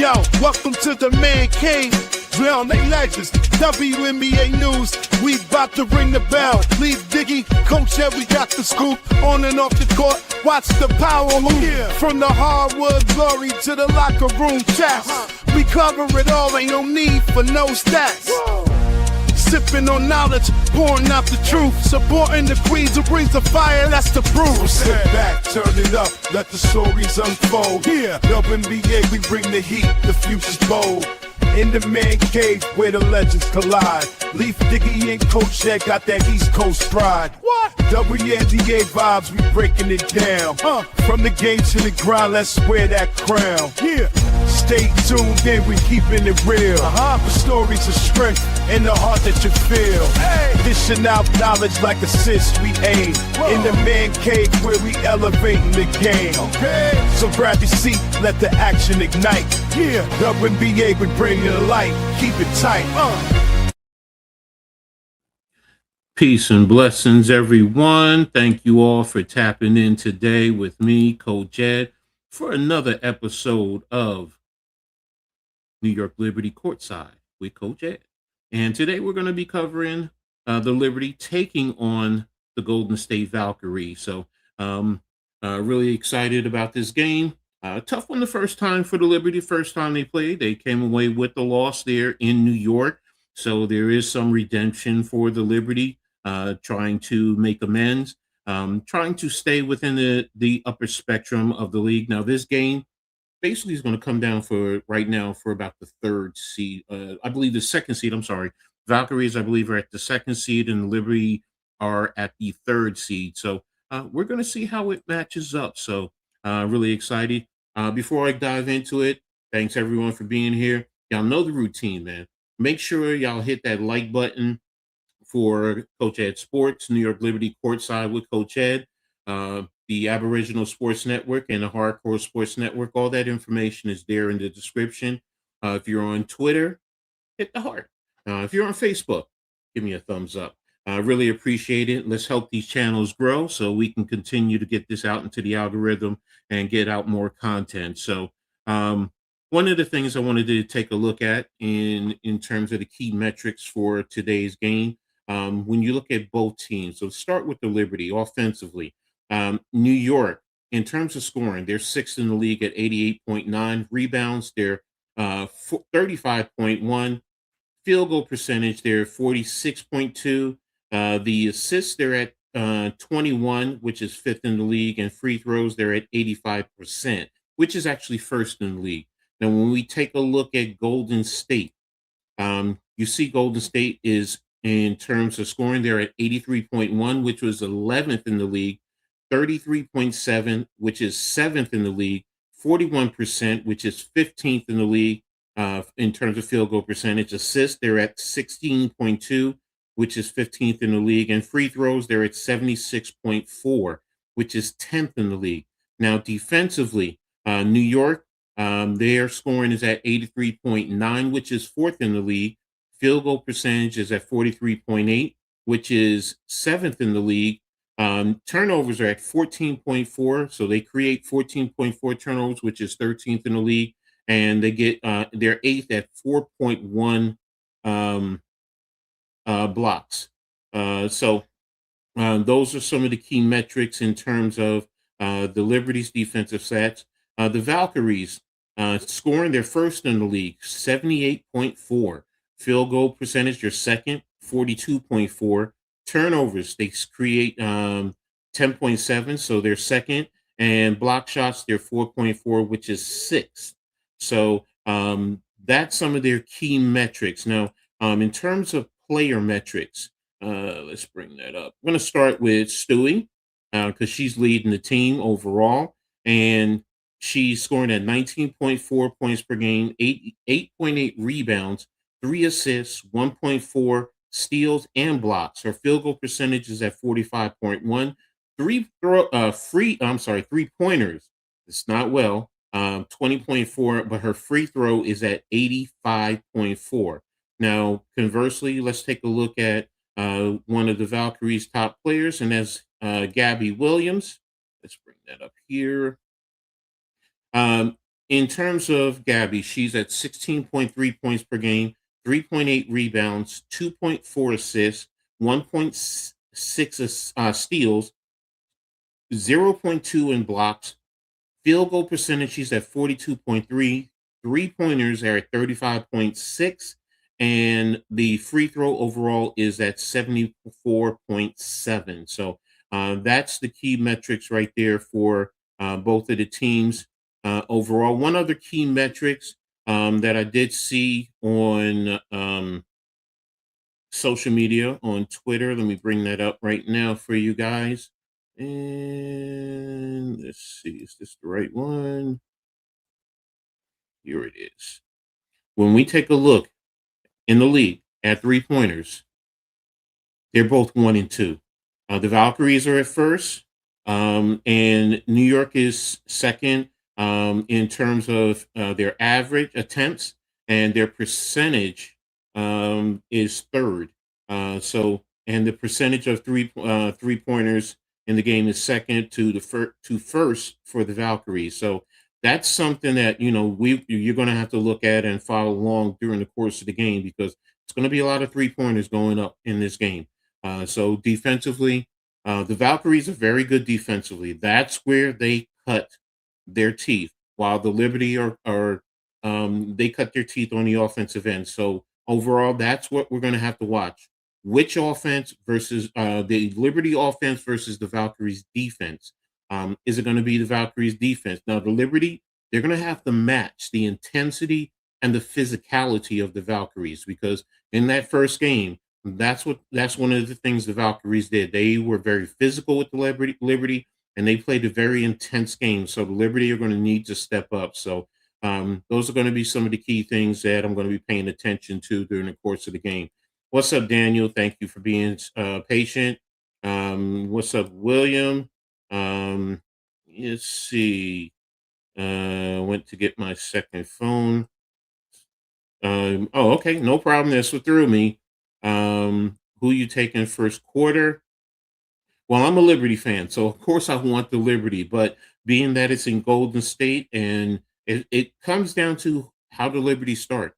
Yo, welcome to the man cave. Drown they legends. WNBA news. We about to ring the bell. Leave Diggy, Coach Edd, we got the scoop. On and off the court, watch the power move. Yeah. From the hardwood glory to the locker room chats. We cover it all, ain't no need for no stats. Whoa. Sipping on knowledge, pouring out the truth. Supporting the queens who brings the fire, that's the proof. So sit back, turn it up, let the stories unfold. Yeah, WNBA, we bring the heat, the future's bold. In the man cave where the legends collide. Leaf Diggy and Coach Edd got that East Coast pride. What? WNBA vibes, we breaking it down. From the game to the grind, let's wear that crown. Yeah. Stay tuned in, we keeping it real. The stories of strength and the heart that you feel. Hey. Dishing out knowledge like assists we aim. Whoa. In the man cave where we elevating the game. Okay. So grab your seat, let the action ignite. Yeah. WNBA, we bring it to light. Keep it tight. Peace and blessings, everyone. Thank you all for tapping in today with me, Coach Edd, for another episode of New York Liberty Courtside with Coach Edd. And today we're going to be covering the Liberty taking on the Golden State Valkyries. So really excited about this game. Tough one the first time for the Liberty. First time they played, they came away with the loss there in New York. So there is some redemption for the Liberty, trying to make amends, trying to stay within the upper spectrum of the league. Now, this game basically is going to come down for right now for about the third seed. I believe the second seed, I'm sorry. Valkyries, I believe, are at the second seed and Liberty are at the third seed. So we're going to see how it matches up. So really excited. Before I dive into it, thanks everyone for being here. Y'all know the routine, man. Make sure y'all hit that like button for Coach Edd Sports, New York Liberty Courtside with Coach Edd, the Aboriginal Sports Network and the Hardcore Sports Network. All that information is there in the description. If you're on Twitter, hit the heart. If you're on Facebook, give me a thumbs up. I really appreciate it. Let's help these channels grow so we can continue to get this out into the algorithm and get out more content. So one of the things I wanted to take a look at in terms of the key metrics for today's game, when you look at both teams, so start with the Liberty offensively. New York, in terms of scoring, they're sixth in the league at 88.9 rebounds. They're 35.1 field goal percentage. They're 46.2. The assists, they're at 21, which is fifth in the league, and free throws, they're at 85%, which is actually first in the league. Now, when we take a look at Golden State, you see Golden State is, in terms of scoring, they're at 83.1, which was 11th in the league, 33.7, which is 7th in the league, 41%, which is 15th in the league in terms of field goal percentage. Assists, they're at 16.2, which is 15th in the league, and free throws, they're at 76.4, which is 10th in the league. Now, defensively, New York, their scoring is at 83.9, which is fourth in the league. Field goal percentage is at 43.8, which is seventh in the league. Turnovers are at 14.4, so they create 14.4 turnovers, which is 13th in the league, and they get they're eighth at 4.1 blocks. So those are some of the key metrics in terms of the Liberty's defensive stats. The Valkyries scoring, they're first in the league, 78.4. Field goal percentage, they're second, 42.4. Turnovers, they create 10.7, so they're second. And block shots, they're 4.4, which is sixth. So that's some of their key metrics. Now, in terms of player metrics, let's bring that up. I'm going to start with Stewie because she's leading the team overall. And she's scoring at 19.4 points per game, 8.8 rebounds, 3 assists, 1.4 steals and blocks. Her field goal percentage is at 45.1. Three pointers. It's not well. 20.4, but her free throw is at 85.4. Now, conversely, let's take a look at one of the Valkyries' top players, and that's Gabby Williams. Let's bring that up here. in terms of Gabby, she's at 16.3 points per game, 3.8 rebounds, 2.4 assists, 1.6 steals, 0.2 in blocks. Field goal percentage, she's at 42.3. Three-pointers are at 35.6. And the free throw overall is at 74.7. So that's the key metrics right there for both of the teams overall. One other key metrics that I did see on social media, on Twitter. Let me bring that up right now for you guys. And let's see, is this the right one? Here it is. When we take a look in the league at three-pointers, they're both 1 and 2. The Valkyries are at first, and New York is second in terms of their average attempts, and their percentage is third. And the percentage of three-pointers in the game is second to first for the Valkyries. So that's something that you're going to have to look at and follow along during the course of the game, because it's going to be a lot of three-pointers going up in this game. So defensively, the Valkyries are very good defensively. That's where they cut their teeth, while the Liberty they cut their teeth on the offensive end. So overall, that's what we're going to have to watch. Which offense versus the Liberty offense versus the Valkyries defense? Is it going to be the Valkyries defense? Now, the Liberty, they're going to have to match the intensity and the physicality of the Valkyries, because in that first game, that's one of the things the Valkyries did. They were very physical with the Liberty, and they played a very intense game. So the Liberty are going to need to step up. So those are going to be some of the key things that I'm going to be paying attention to during the course of the game. What's up, Daniel? Thank you for being patient. What's up, William? Let's see. Went to get my second phone. Okay, no problem. This what threw me. Who you taking first quarter? Well, I'm a Liberty fan, so of course I want the Liberty, but being that it's in Golden State, and it comes down to how the Liberty start.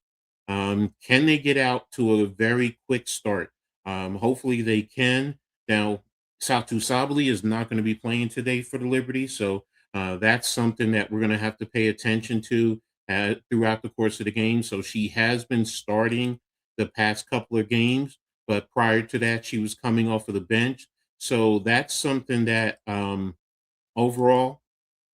Can they get out to a very quick start? Hopefully they can. Now, Satu Sabali is not going to be playing today for the Liberty, so that's something that we're going to have to pay attention to throughout the course of the game. So she has been starting the past couple of games, but prior to that, she was coming off of the bench. So that's something that overall,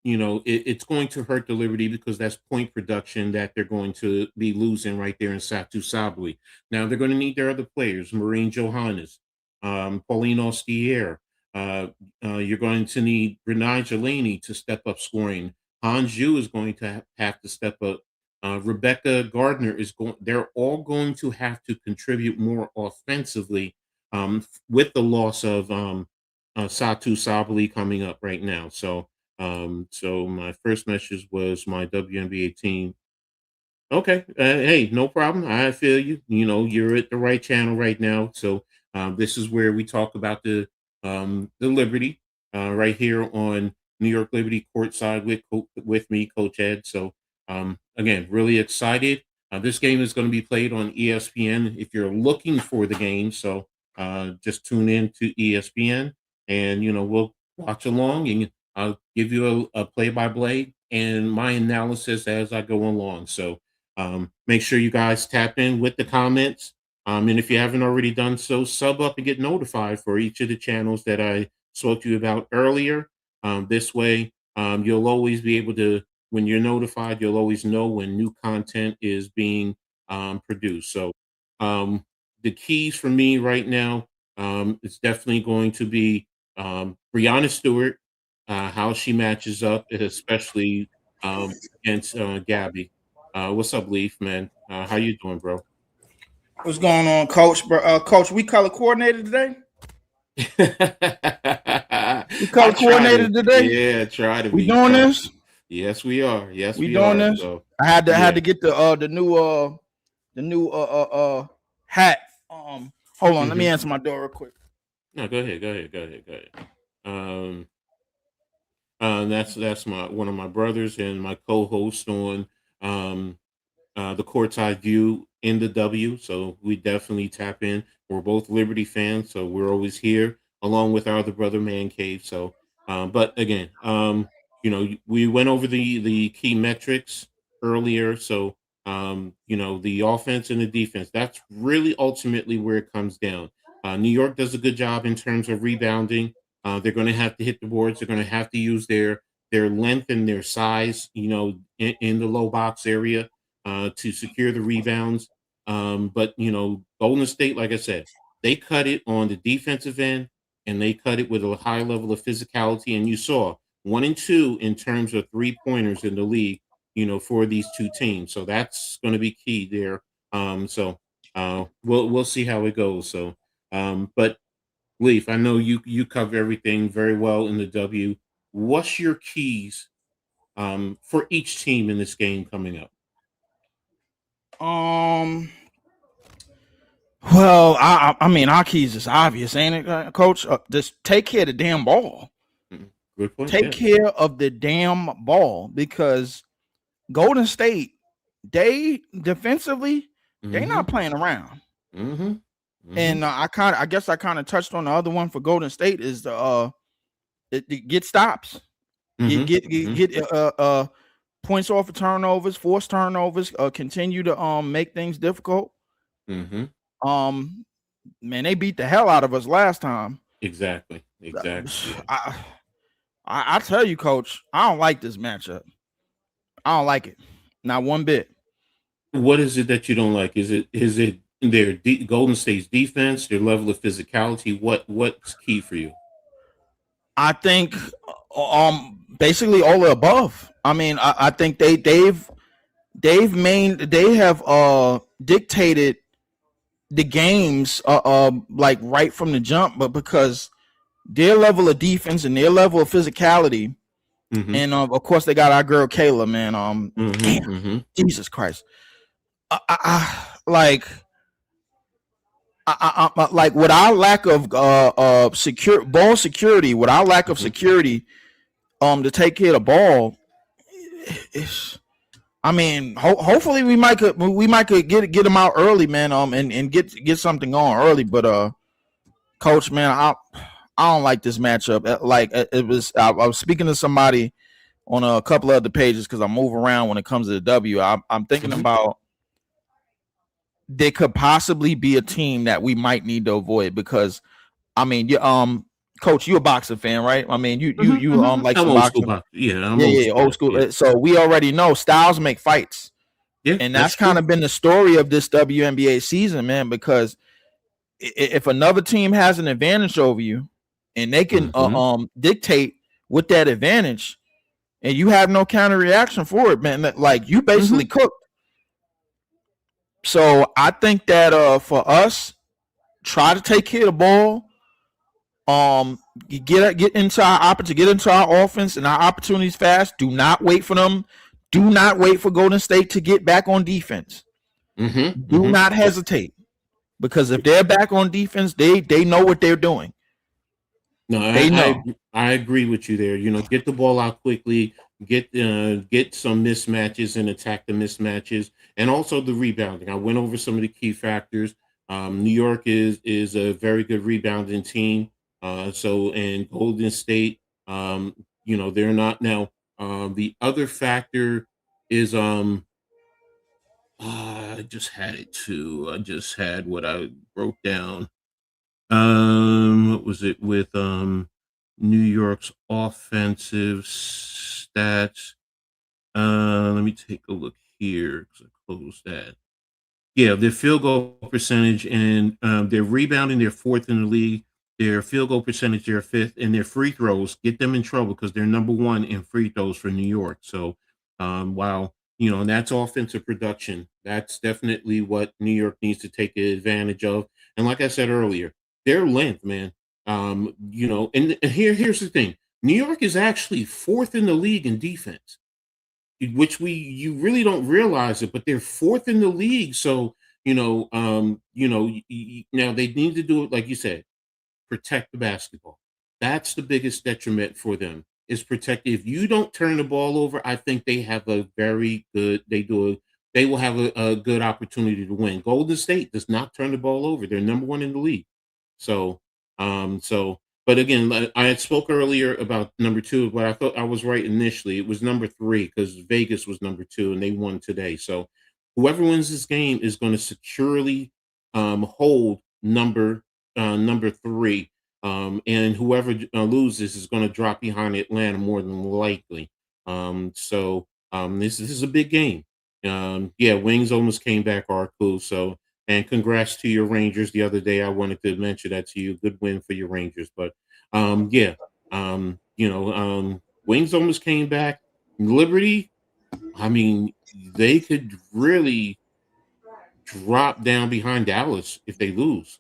it's going to hurt the Liberty, because that's point production that they're going to be losing right there in Satu Sabali. Now they're going to need their other players, Maureen Johannes, Pauline Ostier. You're going to need Renai Jelani to step up scoring. Hanju is going to have to step up. Rebecca Gardner they're all going to have to contribute more offensively with the loss of Satu Sabali coming up right now. So my first message was my WNBA team. Okay. Hey, no problem. I feel you. You're at the right channel right now. So this is where we talk about the Liberty right here on New York Liberty Courtside with me, Coach Edd. So again, really excited. This game is going to be played on ESPN if you're looking for the game. So just tune in to ESPN, and we'll watch along, and I'll give you a play-by-play and my analysis as I go along. So make sure you guys tap in with the comments. And if you haven't already done so, sub up and get notified for each of the channels that I spoke to you about earlier. This way, you'll always be able to, when you're notified, you'll always know when new content is being produced. So the keys for me right now, it's definitely going to be Breonna Stewart, how she matches up, especially against Gabby. What's up, Leaf, man? How you doing, bro? What's going on, Coach? Coach, we color coordinated today? We color coordinated today? Yeah, try to be. We doing this? Yes, we are. Yes, we doing are. this. So, I had to get the new hat. Hold on, let me answer my door real quick. No, go ahead. That's one of my brothers and my co-host on um, the Courtside View in the W. So we definitely tap in. We're both Liberty fans, so we're always here along with our other brother Man Cave. So, but again, we went over the key metrics earlier. So, the offense and the defense. That's really ultimately where it comes down. New York does a good job in terms of rebounding. They're going to have to hit the boards. They're going to have to use their length and their size, in the low box area to secure the rebounds. But Golden State, like I said, they cut it on the defensive end and they cut it with a high level of physicality. And you saw 1 and 2 in terms of 3-pointers in the league, for these two teams. So that's going to be key there. We'll see how it goes. So, but Leaf, I know you cover everything very well in the W. What's your keys for each team in this game coming up? Well, I mean, our keys is obvious, ain't it, Coach? Just take care of the damn ball. Good point. Take care of the damn ball, because Golden State, they defensively, they're not playing around. And I guess I kind of touched on the other one for Golden State is the get stops, get points off of turnovers, force turnovers, continue to make things difficult. Man, they beat the hell out of us last time. Exactly. I tell you, Coach, I don't like this matchup. I don't like it, not one bit. What is it that you don't like? Is it their Golden State's defense, their level of physicality? What's key for you? I think basically all the above. I mean, I think they have dictated the games like right from the jump, but because their level of defense and their level of physicality, and of course they got our girl Kayla, man. Jesus Christ. Like with our lack of ball security, with our lack of security to take care of the ball, I mean, hopefully we might could get them out early, man, and get something on early. But Coach, man, I don't like this matchup. Like I was speaking to somebody on a couple of other pages because I move around when it comes to the W. I'm thinking about there could possibly be a team that we might need to avoid, because I mean, Coach, you a boxing fan, right? I mean, you like some boxing. Yeah, old school. Yeah. So we already know styles make fights. Yeah, and that's kind of been the story of this WNBA season, man, because if another team has an advantage over you and they can dictate with that advantage and you have no counter reaction for it, man, like you basically cooked. So I think that for us, try to take care of the ball. Get into our opportunity, get into our offense and our opportunities fast. Do not wait for them. Do not wait for Golden State to get back on defense. Do not hesitate, because if they're back on defense, they know what they're doing. No, I agree with you there. Get the ball out quickly, get some mismatches and attack the mismatches, and also the rebounding. I went over some of the key factors. New York is a very good rebounding team. And Golden State, they're not now. The other factor is I just had it too. I just had what I wrote down. What was it with New York's offensive stats? Let me take a look here because I closed that. Yeah, their field goal percentage and their rebounding, they're 4th in the league. Their field goal percentage, they're 5th, and their free throws get them in trouble because they're number 1 in free throws for New York. So while, and that's offensive production, that's definitely what New York needs to take advantage of. And like I said earlier, their length, man, and here's the thing. New York is actually 4th in the league in defense, which you really don't realize it, but they're 4th in the league. So, now they need to do it, like you said, protect the basketball. That's the biggest detriment for them is protected. If you don't turn the ball over, I think they have a very good. They will have a good opportunity to win. Golden State does not turn the ball over. They're number one in the league. So, but again, I had spoke earlier about number two, but I thought I was right initially. It was number three because Vegas was number two and they won today. So, whoever wins this game is going to securely hold number three, and whoever loses is going to drop behind Atlanta more than likely. This is a big game. Yeah, Wings almost came back, Arku. So, and congrats to your Rangers the other day. I wanted to mention that to you. Good win for your Rangers. But Wings almost came back. Liberty, I mean, they could really drop down behind Dallas if they lose.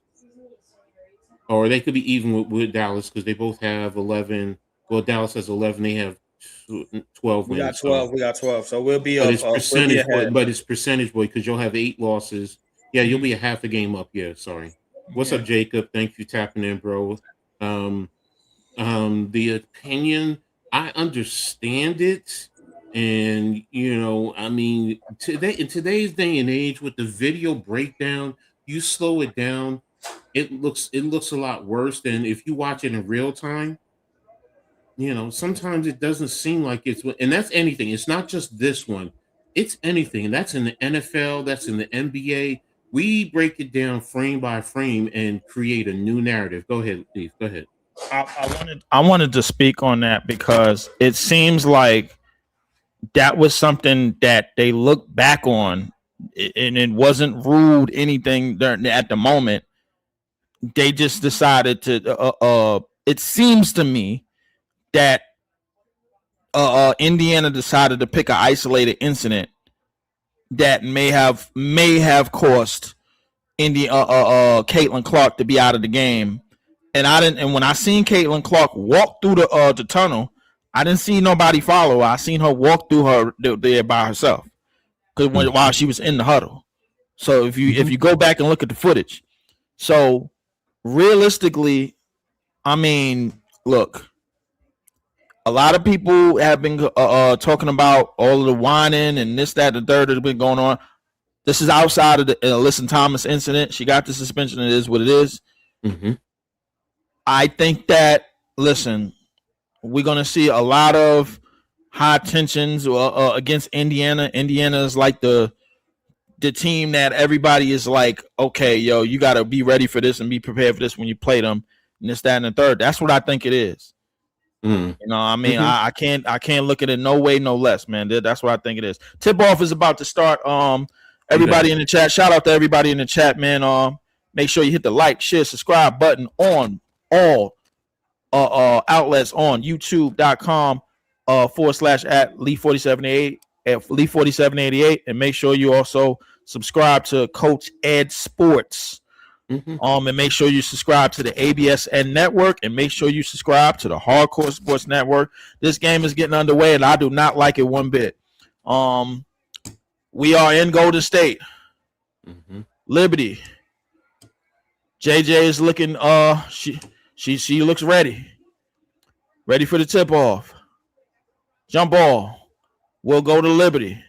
Or they could be even with Dallas because they both have 11. Well, Dallas has 11. They have 12 wins. We got 12. We got 12. So we'll be but up. It's percentage, we'll but it's percentage, boy, because you'll have 8 losses. Yeah, you'll be a half a game up. Yeah, sorry. What's up, Jacob? Thank you for tapping in, bro. The opinion, I understand it. And, I mean, in today's day and age with the video breakdown, you slow it down, it looks a lot worse than if you watch it in real time. Sometimes it doesn't seem like and that's anything. It's not just this one. It's anything. That's in the NFL. That's in the NBA. We break it down frame by frame and create a new narrative. Go ahead, Steve. Go ahead. I wanted to speak on that because it seems like that was something that they looked back on, and it wasn't ruled anything at the moment. They just decided to. It seems to me that Indiana decided to pick an isolated incident that may have cost Caitlin Clark to be out of the game. And when I seen Caitlin Clark walk through the tunnel, I didn't see nobody follow her. I seen her walk through her there by herself while she was in the huddle. So if you go back and look at the footage, so realistically, I mean, look, a lot of people have been talking about all of the whining and this, that, the third that's been going on. This is outside of the Alyssa Thomas incident. She got the suspension. It is what it is. Mm-hmm. I think that, listen, we're going to see a lot of high tensions against Indiana. Indiana is like the team that everybody is like, okay, yo, you got to be ready for this and be prepared for this when you play them. And this, that, and the third. That's what I think it is. Mm. I mean, I can't look at it no way, no less, man. That's what I think it is. Tip off is about to start. Everybody in the chat, shout out to everybody in the chat, man. Make sure you hit the like, share, subscribe button on all outlets on youtube.com /@Lee4788 at Lee4788, and make sure you also subscribe to Coach Edd Sports. And make sure you subscribe to the ABSN network, and make sure you subscribe to the Hardcore Sports Network. This game is getting underway, and I do not like it one bit. We are in Golden State. Liberty. JJ is looking. She looks ready. Ready for the tip off. Jump ball. We'll go to Liberty.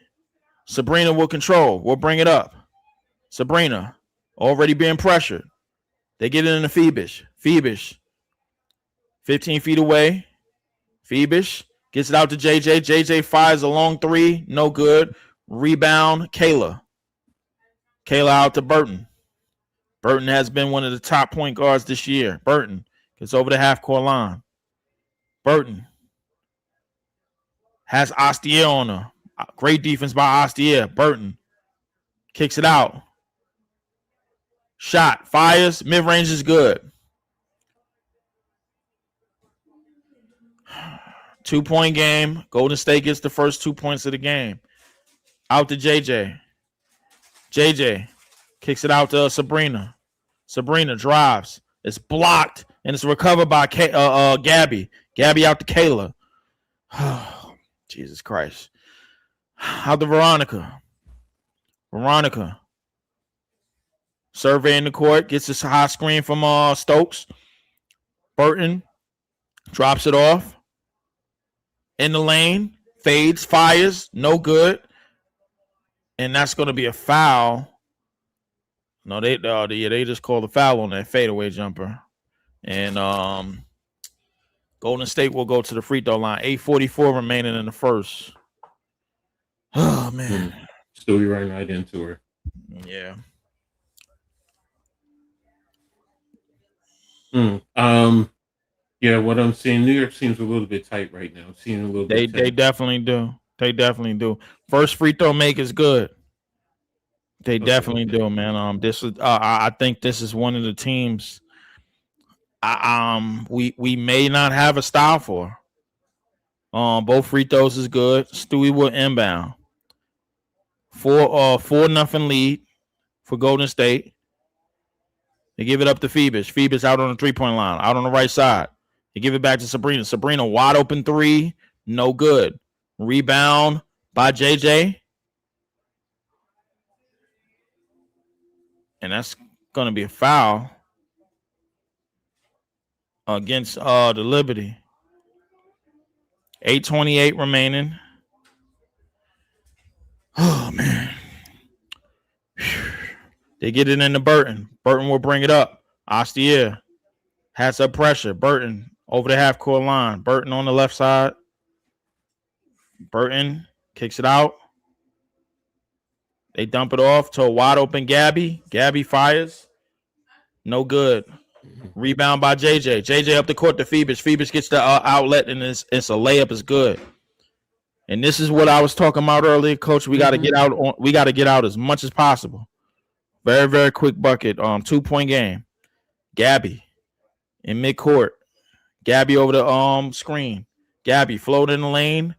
Sabrina will control. We'll bring it up. Sabrina. Already being pressured. They get it into Phoebish. Phoebish. 15 feet away. Phoebish gets it out to JJ. JJ fires a long three. No good. Rebound. Kayla. Kayla out to Burton. Burton has been one of the top point guards this year. Burton gets over the half-court line. Burton has Astier on her. Great defense by Astier. Burton kicks it out. Shot, fires, mid-range is good. 2-point game. Golden State gets the first 2 points of the game. Out to JJ. JJ kicks it out to Sabrina. Sabrina drives. It's blocked, and it's recovered by Gabby. Gabby out to Kayla. Jesus Christ. Out to Veronica. Veronica. Surveying the court, gets this high screen from Stokes. Burton drops it off. in the lane, fades, fires, no good. And that's going to be a foul. No, they just called a foul on that fadeaway jumper. And Golden State will go to the free throw line. 8:44 remaining in the first. Oh, man. Still be right into her. Yeah. Yeah, what I'm seeing, New York seems a little bit tight right now. I'm seeing a little bit. They definitely do. They definitely do. First free throw make is good. They definitely do, man. This is I think this is one of the teams we may not have a style for. Both free throws is good. Stewie will inbound. 4-0 lead for Golden State. They give it up to Phoebus. Phoebus out on the 3-point line, out on the right side. They give it back to Sabrina. Sabrina wide open three, no good. Rebound by JJ. And that's going to be a foul against the Liberty. 8:28 remaining. Oh, man. They get it into Burton. Burton will bring it up. Astier has up pressure. Burton over the half-court line. Burton on the left side. Burton kicks it out. They dump it off to a wide-open Gabby. Gabby fires. No good. Rebound by JJ. JJ up the court to Phoebus. Phoebus gets the outlet, and it's a layup. Is good. And this is what I was talking about earlier, Coach. We got to get out. We got to get out as much as possible. Very, very quick bucket. 2-point game. Gabby in midcourt. Gabby over the screen. Gabby float in the lane.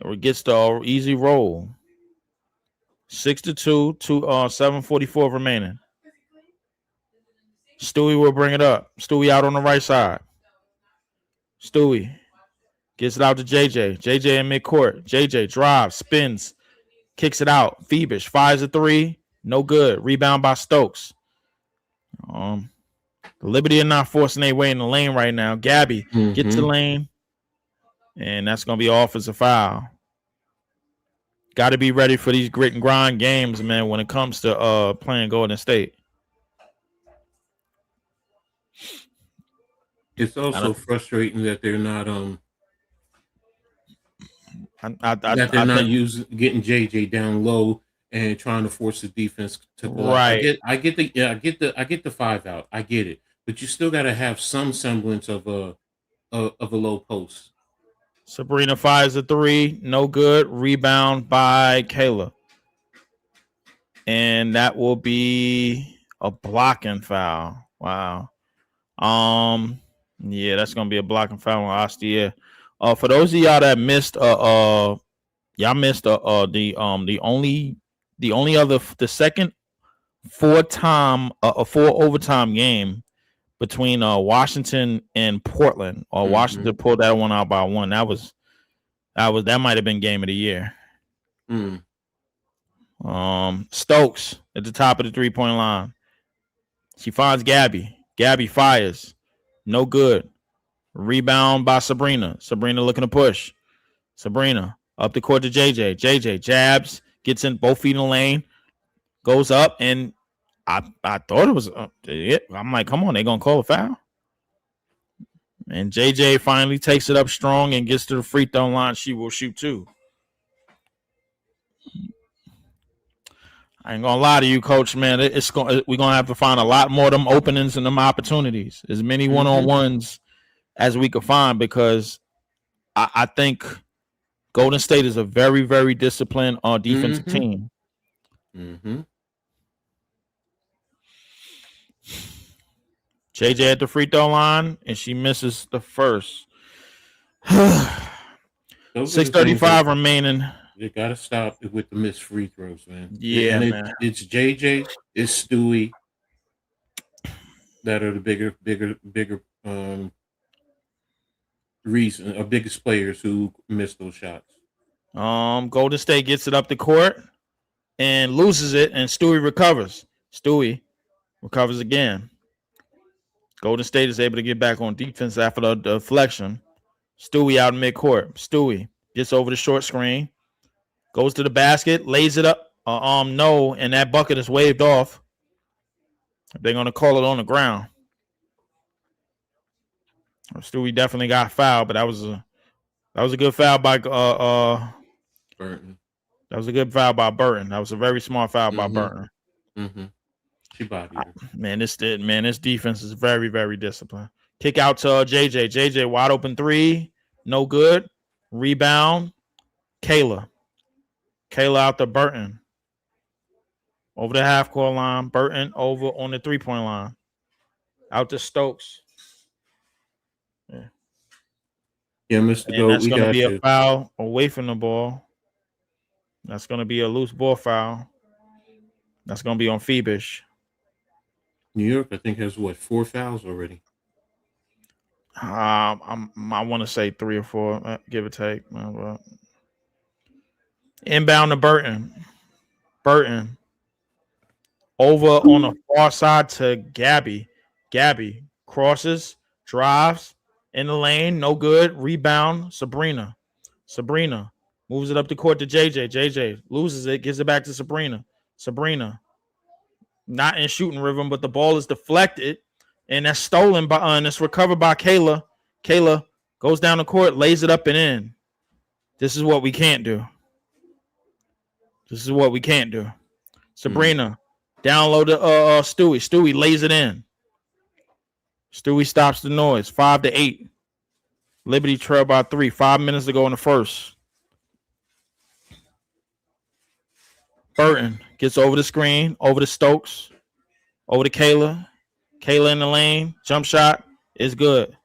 Or gets the easy roll. 6-2. 7:44 remaining. Stewie will bring it up. Stewie out on the right side. Stewie gets it out to JJ. JJ in midcourt. JJ drives, spins, kicks it out. Phoebus fires a three. No good. Rebound by Stokes. The Liberty are not forcing their way in the lane right now. Gabby gets the lane. And that's going to be offensive foul. Got to be ready for these grit and grind games, man, when it comes to playing Golden State. It's also frustrating that they're not getting JJ down low and trying to force the defense to go. Right. I get the 5 out. I get it, but you still got to have some semblance of a low post. Sabrina fires a three, no good. Rebound by Kayla, and that will be a blocking foul. Wow. Yeah, that's gonna be a blocking foul on Astier. For those of y'all that missed, y'all missed the second 4 overtime game between Washington and Portland. Washington pulled that one out by 1. That might have been game of the year. Stokes at the top of the 3-point line. She finds Gabby. Gabby fires. No good. Rebound by Sabrina. Sabrina looking to push. Sabrina up the court to JJ. JJ jabs, gets in both feet in the lane, goes up, and I thought it was I'm like, come on, they're going to call a foul. And JJ finally takes it up strong and gets to the free throw line. She will shoot 2. I ain't gonna lie to you, Coach, man. We're gonna have to find a lot more of them openings and them opportunities, as many one-on-ones as we could find, because I think Golden State is a very, very disciplined defensive team. JJ at the free throw line, and she misses the first. 6:35 remaining. You gotta stop with the missed free throws, man. Yeah, man. It's JJ, it's Stewie that are the bigger biggest players who miss those shots. Golden State gets it up the court and loses it, and Stewie recovers. Stewie recovers again. Golden State is able to get back on defense after the deflection. Stewie out in midcourt. Stewie gets over the short screen, goes to the basket, lays it up. No, and that bucket is waved off. They're gonna call it on the ground. Stewie definitely got fouled, but that was a good foul by Burton. That was a good foul by Burton. That was a very smart foul by Burton. Mm-hmm. She bodied her. Man, this defense is very, very disciplined. Kick out to JJ. JJ wide open three, no good. Rebound, Kayla. Kayla out to Burton. Over the half court line. Burton over on the 3-point line. Out to Stokes. Yeah, Mr. And Goat, that's we going to got be you. a foul away from the ball. That's going to be a loose ball foul. That's going to be on Phoebish. New York, I think, has 4 fouls already. I want to say 3 or 4, give or take. Inbound to Burton. Burton over on the far side to Gabby. Gabby crosses, drives in the lane, no good. Rebound, Sabrina. Sabrina moves it up the court to JJ. JJ loses it, gives it back to Sabrina. Sabrina not in shooting rhythm, but the ball is deflected, and that's stolen by and it's recovered by Kayla. Kayla goes down the court, lays it up and in. This is what we can't do. This is what we can't do. Sabrina down low to Stewie. Stewie lays it in. Stewie stops the noise. 5-8. Liberty trail by 3. 5 minutes to go in the first. Burton gets over the screen, over to Stokes, over to Kayla. Kayla in the lane. Jump shot is good.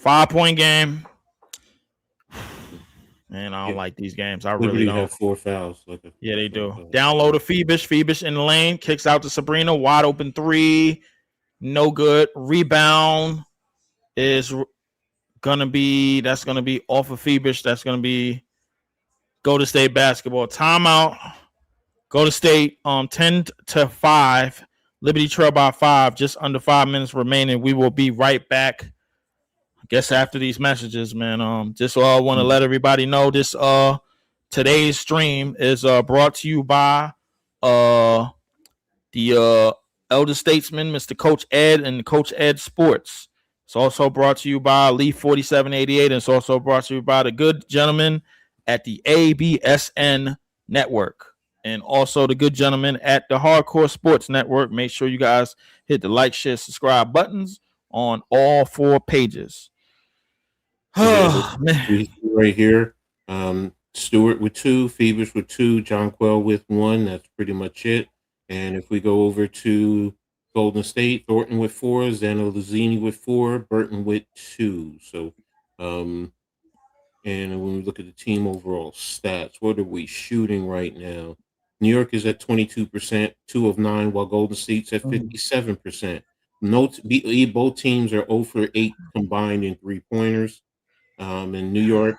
5-point game. Man, I don't like these games. I really don't. Have 4 fouls. Yeah, they do. Down low to Phoebish. Phoebish in the lane. Kicks out to Sabrina. Wide open 3. No good. Rebound is going to be off of Phoebish. That's going to be Golden State basketball. Timeout. Golden State 10-5. Liberty trail by 5. Just under 5 minutes remaining. We will be right back. I guess after these messages, man. Just want to let everybody know this today's stream is brought to you by the elder statesman, Mr. Coach Edd and Coach Edd Sports. It's also brought to you by Lee 4788, and it's also brought to you by the good gentlemen at the ABSN Network, and also the good gentlemen at the Hardcore Sports Network. Make sure you guys hit the like, share, subscribe buttons on all 4 pages. Oh, man. Right here. Stewart with 2, Phoebish with 2, Jonquel with 1. That's pretty much it. And if we go over to Golden State, Thornton with 4, Zano Lazzini with 4, Burton with 2. So, and when we look at the team overall stats, what are we shooting right now? New York is at 22%, 2 of 9, while Golden State's at 57%. Both teams are 0 for 8 combined in 3-pointers. In New York,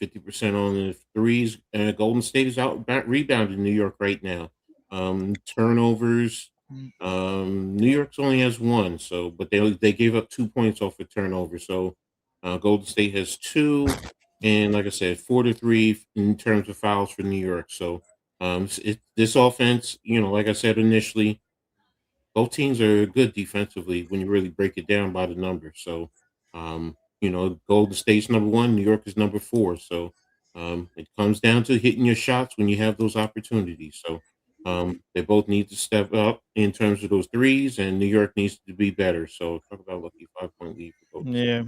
50% on the threes. Golden State is out rebounding New York right now. Turnovers. New York only has 1, but they gave up 2 points off of turnover. So Golden State has 2, and like I said, 4-3 in terms of fouls for New York. So this offense, like I said initially, both teams are good defensively when you really break it down by the numbers. So Golden State's number 1, New York is number 4. So it comes down to hitting your shots when you have those opportunities. So they both need to step up in terms of those threes, and New York needs to be better. So talk about lucky 5-point lead for both. Yeah,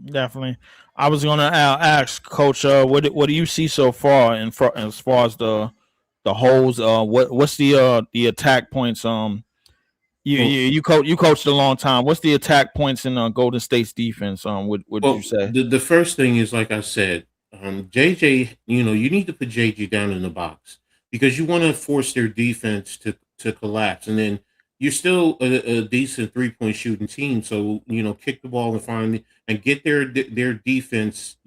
definitely. I was going to ask Coach, what do you see so far as far as the holes? What's the attack points? You coached a long time. What's the attack points in Golden State's defense? What did you say? The first thing is, like I said, JJ. You need to put JJ down in the box because you want to force their defense to collapse, and then you're still a decent 3-point shooting team. So kick the ball and get their defense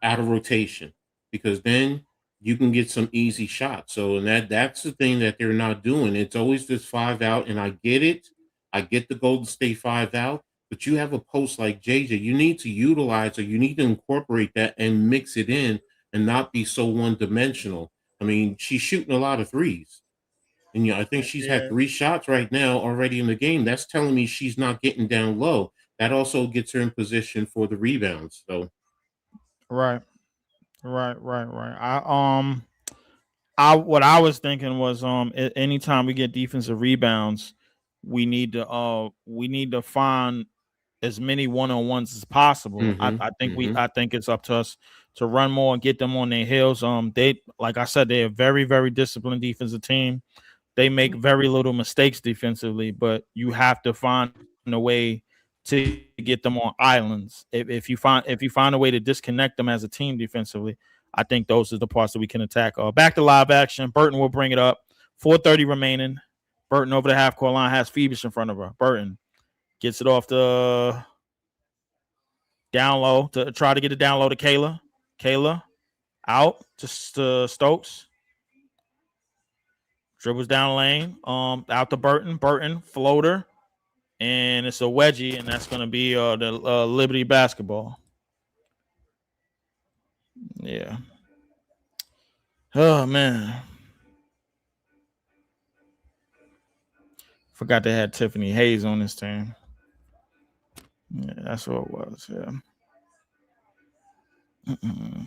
out of rotation, because then you can get some easy shots. So, and that's the thing that they're not doing. It's always this 5 out, and I get it. I get the Golden State 5 out, but you have a post like JJ. You need to utilize, or you need to incorporate that and mix it in and not be so one-dimensional. I mean, she's shooting a lot of threes. And I think she's had 3 shots right now already in the game. That's telling me she's not getting down low. That also gets her in position for the rebounds. So Right. What I was thinking was anytime we get defensive rebounds, we need to find as many one-on-ones as possible. I think it's up to us to run more and get them on their heels. They, like I said, they're a very, very disciplined defensive team. They make very little mistakes defensively, but you have to find a way to get them on islands. If you find a way to disconnect them as a team defensively, I think those are the parts that we can attack. Back to live action. Burton will bring it up. 4:30 remaining. Burton over the half court line has Phoebus in front of her. Burton gets it off the down low to try to get it down low to Kayla. Kayla out to Stokes. Dribbles down lane. Out to Burton. Burton floater. And it's a wedgie, and that's going to be the Liberty basketball. Yeah. Oh, man. Forgot they had Tiffany Hayes on this team. Yeah, that's what it was. Yeah.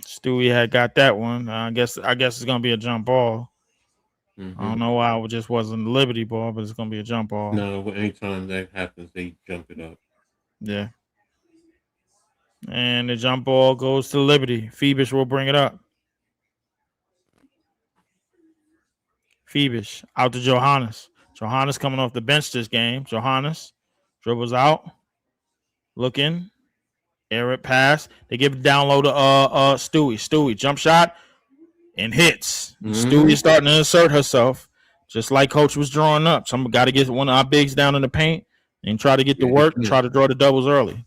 Stewie had got that one. I guess it's going to be a jump ball. I don't know why it just wasn't a Liberty ball, but it's going to be a jump ball. No, anytime that happens, they jump it up. Yeah. And the jump ball goes to Liberty. Phoebus will bring it up. Phoebus out to Johannes. Johannes coming off the bench this game. Johannes dribbles out. Looking. Air pass. They give it down low to Stewie. Stewie jump shot and hits. Stewie starting to assert herself, just like Coach was drawing up. Someone got to get one of our bigs down in the paint and try to get to work and try to draw the doubles early.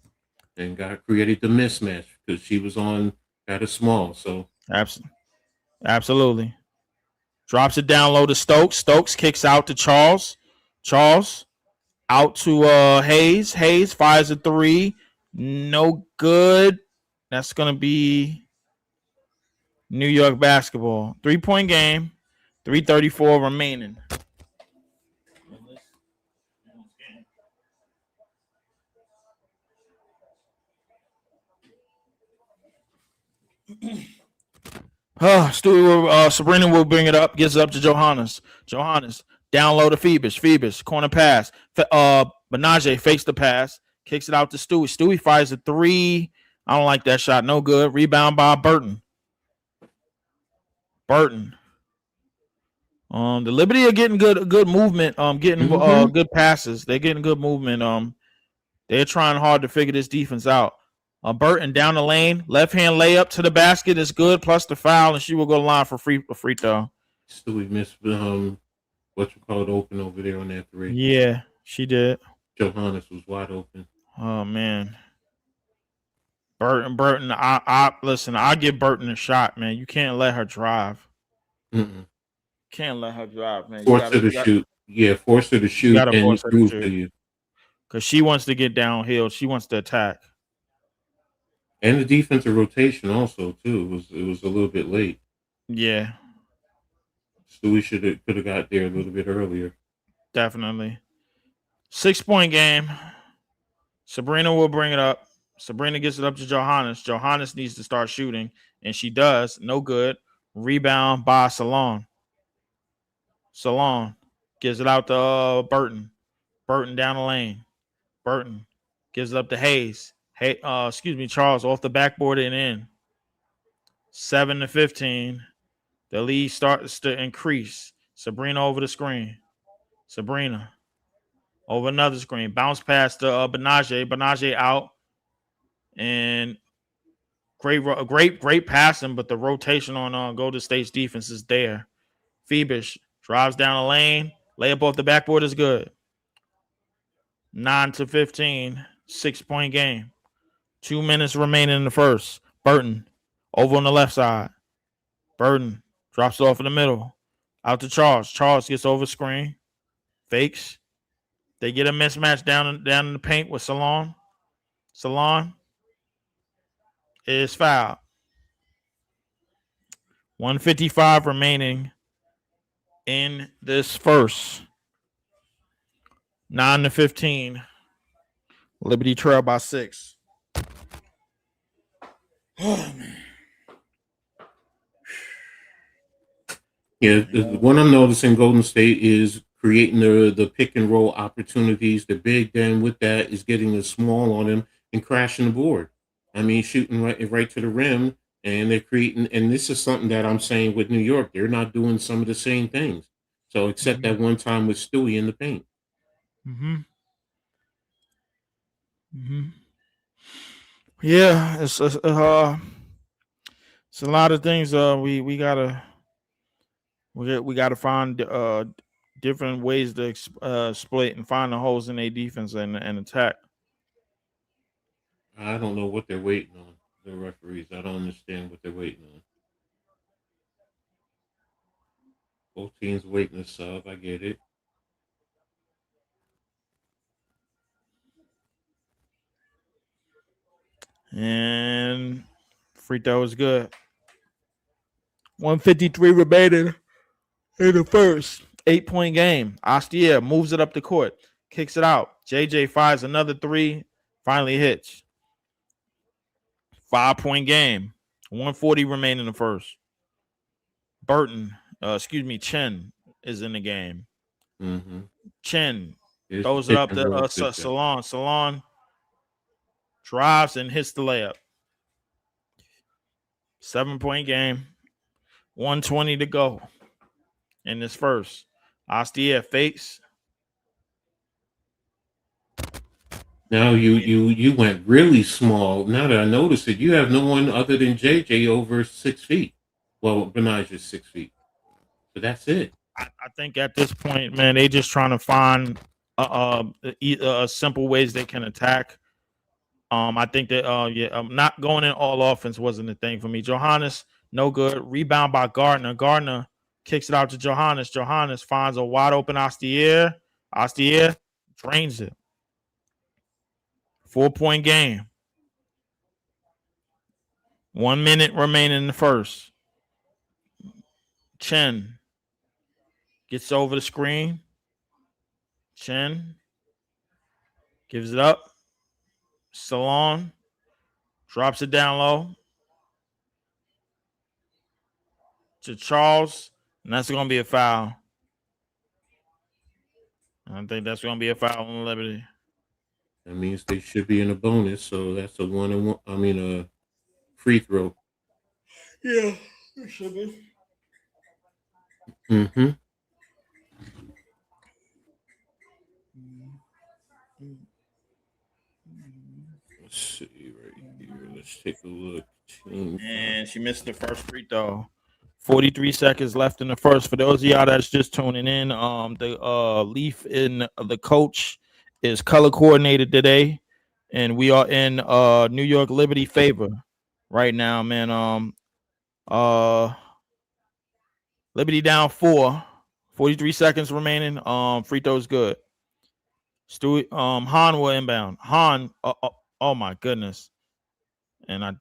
And got created the mismatch because she was on at a small. So absolutely. Drops it down low to Stokes. Stokes kicks out to Charles. Charles out to Hayes. Hayes fires a 3. No good. That's going to be New York basketball. 3-point game. 3:34 remaining. Sabrina will bring it up. Gives it up to Johannes. Johannes down low to Phoebus. Phoebus corner pass. Benajé fakes the pass. Kicks it out to Stewie. Stewie fires a 3. I don't like that shot. No good. Rebound by Burton. Burton. The Liberty are getting good movement. Getting good passes. They're getting good movement. They're trying hard to figure this defense out. Burton down the lane, left hand layup to the basket is good, plus the foul, and she will go to the line for free throw. Stewie missed what you call it open over there on that 3. Yeah, she did. Johannes was wide open. Oh man. Burton, I listen, I give Burton a shot, man. You can't let her drive. Can't let her drive, man. Force her to shoot. Yeah, force her to shoot and prove to you. Because she wants to get downhill. She wants to attack. And the defensive rotation also, too. It was a little bit late. Yeah. Stewie could have got there a little bit earlier. Definitely. 6-point game. Sabrina will bring it up. Sabrina gets it up to Johannes. Johannes needs to start shooting, and she does. No good. Rebound by Salon. Salon gives it out to Burton. Burton down the lane. Burton gives it up to Hayes. Charles off the backboard and in. 7-15. The lead starts to increase. Sabrina over the screen. Sabrina over another screen. Bounce pass to Benajé. Benajé out. And great passing, but the rotation on Golden State's defense is there. Phoebus drives down the lane. Layup off the backboard is good. 9-15. 6-point game. 2 minutes remaining in the first. Burton over on the left side. Burton drops it off in the middle. Out to Charles. Charles gets over screen. Fakes. They get a mismatch down in the paint with Salon. Salon is fouled. 1:55 remaining in this first. 9-15. Liberty trail by 6. Oh, man. Yeah, what I'm noticing Golden State is creating the pick and roll opportunities. The big then with that is getting the small on them and crashing the board. I mean, shooting right to the rim, and they're creating. And this is something that I'm saying with New York, they're not doing some of the same things. So except that one time with Stewie in the paint. Yeah, it's a lot of things. We gotta find different ways to exploit and find the holes in their defense and attack. I don't know what they're waiting on. The referees, I don't understand what they're waiting on. Both teams waiting to sub. I get it. And free throw is good. 1:53 remaining in the first. 8-point game. Astier moves it up the court. Kicks it out. JJ fires another 3. Finally hits. 5-point game. 1:40 remaining in the first. Chen is in the game. Chen throws it up to Salon. Salon drives and hits the layup. 7-point game. 1:20 to go in this first. Astier fakes. Now you went really small. Now that I noticed it, you have no one other than JJ over 6 feet. Well, Benajer's 6 feet. So that's it. I think at this point, man, they just trying to find simple ways they can attack. I think that not going in all offense wasn't the thing for me. Johannes, no good. Rebound by Gardner. Gardner kicks it out to Johannes. Johannes finds a wide open Astier. Astier drains it. 4-point game. 1 minute remaining in the first. Chen gets over the screen. Chen gives it up. Salon drops it down low to Charles, and that's going to be a foul. I think that's going to be a foul on Liberty. That means they should be in a bonus, so that's a 1-and-1. I mean, a free throw. Yeah, it should be. Let's see right here. Let's take a look. And she missed the first free throw. 43 seconds left in the first. For those of y'all that's just tuning in, the leaf in the coach is color coordinated today, and we are in New York Liberty favor right now, man. Liberty down 4. 43 seconds remaining. Free throw's good. Stewie, Han will inbound. Han, oh my goodness, and I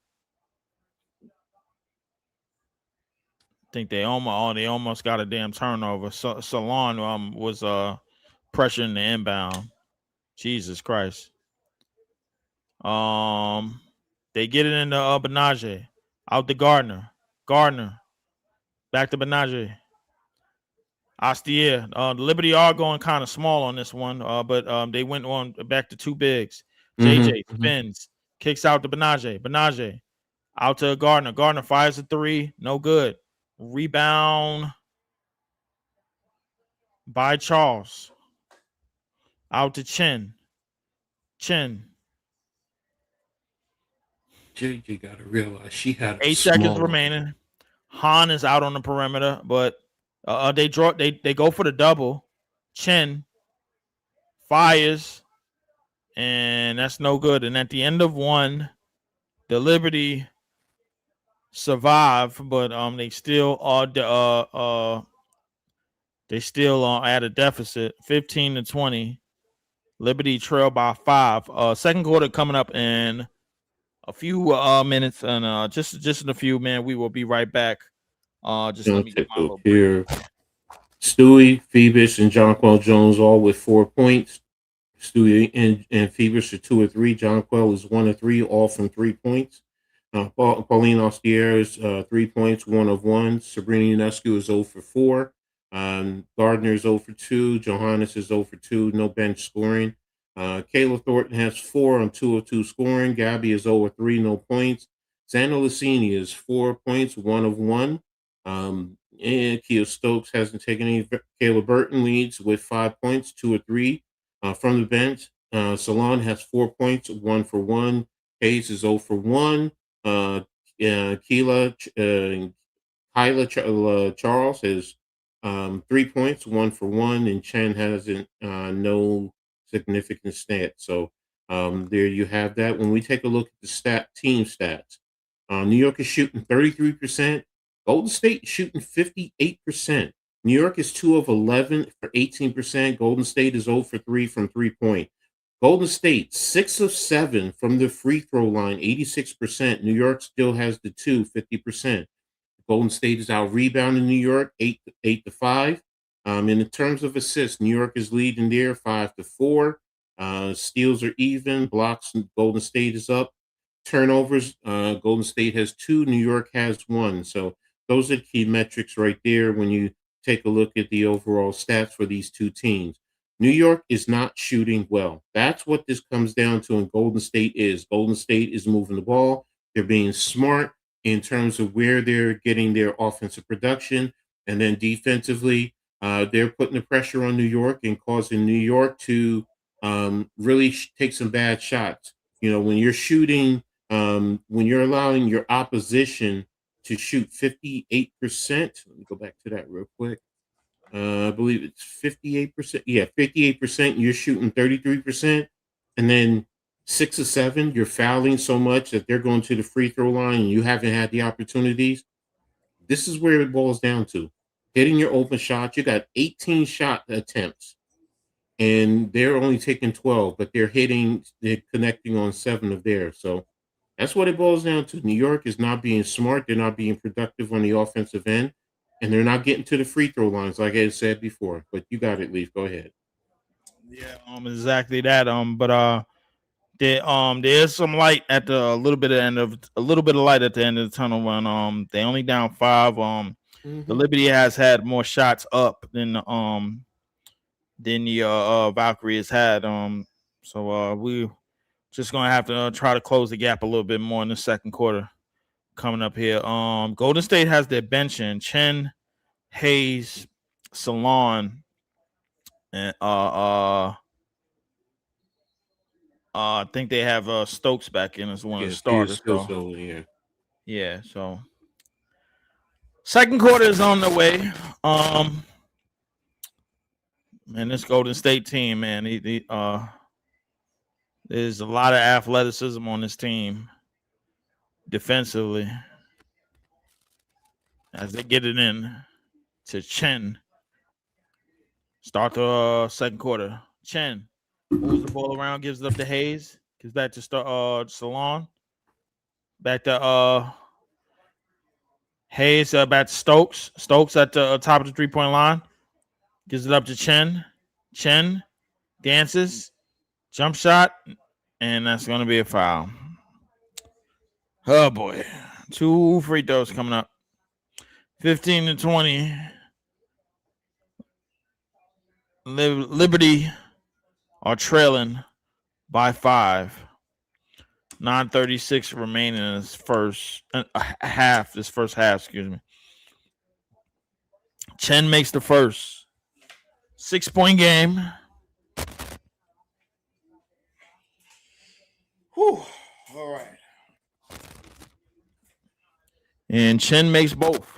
think they almost got a damn turnover. Salon was pressuring the inbound. Jesus Christ. They get it into Benajer. Out to Gardner. Gardner. Back to Benajer. Astier. The Liberty are going kind of small on this one, but they went on back to 2 bigs. JJ spins. Kicks out to Benajer. Benajer. Out to Gardner. Gardner fires a 3. No good. Rebound by Charles. Out to Chen. JJ got to realize she had 8 seconds remaining. Han is out on the perimeter, but they go for the double. Chen fires, and that's no good. And at the end of 1, the Liberty survive, but they still are at a deficit, 15-20. Liberty trail by 5. Second quarter coming up in a few minutes, and just in a few, man. We will be right back. Just let me get my little break. Here. Stewie, Phoebus, and Jonquel Jones all with 4 points. Stewie and Phoebus are 2 or 3. Jonquel is 1 or 3, all from 3 points. Pauline Ostier is 3 points, 1 of 1. Sabrina Ionescu is 0 for 4. Gardner is 0 for 2. Johannes is 0 for 2. No bench scoring. Kayla Thornton has 4 on 2 of 2 scoring. Gabby is 0 for 3, no points. Xana Lucini is 4 points, 1 of 1. And Kia Stokes hasn't taken any. Kayla Burton leads with 5 points, 2 or 3 from the bench. Salon has 4 points, 1 for 1. Hayes is 0 for 1. Kyla Charles has 3 points, 1 for 1, and Chen hasn't no significant stats. So there you have that. When we take a look at the team stats, New York is shooting 33%. Golden State is shooting 58%. New York is 2 of 11 for 18%. Golden State is 0 for 3 from 3-point. Golden State, 6 of 7 from the free throw line, 86%. New York still has the 2, 50%. Golden State is out rebounding New York, 8 to 5. In terms of assists, New York is leading there, 5 to 4. Steals are even. Blocks, Golden State is up. Turnovers, Golden State has 2. New York has 1. So those are the key metrics right there when you take a look at the overall stats for these two teams. New York is not shooting well. That's what this comes down to, and Golden State is. Golden State is moving the ball. They're being smart in terms of where they're getting their offensive production. And then defensively, they're putting the pressure on New York and causing New York to really take some bad shots. You know, when you're shooting, when you're allowing your opposition to shoot 58%. Let me go back to that real quick. I believe it's 58%. Yeah, 58%. You're shooting 33%. And then 6 of 7, you're fouling so much that they're going to the free throw line and you haven't had the opportunities. This is where it boils down to. Hitting your open shots. You got 18 shot attempts. And they're only taking 12, but they're connecting on 7 of theirs. So that's what it boils down to. New York is not being smart. They're not being productive on the offensive end, and they're not getting to the free throw lines, like I said before. But you got it, Leaf. Go ahead. Yeah, exactly that. But there's some light at the little bit of light at the end of the tunnel when they only down 5. The Liberty has had more shots up than the Valkyries had. So we just gonna have to try to close the gap a little bit more in the second quarter coming up here. Golden State has their bench in Chen, Hayes, Salon, and I think they have Stokes back in as one of the starters. Yeah, so second quarter is on the way. And this Golden State team, man, there's a lot of athleticism on this team defensively as they get it in to Chen. Start the second quarter. Chen moves the ball around, gives it up to Hayes, gives back to Salon. Back to Hayes, back to Stokes. Stokes at the top of the 3-point line. Gives it up to Chen. Chen dances. Jump shot. And that's going to be a foul. Oh, boy. 2 free throws coming up. 15 to 20. Liberty are trailing by 5. 9:36 remaining in this first half. Excuse me. Chen makes the first 6-point game. Whew. All right. And Chen makes both,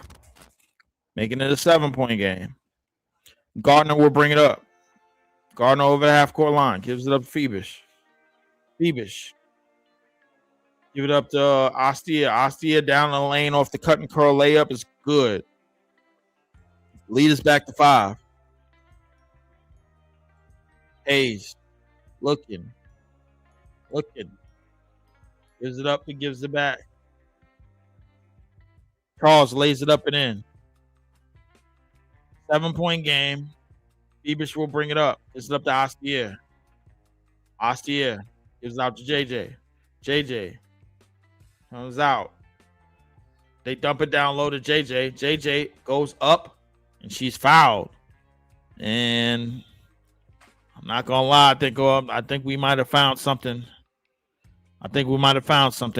making it a 7-point game. Gardner will bring it up. Gardner over the half-court line. Gives it up to Phoebus. Give it up to Ostia. Ostia down the lane off the cut and curl layup is good. Lead us back to 5. Hayes Looking. Gives it up. He gives it back. Charles lays it up and in. 7-point game. Phoebus will bring it up. Gives it up to Astier. Astier gives it out to JJ. JJ comes out. They dump it down low to JJ. JJ goes up, and she's fouled. And I'm not gonna lie. I think we might have found something.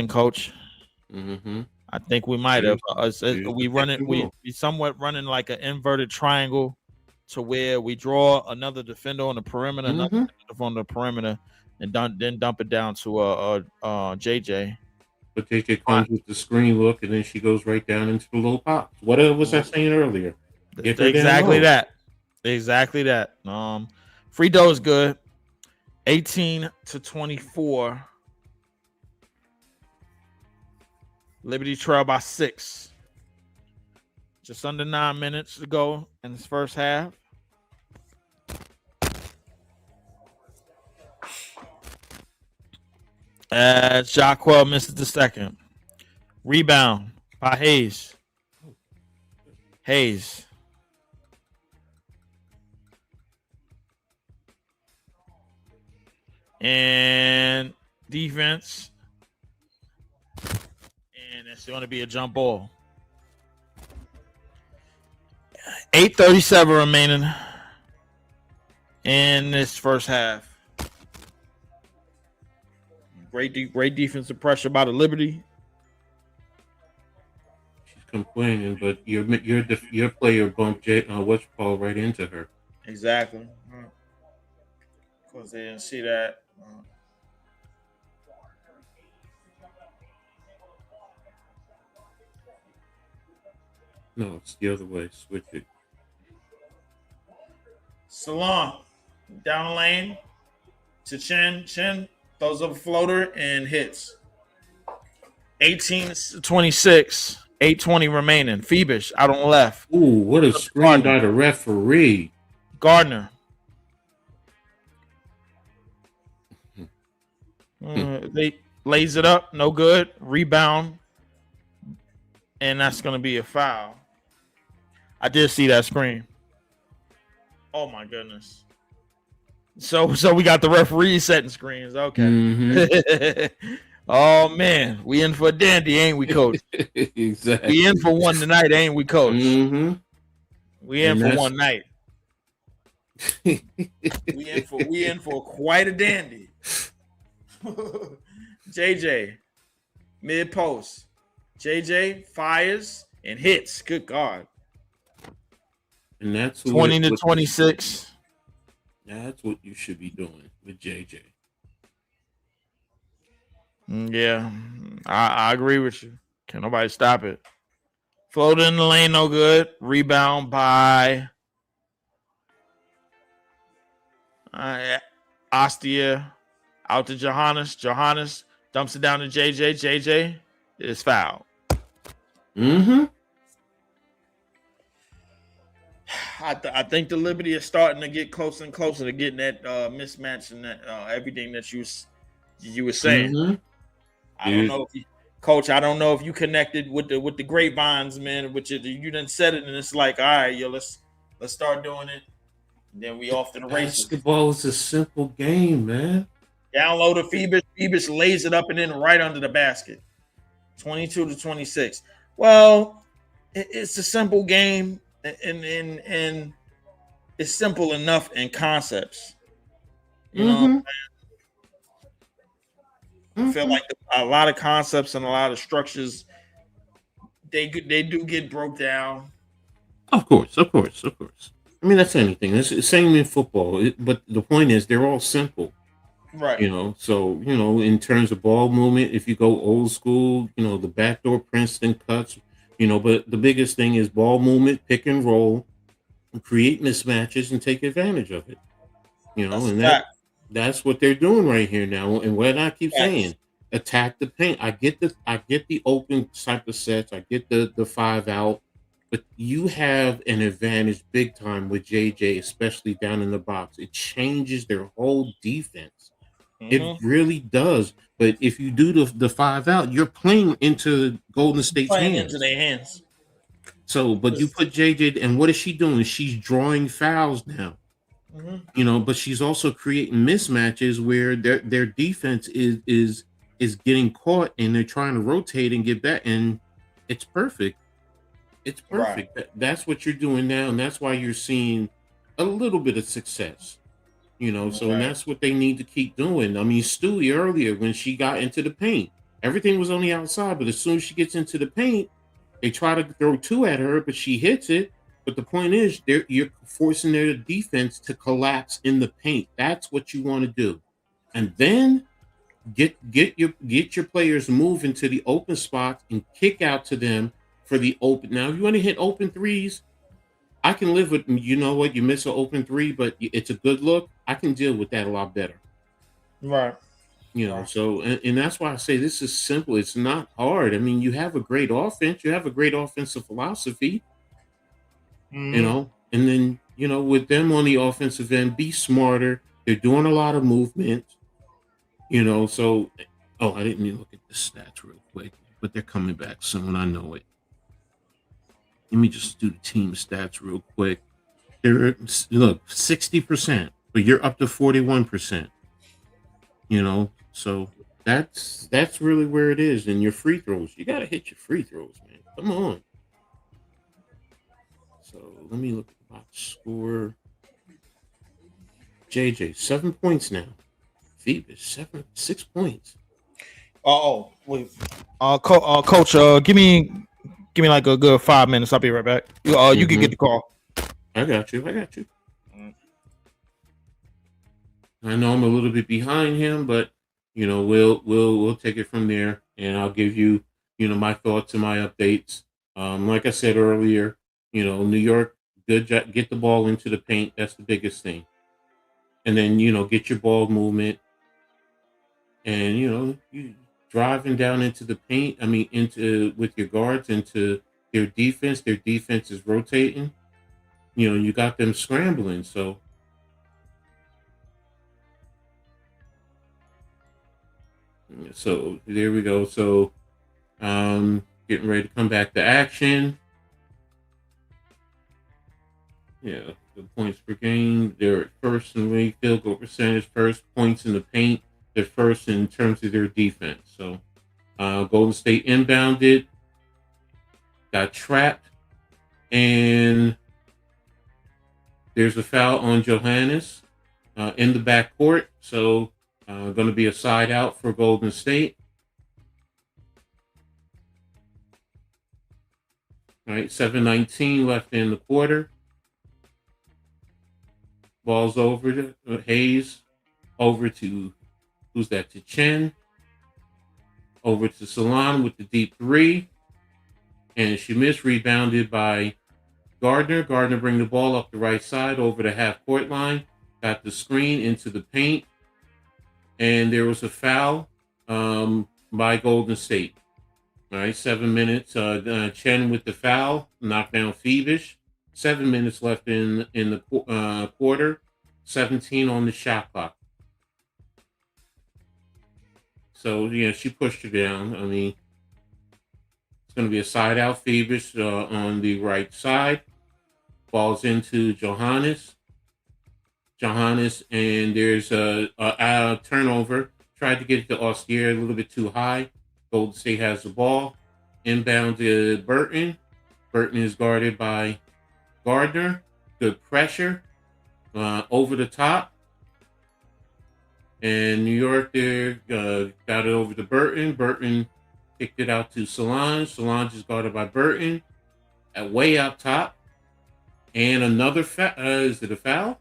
Coach. Mm-hmm. I think we might have. We somewhat running like an inverted triangle, to where we draw another defender on the perimeter, another defender on the perimeter, and then dump it down to JJ. But JJ comes with the screen look, and then she goes right down into the low pops. What was I saying earlier? Exactly that. Free throw is good. 18-24. Liberty trail by 6. Just under 9 minutes to go in this first half. As Jonquel misses the second. Rebound by Hayes. And defense. And it's going to be a jump ball. 8:37 remaining in this first half. Great defensive pressure by the Liberty. She's complaining, but your player bumped Paul right into her. Exactly. Of course, they didn't see that. No, it's the other way. Switch it. Salon down the lane to Chen. Chen throws up a floater and hits. 18-26. 8:20 remaining. Phoebus out on the left. Ooh, what a screen by the referee. Gardner. They lays it up. No good. Rebound. And that's going to be a foul. I did see that screen. Oh, my goodness. So we got the referees setting screens. Okay. Mm-hmm. Oh, man. We in for a dandy, ain't we, Coach? Exactly. We in for one tonight, ain't we, Coach? Mm-hmm. We in for one night. we in for quite a dandy. JJ, mid post. JJ fires and hits. Good God. And that's 20-26. That's what you should be doing with JJ. Yeah, I agree with you. Can't nobody stop it. Float in the lane, no good. Rebound by Astia. Out to Johannes. Johannes dumps it down to JJ. JJ is fouled. Mm-hmm. I think the Liberty is starting to get closer and closer to getting that mismatch and that everything that you were saying. Mm-hmm. I don't know if you, Coach. I don't know if you connected with the grapevines, man. Which you done said it, and it's like, all right, yo, let's start doing it. And then we off to the races. Basketball is a simple game, man. Download to Phoebus. Phoebus lays it up and in right under the basket. 22-26. Well, it's a simple game, and it's simple enough in concepts. You know what I'm saying? I feel like a lot of concepts and a lot of structures, they do get broke down. Of course. I mean, that's anything. It's the same in football. But the point is, they're all simple. Right. So, in terms of ball movement, if you go old school, the backdoor Princeton cuts, but the biggest thing is ball movement, pick and roll, create mismatches and take advantage of it. That's what they're doing right here now. And what I keep saying, attack the paint. I get the open type of sets. I get the 5 out, But you have an advantage big time with JJ, especially down in the box. It changes their whole defense. It really does. But if you do the 5-out, you're playing into Golden State's Playing hands. into their hands. So, but you put JJ, and what is she doing? She's drawing fouls now. But she's also creating mismatches where their defense is getting caught, and they're trying to rotate and get back, and it's perfect. It's perfect. That's what you're doing now, and that's why you're seeing a little bit of success. So and that's what they need to keep doing. I mean, Stewie earlier, when she got into the paint, everything was on the outside, but as soon as she gets into the paint, they try to throw two at her, but she hits it. But the point is, you're forcing their defense to collapse in the paint. That's what you want to do, and then get your players moving to the open spots and kick out to them for the open. Now, if you want to hit open threes, I can live with. You know what? You miss an open three, but it's a good look. I can deal with that a lot better. Right. So and that's why I say this is simple. It's not hard. I mean, you have a great offense. You have a great offensive philosophy. And then with them on the offensive end, be smarter. They're doing a lot of movement. So I didn't even look at the stats real quick, but they're coming back soon. I know it. Let me just do the team stats real quick. They're 60%, but you're up to 41%. So that's really where it is. And your free throws, you gotta hit your free throws, man. Come on. So let me look at the box score. JJ, 7 points now. Phoebus, 6 points. Wait. Coach, give me like a good 5 minutes. I'll be right back. You can get the call. I got you. I know I'm a little bit behind him, but we'll take it from there, and I'll give you my thoughts and my updates. Like I said earlier, New York, good job, get the ball into the paint. That's the biggest thing, and then get your ball movement, and you driving down into the paint. I mean, with your guards into their defense. Their defense is rotating. You got them scrambling, so. So there we go. So getting ready to come back to action. Yeah, the points per game. They're at first in the league, field goal percentage, first points in the paint. They're first in terms of their defense. So Golden State inbounded, got trapped, and there's a foul on Johannes in the backcourt. So going to be a side out for Golden State. All right, 7:19 left in the quarter. Ball's over to Hayes, over to, who's that, to Chen. Over to Salon with the deep three. And she missed, rebounded by Gardner. Gardner bring the ball up the right side over the half-court line. Got the screen into the paint. And there was a foul by Golden State. All right, 7 minutes. Chen with the foul, knocked down Phoebus. 7 minutes left in the quarter. 17 on the shot clock. So, she pushed her down. I mean, it's going to be a side out. Phoebus on the right side. Falls into Johannes. And there's a turnover. Tried to get it to Austier a little bit too high. Golden State has the ball. Inbound to Burton. Burton is guarded by Gardner. Good pressure. Over the top. And New York there got it over to Burton. Burton kicked it out to Solange. Solange is guarded by Burton. Way up top. And another is it a foul?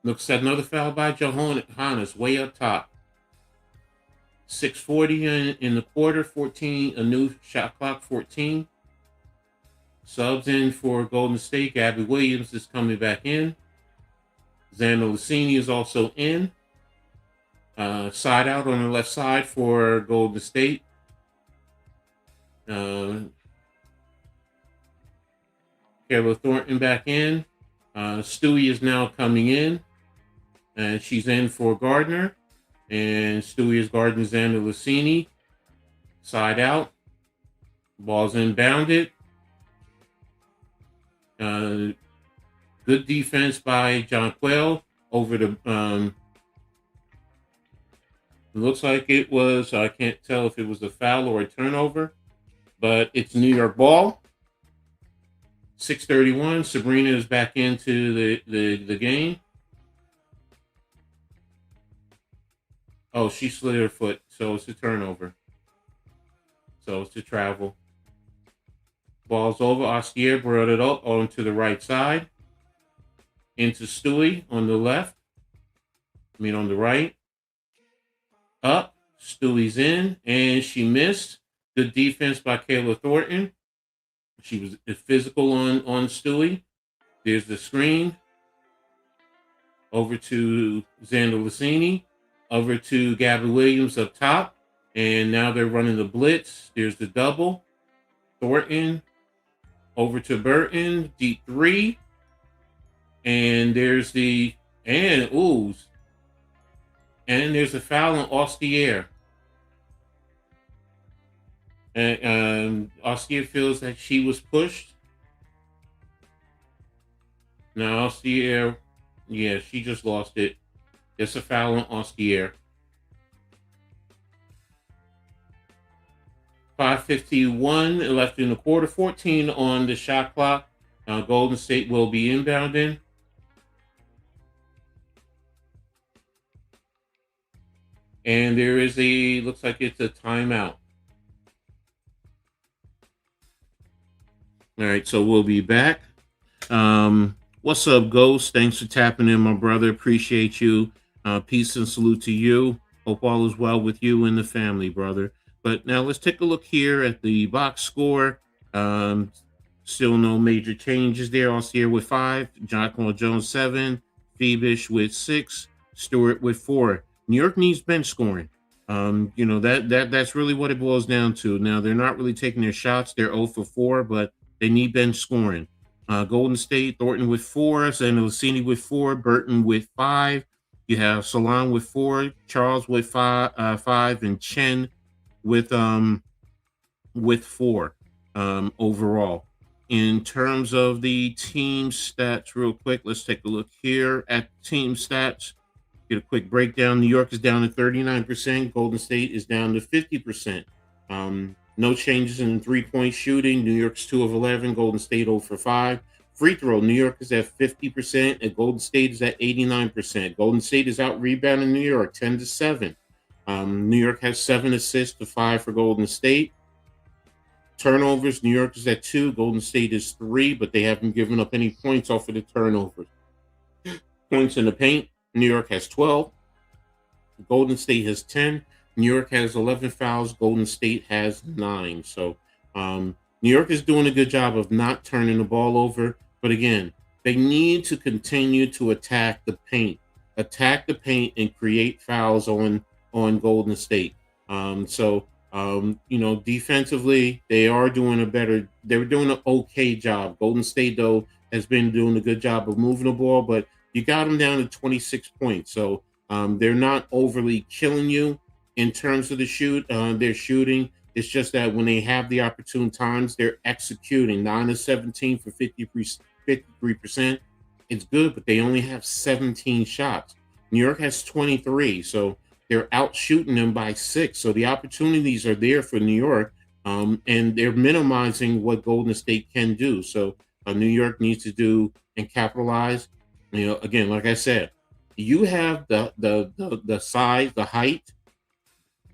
Looks at another foul by Johannes, way up top. 6:40 in the quarter, 14, a new shot clock, 14. Subs in for Golden State. Gabby Williams is coming back in. Xander Lucini is also in. Side out on the left side for Golden State. Kayla Thornton back in. Stewie is now coming in, and she's in for Gardner. And Stewie is guarding Xander Lucini. Side out. Ball's inbounded. Good defense by Jonquel over the. It looks like it was. I can't tell if it was a foul or a turnover, but it's New York ball. 6:31. Sabrina is back into the game. Oh, she slid her foot, so it's a turnover. So it's a travel. Ball's over. Ostier brought it up onto the right side. Into Stewie on the left. On the right. Up. Stewie's in, and she missed. Good defense by Kayla Thornton. She was physical on Stewie. There's the screen. Over to Xander Lucini. Over to Gabby Williams up top. And now they're running the blitz. There's the double. Thornton. Over to Burton. Deep three. And there's and there's a foul on Ostier. And Ostier feels that she was pushed. Now Ostier, she just lost it. It's a foul on Ostier. 5:51 left in the quarter. 14 on the shot clock. Golden State will be inbounding. And there is looks like it's a timeout. All right, so we'll be back. What's up, Ghost? Thanks for tapping in, my brother. Appreciate you. Peace and salute to you. Hope all is well with you and the family, brother. But now let's take a look here at the box score. Still no major changes there. Ostier with 5, Jonquel Jones 7, Phoebish with 6, Stewart with 4. New York needs bench scoring. That's really what it boils down to. Now they're not really taking their shots. They're 0 for 4, but they need bench scoring. Golden State, Thornton with 4, Zanocini with 4, Burton with 5. You have Salon with 4, Charles with 5, and Chen with 4 overall. In terms of the team stats, real quick, let's take a look here at team stats. Get a quick breakdown. New York is down to 39%. Golden State is down to 50%. No changes in three-point shooting. New York's 2 of 11. Golden State 0 for 5. Free throw. New York is at 50%, and Golden State is at 89%. Golden State is out rebounding New York 10-7. New York has 7 assists to 5 for Golden State. Turnovers. New York is at 2. Golden State is 3, but they haven't given up any points off of the turnovers. Points in the paint. New York has 12. Golden State has 10. New York has 11 fouls. Golden State has 9. So New York is doing a good job of not turning the ball over. But again, they need to continue to attack the paint. Attack the paint and create fouls on Golden State. Defensively, they're doing an okay job. Golden State, though, has been doing a good job of moving the ball, but you got them down to 26 points. So they're not overly killing you in terms of their shooting. It's just that when they have the opportune times, they're executing. 9 of 17 for 53%. It's good, but they only have 17 shots. New York has 23, so they're out shooting them by 6. So the opportunities are there for New York, and they're minimizing what Golden State can do. So New York needs to do and capitalize. Again, like I said, you have the size, the height.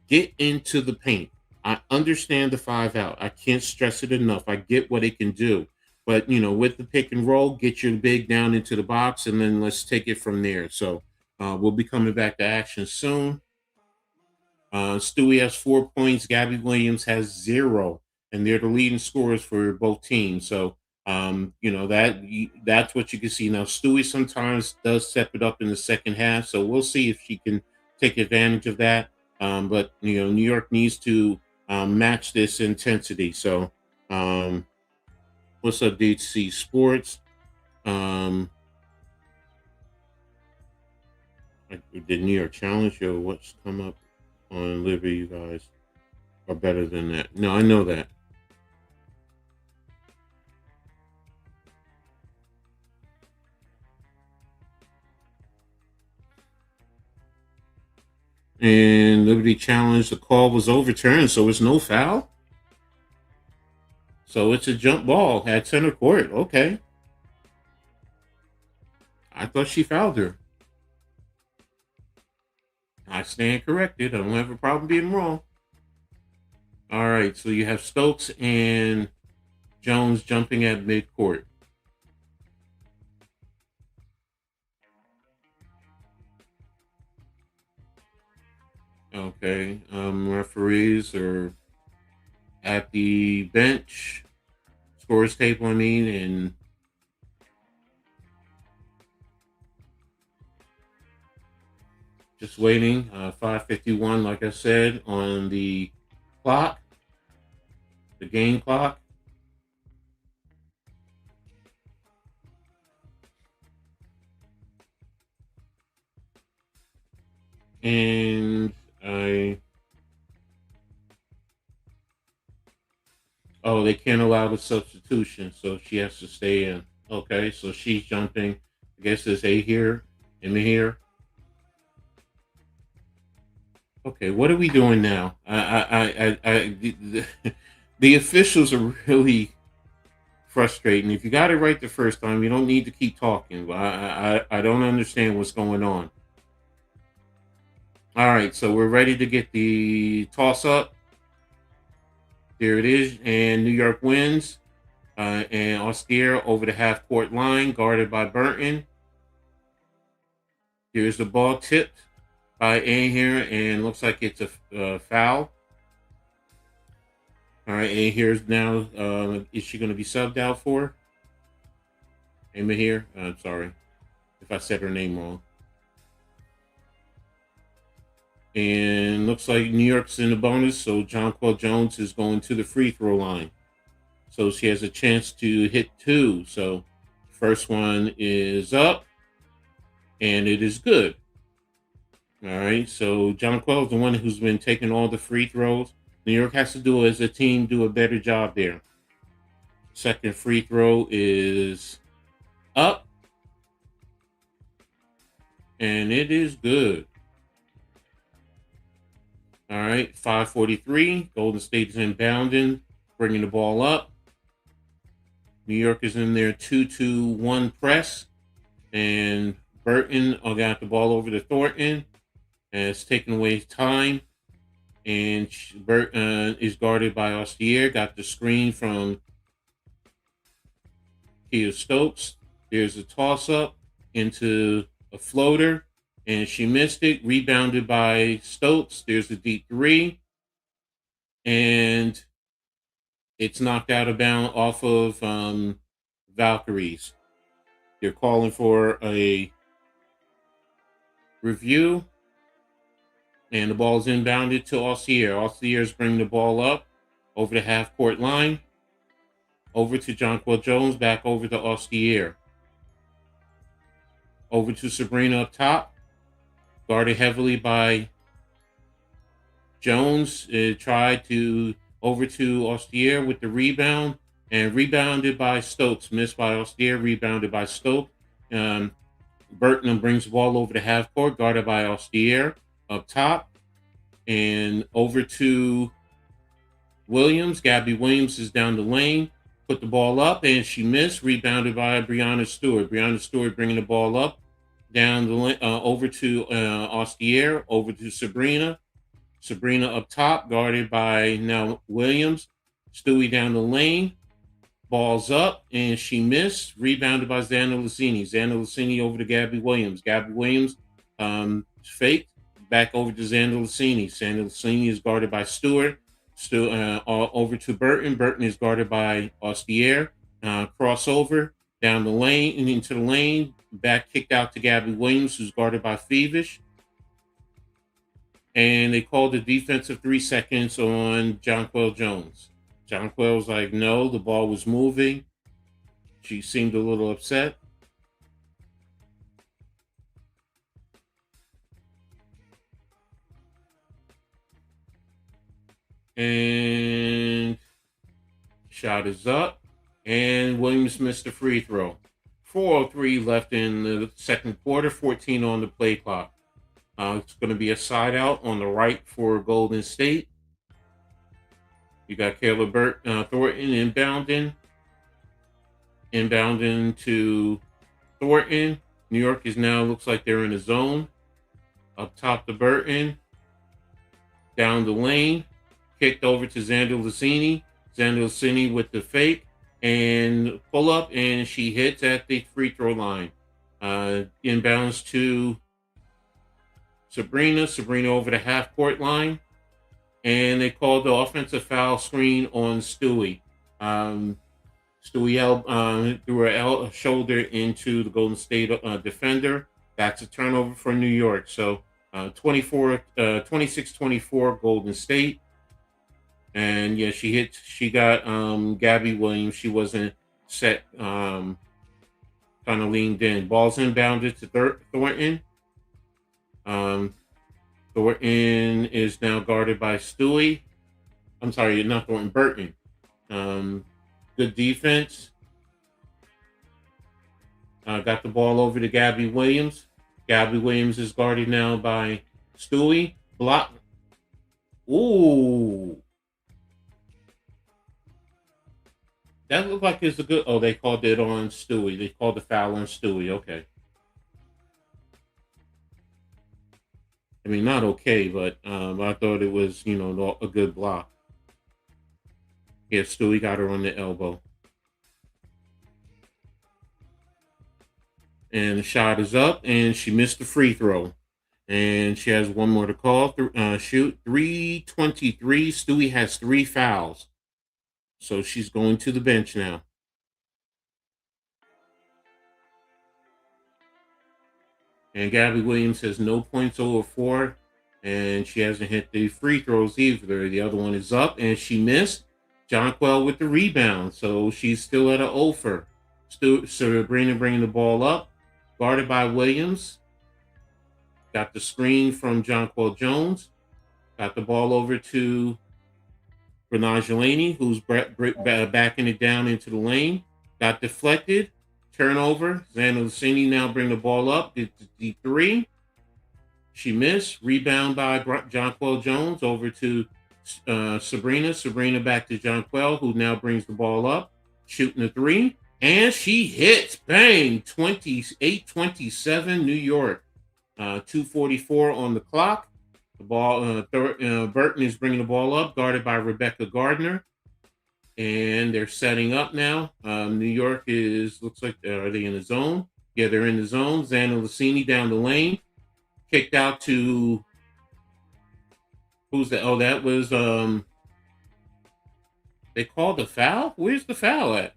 Get into the paint. I understand the 5 out. I can't stress it enough. I get what it can do. But, with the pick and roll, get your big down into the box, and then let's take it from there. So we'll be coming back to action soon. Stewie has 4 points. Gabby Williams has 0. And they're the leading scorers for both teams. So, that's what you can see. Now, Stewie sometimes does step it up in the second half. So we'll see if she can take advantage of that. But New York needs to match this intensity. So What's up, DC Sports? The New York Challenge or what's come up on Liberty, you guys are better than that. No, I know that. And Liberty Challenge, the call was overturned, so it's no foul. So it's a jump ball at center court. Okay. I thought she fouled her. I stand corrected. I don't have a problem being wrong. All right, so you have Stokes and Jones jumping at midcourt. Okay, referees are at the bench, scores table, and just waiting. 5:51, like I said, on the clock, the game clock. And they can't allow the substitution, so she has to stay in. Okay, so she's jumping. I guess there's A here, M here. Okay, what are we doing now? The officials are really frustrating. If you got it right the first time, you don't need to keep talking. I don't understand what's going on. All right, so we're ready to get the toss up. There it is, and New York wins. And Austere over the half court line, guarded by Burton. Here's the ball tipped by A here, and looks like it's a foul. All right, A here's now. Is she going to be subbed out for? Emma here. I'm sorry if I said her name wrong. And looks like New York's in the bonus, so Jonquel Jones is going to the free throw line. So she has a chance to hit 2. So first one is up, and it is good. All right, so Jonquel is the one who's been taking all the free throws. New York has to do, as a team, do a better job there. Second free throw is up, and it is good. All right, 5:43. Golden State is inbounding, bringing the ball up. New York is in their 2-2-1 press, and Burton got the ball over to Thornton, and it's taking away time. And Burton is guarded by Austere. Got the screen from Kia Stokes. There's a toss-up into a floater, and she missed it. Rebounded by Stokes. There's the deep 3. And it's knocked out of bounds off of Valkyries. They're calling for a review. And the ball is inbounded to Austere. Austere is bringing the ball up over the half-court line. Over to Jonquel Jones. Back over to Austere. Over to Sabrina up top. Guarded heavily by Jones. Tried to over to Austere with the rebound. And rebounded by Stokes. Missed by Austere. Rebounded by Stokes. Burton brings the ball over the half-court. Guarded by Austere. Up top and over to Williams. Gabby Williams is down the lane, put the ball up, and she missed. Rebounded by Brianna Stewart. Brianna Stewart bringing the ball up, down the lane, over to Austere, over to Sabrina. Sabrina up top, guarded by now Williams. Stewie down the lane, ball's up, and she missed. Rebounded by Xana Lucini. Xana Lucini over to Gabby Williams. Gabby Williams faked. Back over to Xana Lucini. Xana Lucini is guarded by Stewart. Over to Burton. Burton is guarded by Austere. Crossover down the lane and into the lane. Back kicked out to Gabby Williams, who's guarded by Fevish. And they called the defensive 3 seconds on Jonquel Jones. Jonquel's like, no, the ball was moving. She seemed a little upset. And shot is up. And Williams missed the free throw. 4:03 left in the second quarter, 14 on the play clock. It's going to be a side out on the right for Golden State. You got Kayla Thornton inbounding to Thornton. New York is now, looks like they're in a zone. Up top to Burton. Down the lane. Kicked over to Xander Lassini. Xander Lassini with the fake. And pull up, and she hits at the free throw line. Inbounds to Sabrina. Sabrina over the half court line. And they called the offensive foul screen on Stewie. Stewie threw her shoulder into the Golden State defender. That's a turnover for New York. So 26-24 Golden State. And yeah, she got Gabby Williams. She wasn't set, kind of leaned in. Ball's inbounded to Thornton. Thornton is now guarded by Stewie. I'm sorry, not Thornton, Burton. Good defense. Got the ball over to Gabby Williams. Gabby Williams is guarded now by Stewie. Block. Ooh. That looked like it's a good... Oh, they called it on Stewie. They called the foul on Stewie. Okay. I mean, not okay, but I thought it was, a good block. Yeah, Stewie got her on the elbow. And the shot is up, and she missed the free throw. And she has one more to call. Shoot. 3:23. Stewie has 3 fouls. So she's going to the bench now. And Gabby Williams has no points over 4. And she hasn't hit the free throws either. The other one is up, and she missed. Jonquel with the rebound. So she's still at an 0 for. Sabrina bringing the ball up. Guarded by Williams. Got the screen from Jonquel Jones. Got the ball over to Grenage-Laney, who's backing it down into the lane. Got deflected. Turnover. Xander Lassini now bring the ball up. The 3. She missed. Rebound by Jonquel Jones over to Sabrina. Sabrina back to Jonquel, who now brings the ball up. Shooting the 3. And she hits. Bang. 28-27 New York. 2:44 on the clock. The ball, Burton is bringing the ball up, guarded by Rebecca Gardner. And they're setting up now. New York looks like, are they in the zone? Yeah, they're in the zone. Xander Lassini down the lane. Kicked out to, who's that? Oh, that was, they called the foul? Where's the foul at?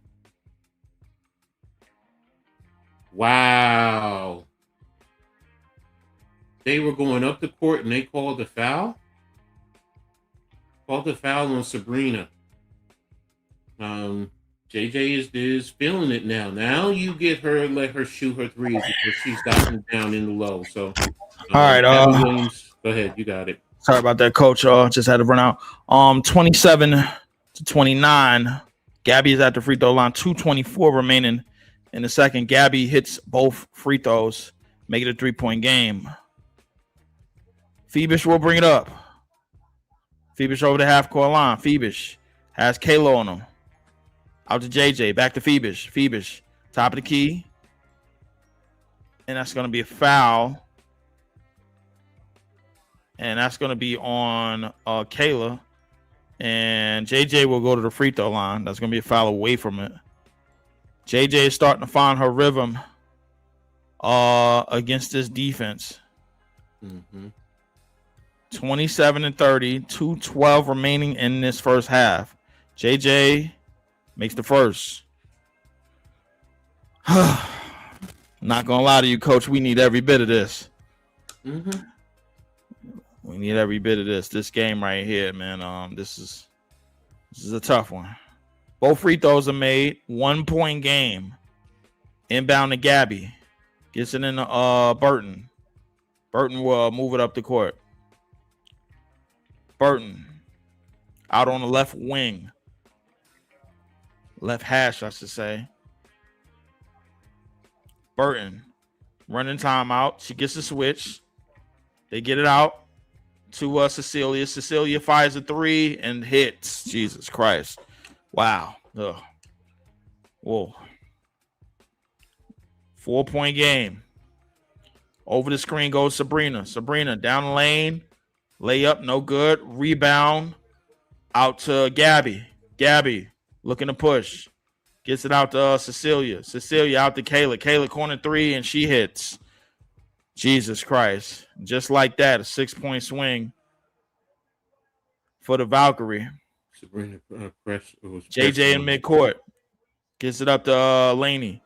Wow. They were going up the court and they called the foul. Called the foul on Sabrina. JJ is feeling it now. Now you let her shoot her threes because she's gotten it down in the low. So, all right, Williams, go ahead, you got it. Sorry about that, Coach. Just had to run out. 27-29. Gabby is at the free throw line. 2:24 remaining in the second. Gabby hits both free throws, make it a 3-point game. Phoebish will bring it up. Phoebish over the half-court line. Phoebish has Kayla on him. Out to JJ. Back to Phoebish. Phoebish. Top of the key. And that's going to be a foul. And that's going to be on Kayla. And JJ will go to the free throw line. That's going to be a foul away from it. JJ is starting to find her rhythm against this defense. Mm-hmm. 27-30, 2:12 remaining in this first half. JJ makes the first. Not gonna lie to you, Coach. We need every bit of this. Mm-hmm. We need every bit of this. This game right here, man. This is a tough one. Both free throws are made. 1 point game. Inbound to Gabby. Gets it in Burton. Burton will move it up the court. Burton out on the left wing. Left hash, I should say. Burton running timeout. She gets the switch. They get it out to Cecilia. Cecilia fires a 3 and hits. Jesus Christ. Wow. Ugh. Whoa. 4-point game. Over the screen goes Sabrina. Sabrina down the lane. Layup, no good. Rebound out to Gabby. Gabby looking to push. Gets it out to Cecilia. Cecilia out to Kayla. Kayla corner 3 and she hits. Jesus Christ. Just like that, a 6-point swing for the Valkyrie. Sabrina JJ in midcourt. Gets it up to Laney.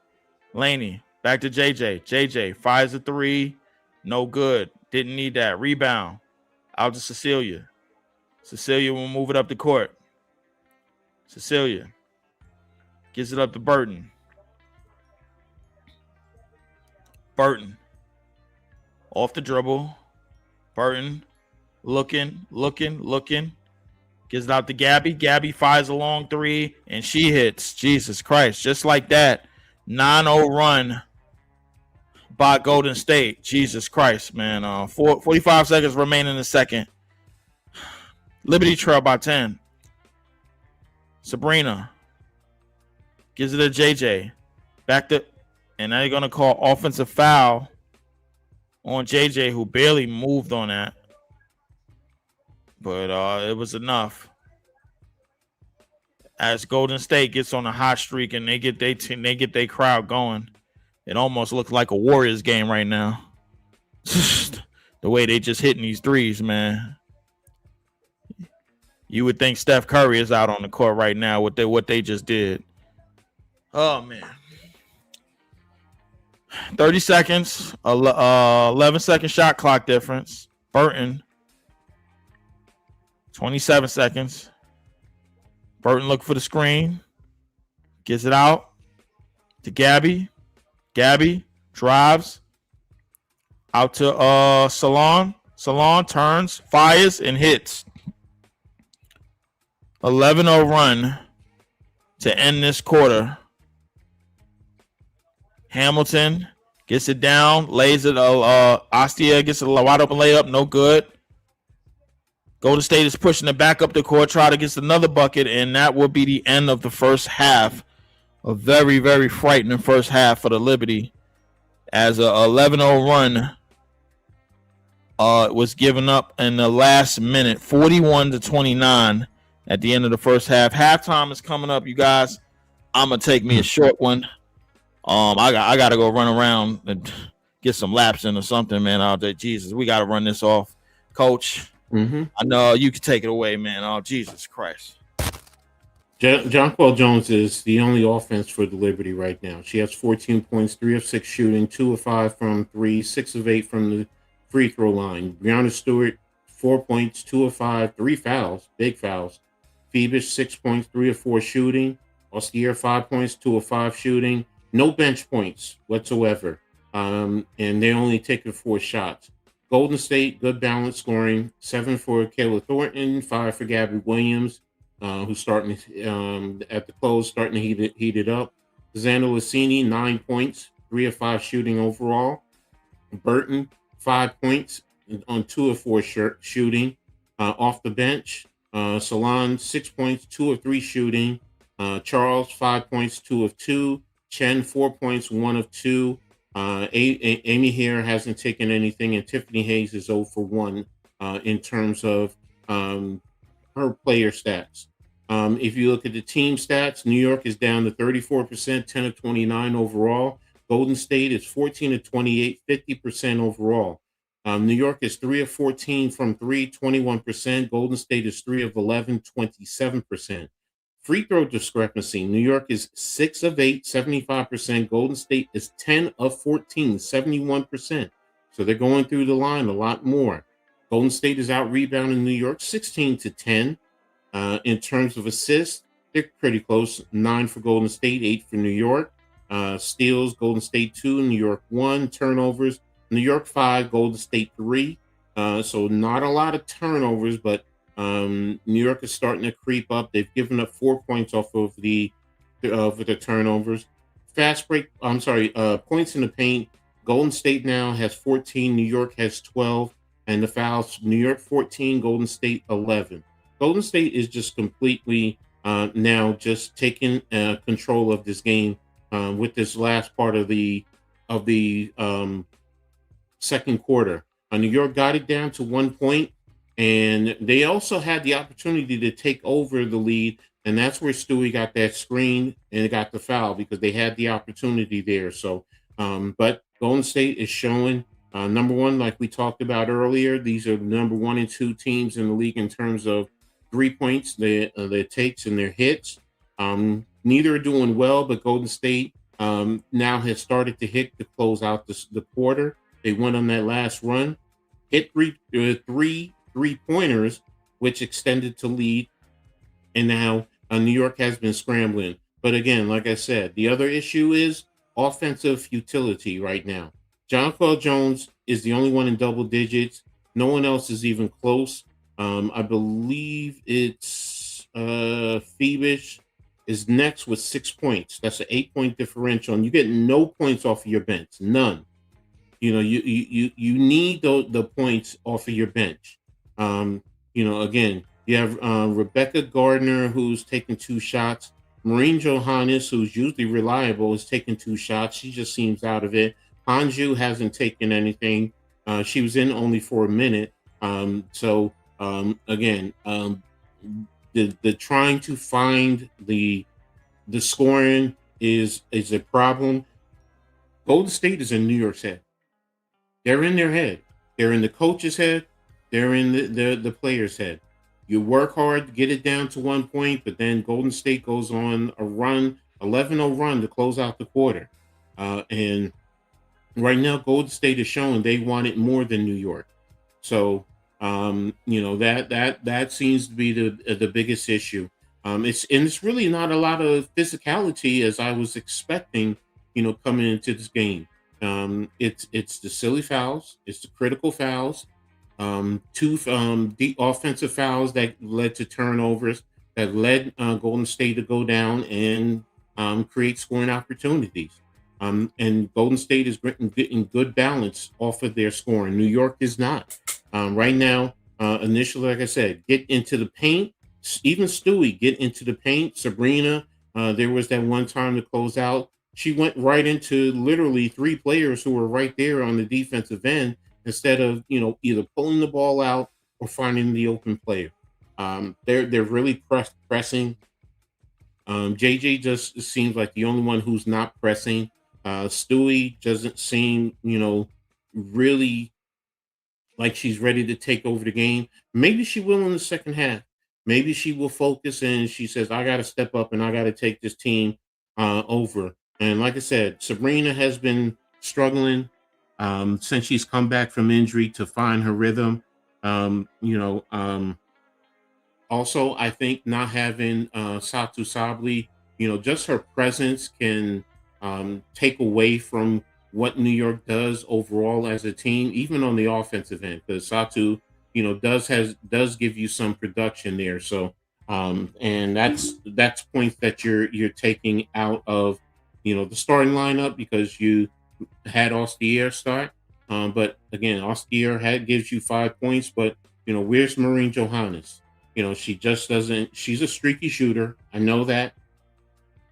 Laney back to JJ. JJ fires a 3. No good. Didn't need that. Rebound out to Cecilia. Cecilia will move it up the court. Cecilia gives it up to Burton. Burton off the dribble. Burton looking. Gives it out to Gabby. Gabby fires a long 3 and she hits. Jesus Christ. Just like that. 9-0 run by Golden State. Jesus Christ, man. 45 seconds remaining in the second. Liberty trail by 10. Sabrina gives it to JJ. Back to, and now you're going to call offensive foul on JJ, who barely moved on that. But it was enough. As Golden State gets on a hot streak and they get their crowd going, it almost looks like a Warriors game right now. The way they just hitting these threes, man. You would think Steph Curry is out on the court right now with what they just did. Oh man. 30 seconds, 11-second shot clock difference. Burton. 27 seconds. Burton look for the screen. Gets it out to Gabby. Gabby drives out to Salon. Salon turns, fires, and hits. 11-0 run to end this quarter. Hamilton gets it down, lays it. Ostia gets a wide open layup, no good. Golden State is pushing it back up the court, try to get another bucket, and that will be the end of the first half. A very, very frightening first half for the Liberty, as a 11-0 run was given up in the last minute, 41-29 at the end of the first half. Halftime is coming up, you guys. I'm gonna take me a short one. I gotta go run around and get some laps in or something, man. Out there, Jesus, we gotta run this off, Coach. Mm-hmm. I know you can take it away, man. Oh, Jesus Christ. Jonquel Jones is the only offense for the Liberty right now. She has 14 points, 3 of 6 shooting, 2 of 5 from 3, 6 of 8 from the free throw line. Brianna Stewart, 4 points, 2 of 5, 3 fouls, big fouls. Phoebus, 6 points, 3 of 4 shooting. Austere, 5 points, 2 of 5 shooting. No bench points whatsoever. And they only taken 4 shots. Golden State, good balance scoring. 7 for Kayla Thornton, 5 for Gabby Williams, who's starting at the close, starting to heat it up. Xander Lassini, 9 points, 3 of 5 shooting overall. Burton, 5 points on 2 of 4 shooting. Off the bench, Salon, 6 points, 2 of 3 shooting. Charles, 5 points, 2 of 2. Chen, 4 points, 1 of 2. Amy here hasn't taken anything, and Tiffany Hayes is 0 for 1 in terms of her player stats. If you look at the team stats, New York is down to 34%, 10 of 29 overall. Golden State is 14 of 28, 50% overall. New York is 3 of 14 from 3, 21%. Golden State is 3 of 11, 27%. Free throw discrepancy. New York is 6 of 8, 75%. Golden State is 10 of 14, 71%. So they're going through the line a lot more. Golden State is out rebounding New York 16-10 in terms of assists. they're pretty close. 9 for Golden State, 8 for New York. Steals, Golden State 2, New York 1. Turnovers, New York 5, Golden State 3. So not a lot of turnovers, but New York is starting to creep up. They've given up 4 points off of the turnovers. Points in the paint. Golden State now has 14. New York has 12. And the fouls, New York 14, Golden State 11. Golden State is just completely now just taking control of this game with this last part of the second quarter. New York got it down to 1 point, and they also had the opportunity to take over the lead, and that's where Stewie got that screen and got the foul because they had the opportunity there. So, but Golden State is showing number one, like we talked about earlier. These are the number 1 and 2 teams in the league in terms of 3 points, their takes and their hits. Neither are doing well, but Golden State now has started to hit to close out the quarter. They went on that last run, hit three three-pointers, which extended to lead. And now New York has been scrambling. But again, like I said, the other issue is offensive futility right now. Jonquel Jones is the only one in double digits. No one else is even close. I believe it's Phoebus is next with 6 points. That's an 8-point differential, and you get no points off of your bench, none. You know, you need the points off of your bench. Again, you have Rebecca Gardner, who's taking 2 shots. Maureen Johannes, who's usually reliable, is taking 2 shots. She just seems out of it. Hanju hasn't taken anything. She was in only for a minute. Again, the trying to find the scoring is a problem. Golden State is in New York's head. They're in their head. They're in the coach's head. They're in the player's head. You work hard to get it down to 1 point, but then Golden State goes on a run, 11-0 run to close out the quarter. And right now, Golden State is showing they want it more than New York. So, that seems to be the biggest issue. It's really not a lot of physicality as I was expecting, coming into this game. It's the silly fouls, it's the critical fouls, 2 the offensive fouls that led to turnovers that led Golden State to go down and create scoring opportunities. And Golden State is getting good balance off of their scoring. New York is not. Right now, initially, like I said, get into the paint. Even Stewie, get into the paint. Sabrina, there was that one time to close out. She went right into literally 3 players who were right there on the defensive end instead of, either pulling the ball out or finding the open player. They're really pressing. JJ just seems like the only one who's not pressing. Stewie doesn't seem, really like she's ready to take over the game. Maybe she will in the second half. Maybe she will focus and she says, I got to step up and I got to take this team over. And like I said, Sabrina has been struggling since she's come back from injury to find her rhythm. Also, I think not having Satu Sabli, just her presence can take away from what New York does overall as a team, even on the offensive end, because Satu, does give you some production there. So, and that's points that you're taking out of, the starting lineup because you had Austier start. But again, Austier gives you 5 points, but where's Maureen Johannes? She just doesn't. She's a streaky shooter. I know that.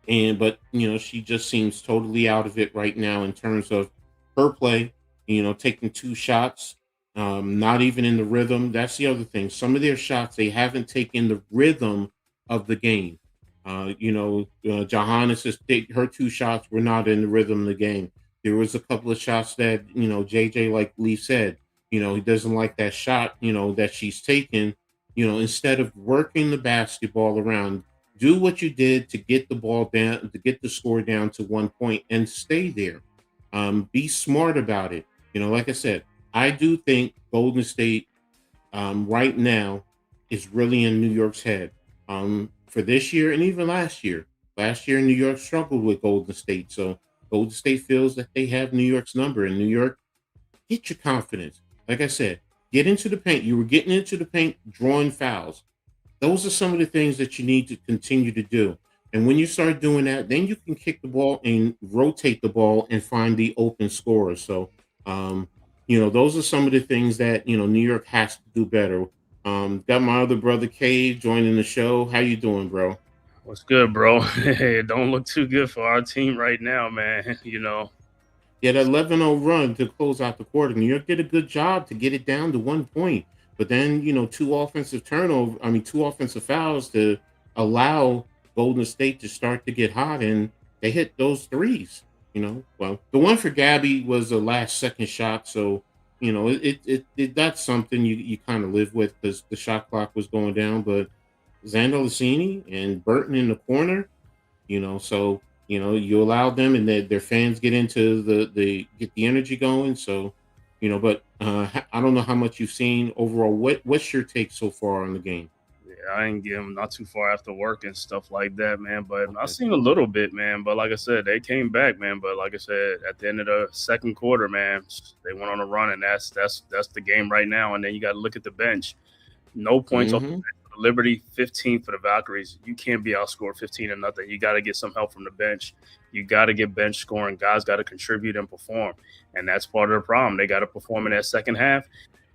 But she just seems totally out of it right now in terms of her play, taking 2 shots, not even in the rhythm. That's the other thing. Some of their shots, they haven't taken the rhythm of the game. Johannes, her 2 shots were not in the rhythm of the game. There was a couple of shots that, JJ, like Lee said, he doesn't like that shot, that she's taken, instead of working the basketball around. Do what you did to get the ball down, to get the score down to 1 point and stay there. Be smart about it. Like I said, I do think Golden State right now is really in New York's head. for this year and even last year. Last year, New York struggled with Golden State. So Golden State feels that they have New York's number. And New York, get your confidence. Like I said, get into the paint. You were getting into the paint, drawing fouls. Those are some of the things that you need to continue to do. And when you start doing that, then you can kick the ball and rotate the ball and find the open scorer. So, those are some of the things that, New York has to do better. Got my other brother, Cade, joining the show. How you doing, bro? What's good, bro? It don't look too good for our team right now, man. Yeah, that 11-0 run to close out the quarter. New York did a good job to get it down to 1 point. But then, two offensive fouls to allow Golden State to start to get hot, and they hit those threes. Well, the one for Gabby was a last-second shot, so that's something you kind of live with because the shot clock was going down. But Zandolacini and Burton in the corner, so you allow them, and their fans get into get the energy going. So, but I don't know how much you've seen overall. What's your take so far on the game? Yeah, I ain't getting not too far after work and stuff like that, man. But I've seen a little bit, man. But like I said, they came back, man. But like I said, at the end of the second quarter, man, they went on a run, and that's the game right now. And then you got to look at the bench. No points off the bench for the Liberty, 15 for the Valkyries. You can't be outscored 15-0. You got to get some help from the bench. You got to get bench scoring. Guys got to contribute and perform. And that's part of the problem. They got to perform in that second half.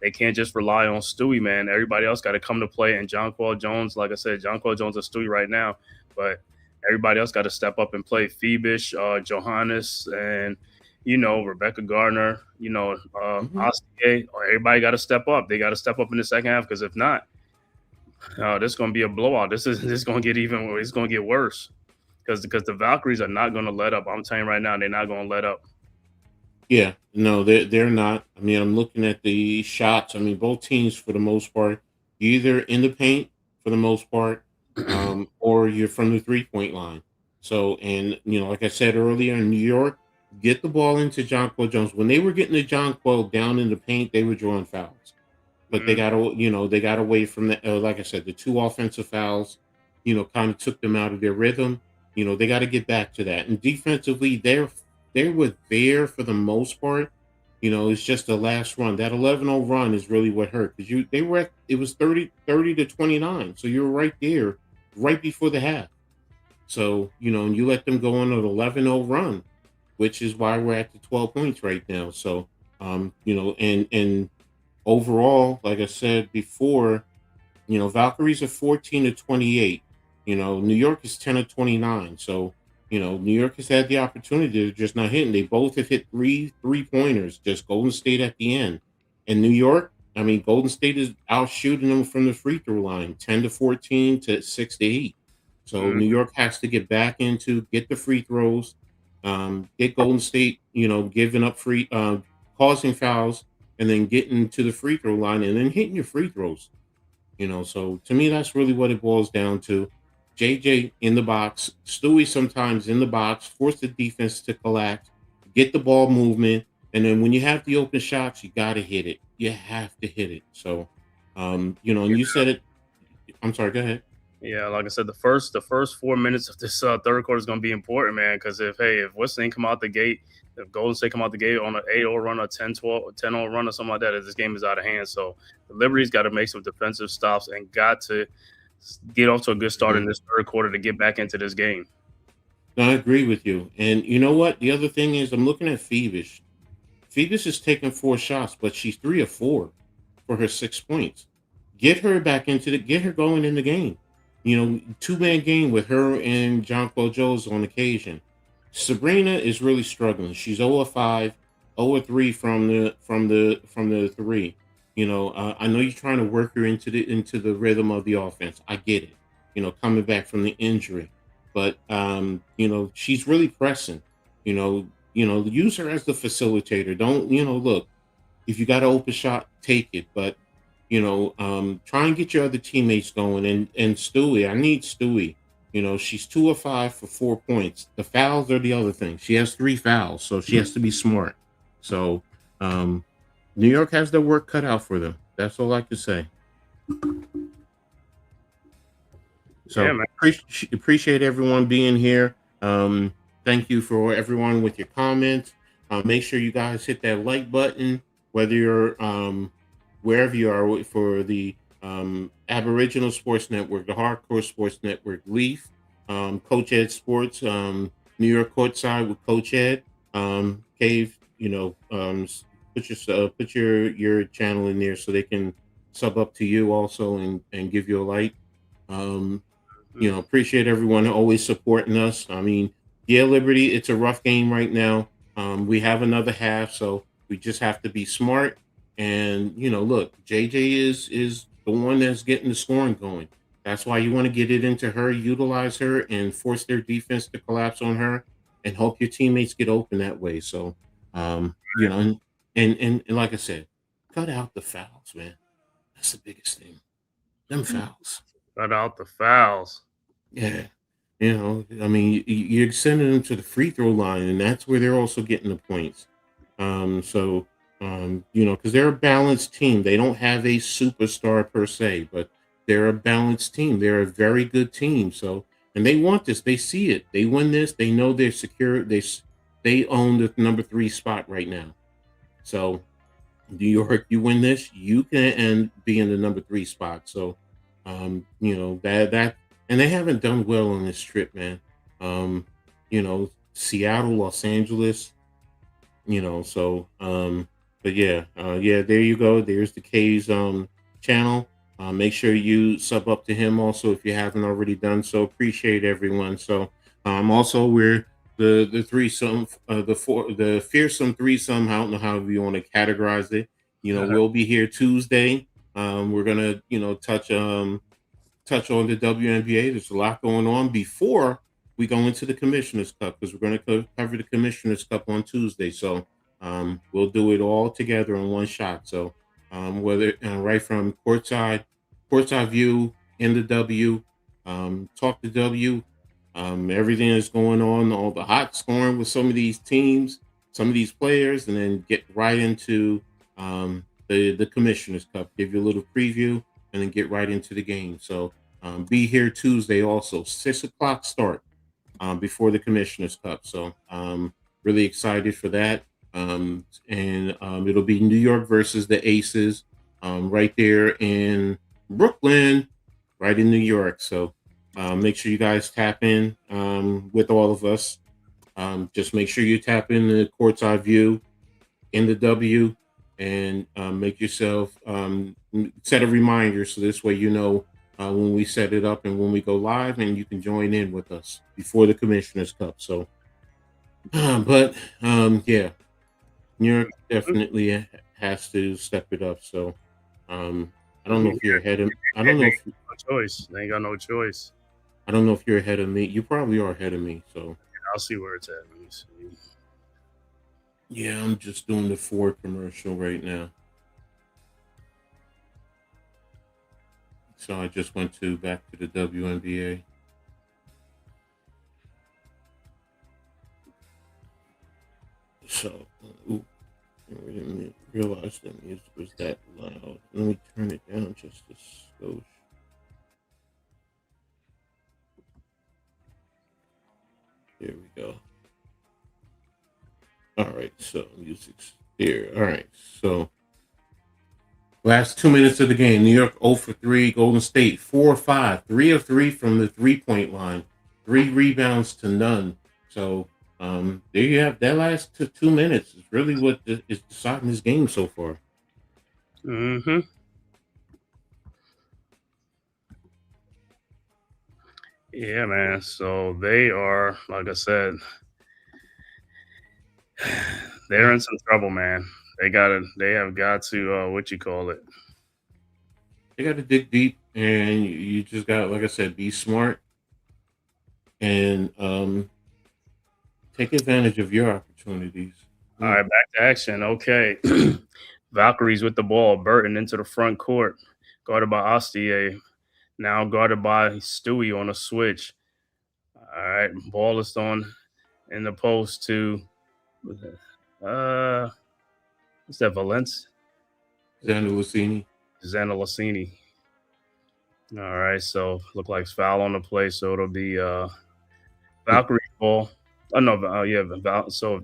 They can't just rely on Stewie, man. Everybody else got to come to play. And Jonquel Jones, like I said, Jonquel Jones and Stewie right now. But everybody else got to step up and play. Phoebish, Johannes, and, Rebecca Gardner, Ostier. Everybody got to step up. They got to step up in the second half because if not, this is going to be a blowout. This is going to get it's going to get worse because the Valkyries are not going to let up. I'm telling you right now, they're not going to let up. Yeah, no, they're not. I mean, I'm looking at the shots. I mean, both teams, for the most part, you're either in the paint for the most part, or you're from the 3-point line. So, and, like I said earlier, in New York, get the ball into Jonquel Jones. When they were getting the Jonquel down in the paint, they were drawing fouls. But they got away from the, like I said, the 2 offensive fouls, kind of took them out of their rhythm. They got to get back to that. And defensively, they were there for the most part. It's just the last run. That 11-0 run is really what hurt because it was 30-29. So you were right there, right before the half. So, and you let them go on an 11-0 run, which is why we're at the 12 points right now. So, and overall, like I said before, Valkyries are 14-28. New York is 10-29. So, New York has had the opportunity to just not hitting. They both have hit three-pointers, just Golden State at the end. And New York, I mean, Golden State is out shooting them from the free throw line, 10-14 to 6-8. So New York has to get back into, get the free throws, get Golden State, giving up causing fouls, and then getting to the free throw line and then hitting your free throws. So to me, that's really what it boils down to. JJ in the box, Stewie sometimes in the box, force the defense to collapse, get the ball movement, and then when you have the open shots, you got to hit it. You have to hit it. So, and you said it. I'm sorry. Go ahead. Yeah, like I said, the first 4 minutes of this third quarter is going to be important, man. Because if Wesleyan come out the gate, if Golden State come out the gate on an 8-0 run, or 10-0 run, or something like that, this game is out of hand. So the Liberty's got to make some defensive stops and got to get off to a good start in this third quarter to get back into this game. No, I agree with you. And you know what? The other thing is I'm looking at Phoebish. Phoebish is taking 4 shots, but she's 3 of 4 for her 6 points. Get her back get her going in the game. 2-man game with her and Jonquel Jones on occasion. Sabrina is really struggling. She's 0 of 5, 0 of 3 from the 3. I know you're trying to work her into the rhythm of the offense. I get it. Coming back from the injury, but she's really pressing. Use her as the facilitator. Don't look, if you got an open shot, take it. But try and get your other teammates going. And Stewie, I need Stewie. She's 2 of 5 for 4 points. The fouls are the other thing. She has 3 fouls, so she has to be smart. So, New York has their work cut out for them. That's all I can say. So Yeah, man. appreciate everyone being here. Thank you for everyone with your comments. Make sure you guys hit that like button, whether you're wherever you are for the Aboriginal Sports Network, the Hardcore Sports Network, Leaf, Coach Edd Sports, New York Courtside with Coach Edd, Cave. Put your channel in there so they can sub up to you also and give you a like. Appreciate everyone always supporting us. I mean, yeah, Liberty, it's a rough game right now. We have another half, so we just have to be smart. And look, JJ is the one that's getting the scoring going. That's why you want to get it into her, utilize her, and force their defense to collapse on her, and hope your teammates get open that way. So, and like I said, cut out the fouls, man. That's the biggest thing. Them fouls. Cut out the fouls. Yeah. I mean, you're sending them to the free throw line, and that's where they're also getting the points. Because they're a balanced team. They don't have a superstar per se, but they're a balanced team. They're a very good team. So, and they want this. They see it. They win this. They know they're secure. They own the number 3 spot right now. So, New York, you win this, you can be in the number 3 spot. So, that. And they haven't done well on this trip, man. Seattle, Los Angeles, but yeah, there you go. There's the K's channel. Make sure you sub up to him also if you haven't already done so. Appreciate everyone. So also we're the threesome, the fearsome threesome. I don't know how you want to categorize it. We'll be here Tuesday. We're gonna touch on the WNBA. There's a lot going on before we go into the Commissioner's Cup, because we're going to cover the Commissioner's Cup on Tuesday. So we'll do it all together in one shot. So whether right from courtside view, in the W, talk to W, everything that's going on, all the hot scoring with some of these teams, some of these players, and then get right into the Commissioner's Cup. Give you a little preview, and then get right into the game. So be here Tuesday also, 6:00 start before the Commissioner's Cup. So really excited for that. And it'll be New York versus the Aces right there in Brooklyn, right in New York. So make sure you guys tap in with all of us. Just make sure you tap in the courtside view, in the W, and make yourself set a reminder, so this way when we set it up and when we go live, and you can join in with us before the Commissioner's Cup. So yeah, New York definitely has to step it up. So I don't know if you're ahead of I don't know if no choice. They ain't got no choice. I don't know if you're ahead of me. You probably are ahead of me. So I'll see where it's at. Let me see. Yeah, I'm just doing the Ford commercial right now. So I just went back to the WNBA. So, I didn't realize the music was that loud. Let me turn it down just a skosh. There we go. All right, so music's there. All right, so last 2 minutes of the game. New York 0 for 3. Golden State 4 of 5. 3 of 3 from the 3-point line. 3 rebounds to none. So there you have that last 2 minutes. Is really what is deciding this game so far. Mm-hmm. Yeah, man. So they are, like I said, they're in some trouble, man. They have got to They got to dig deep, and you just got, like I said, be smart and take advantage of your opportunities. All right, back to action. Okay. Valkyries with the ball. Burton into the front court. Guarded by Astier. Now guarded by Stewie on a switch. All right. Ball is on in the post to what's that, Valence? Xander Lucini. Xander Lucini. All right, so look like foul on the play, so it'll be Valkyrie ball. Oh no, yeah, so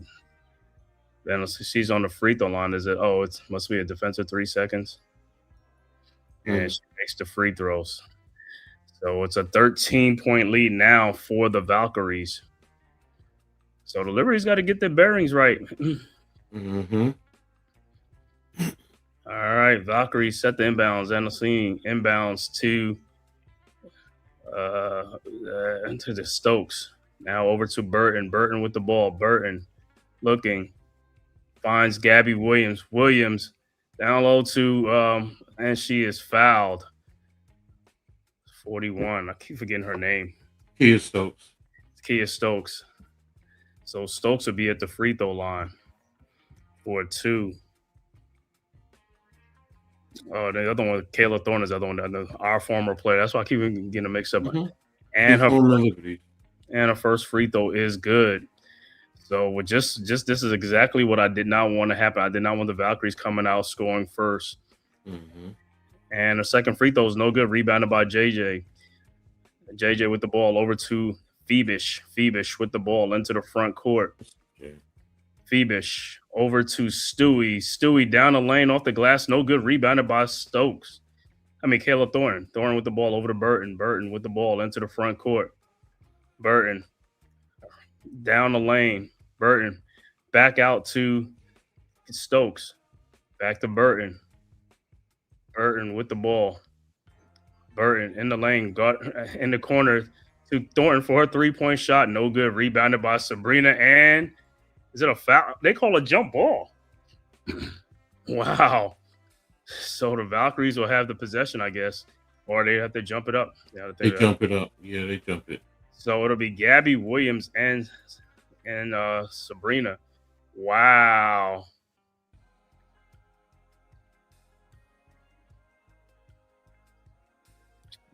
then she's on the free throw line. Is it? Oh, it must be a defensive 3 seconds, and she makes the free throws. So it's a 13-point lead now for the Valkyries. So the Liberty's got to get their bearings right. Mm-hmm. All right, Valkyries set the inbounds. And the inbounds to the Stokes. Now over to Burton. Burton with the ball. Burton looking. Finds Gabby Williams. Williams down low to and she is fouled. 41. I keep forgetting her name. Kia Stokes. Kia Stokes. So Stokes will be at the free throw line for 2. Oh, the other one, Kayla Thorne is the other one, our former player. That's why I keep getting a mix up. Mm-hmm. And her first free throw is good. So with just this is exactly what I did not want to happen. I did not want the Valkyries coming out scoring first. Mm-hmm. And the second free throw is no good. Rebounded by JJ. JJ with the ball over to Phoebish. Phoebish with the ball into the front court. Okay. Phoebish over to Stewie. Stewie down the lane off the glass. No good. Rebounded by Stokes. Kayla Thorne. Thorne with the ball over to Burton. Burton with the ball into the front court. Burton down the lane. Burton back out to Stokes. Back to Burton. Burton with the ball. Burton in the lane. Got in the corner to Thornton for her 3-point shot. No good. Rebounded by Sabrina. And is it a foul? They call a jump ball. Wow. So the Valkyries will have the possession, I guess. Or they have to jump it up. They jump it up. Yeah, they jump it. So it'll be Gabby Williams and Sabrina. Wow.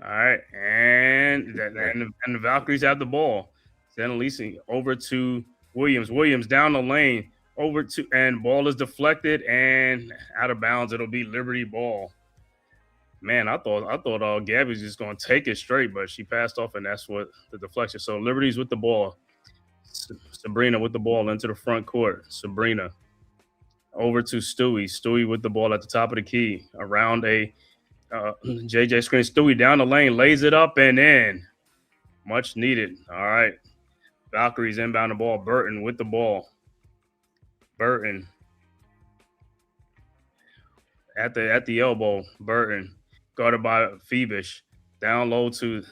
All right, and the Valkyries have the ball. Then Elise over to Williams. Williams down the lane over to, and ball is deflected and out of bounds. It'll be Liberty ball. Man, I thought Gabby was just going to take it straight, but she passed off, and that's what the deflection. So Liberty's with the ball. Sabrina with the ball into the front court. Sabrina over to Stewie. Stewie with the ball at the top of the key around a JJ screen. Stewie down the lane, lays it up and in. Much needed. All right. Valkyries inbound the ball. Burton with the ball. Burton at the elbow. Burton guarded by Phoebish. Down low to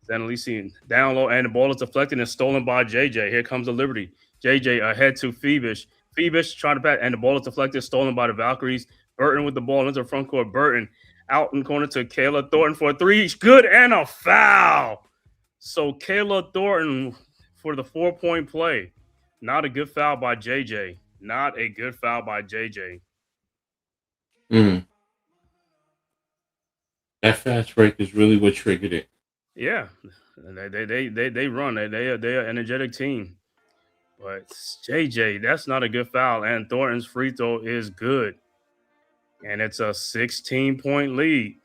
Zanalisi. Down low, and the ball is deflected and stolen by JJ. Here comes the Liberty. JJ ahead to Phoebish. Phoebish trying to pass, and the ball is deflected, stolen by the Valkyries. Burton with the ball into the front court. Burton out in corner to Kayla Thornton for a 3. Good, and a foul. So Kayla Thornton for the 4-point play. Not a good foul by JJ. Not a good foul by JJ. That fast break is really what triggered it. Yeah, they run. They are an energetic team. But JJ, that's not a good foul. And Thornton's free throw is good. And it's a 16-point lead.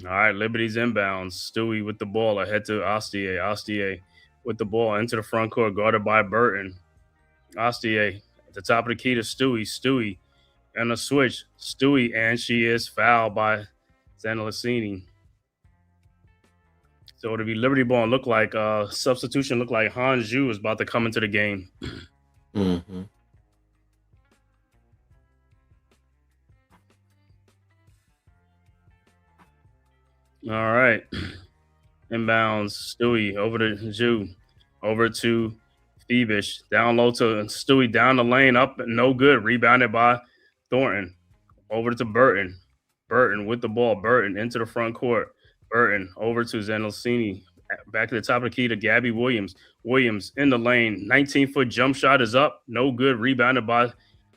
All right, Liberty's inbounds. Stewie with the ball ahead to Ostier. Ostier with the ball into the front court, guarded by Burton. Ostier at the top of the key to Stewie. Stewie and a switch. Stewie, and she is fouled by Zanalissini. So it'll be Liberty ball and look like substitution. Look like Hanju is about to come into the game. Mm-hmm. All right. Inbounds. Stewie over to Ju. Over to Phoebish. Down low to Stewie. Down the lane. Up. No good. Rebounded by Thornton. Over to Burton. Burton with the ball. Burton into the front court. Burton over to Zanalissini. Back to the top of the key to Gabby Williams. Williams in the lane. 19-foot jump shot is up. No good. Rebounded by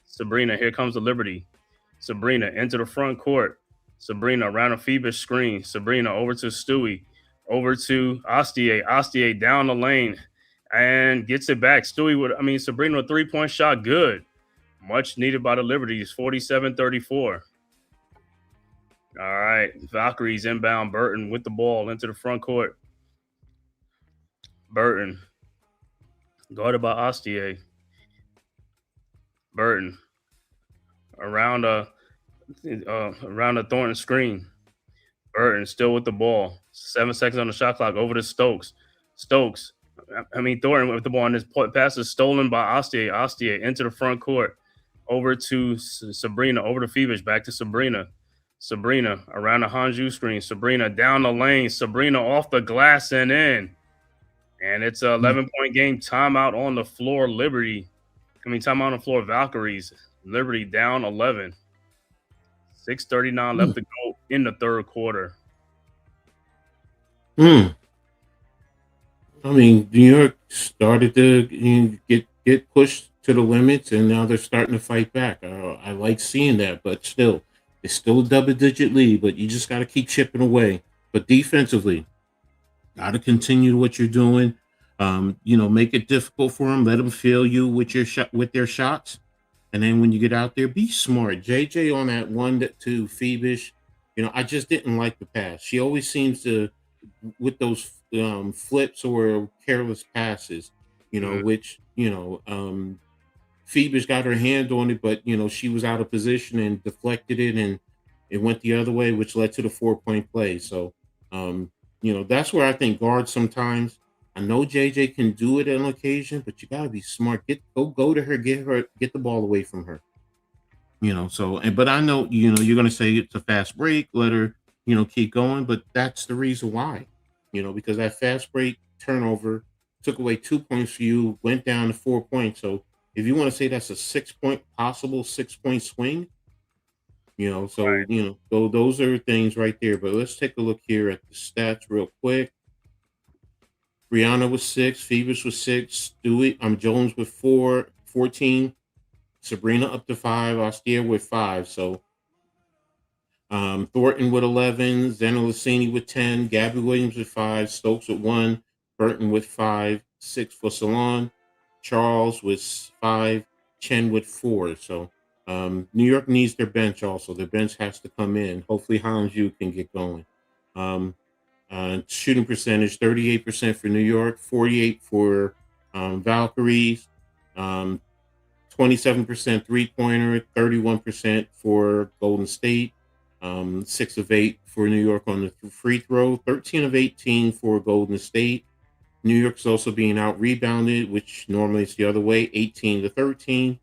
Sabrina. Here comes the Liberty. Sabrina into the front court. Sabrina around a Phoebish screen. Sabrina over to Stewie. Over to Ostier. Ostier down the lane and gets it back. Sabrina with a 3-point shot. Good. Much needed by the Liberties. 47-34. All right. Valkyries inbound. Burton with the ball into the front court. Burton. Guarded by Ostier. Burton. Around a Thornton screen. Burton still with the ball. 7 seconds on the shot clock. Over to Stokes. Thornton with the ball. And this pass is stolen by Ostier. Ostier into the front court. Over to Sabrina. Over to Fevish. Back to Sabrina. Sabrina around the Hanju screen. Sabrina down the lane. Sabrina off the glass and in. And it's an 11-point game. Timeout on the floor. Timeout on the floor. Valkyries. Liberty down 11. 6:39 left to go in the third quarter. I mean, New York started to get pushed to the limits, and now they're starting to fight back. I like seeing that, but still, it's still a double-digit lead, but you just got to keep chipping away. But defensively, got to continue what you're doing. Make it difficult for them. Let them fail you with their shots. And then when you get out there, be smart. JJ on that 1-2 Phoebish, I just didn't like the pass. She always seems to, with those flips or careless passes, which, Phoebish got her hand on it, but, she was out of position and deflected it, and it went the other way, which led to the 4-point play. So, that's where I think guards sometimes, I know JJ can do it on occasion, but you gotta be smart. Go to her, get the ball away from her. But I know, you're gonna say it's a fast break, let her, keep going, but that's the reason why. Because that fast break turnover took away 2 points for you, went down to 4 points. So if you want to say that's a possible 6-point swing, right. Those are things right there. But let's take a look here at the stats real quick. Brianna was 6, Phoebus was 6, Jones with 14, Sabrina up to 5, Austere with 5. So Thornton with 11, Zenalacini with 10, Gabby Williams with 5, Stokes with 1, Burton with 5, 6 for Salon, Charles with 5, Chen with 4. So New York needs their bench also. Their bench has to come in. Hopefully Hanju can get going. Shooting percentage, 38% for New York, 48% for Valkyries, 27% three-pointer, 31% for Golden State, 6 of 8 for New York on the free throw, 13 of 18 for Golden State. New York's also being out-rebounded, which normally is the other way, 18 to 13.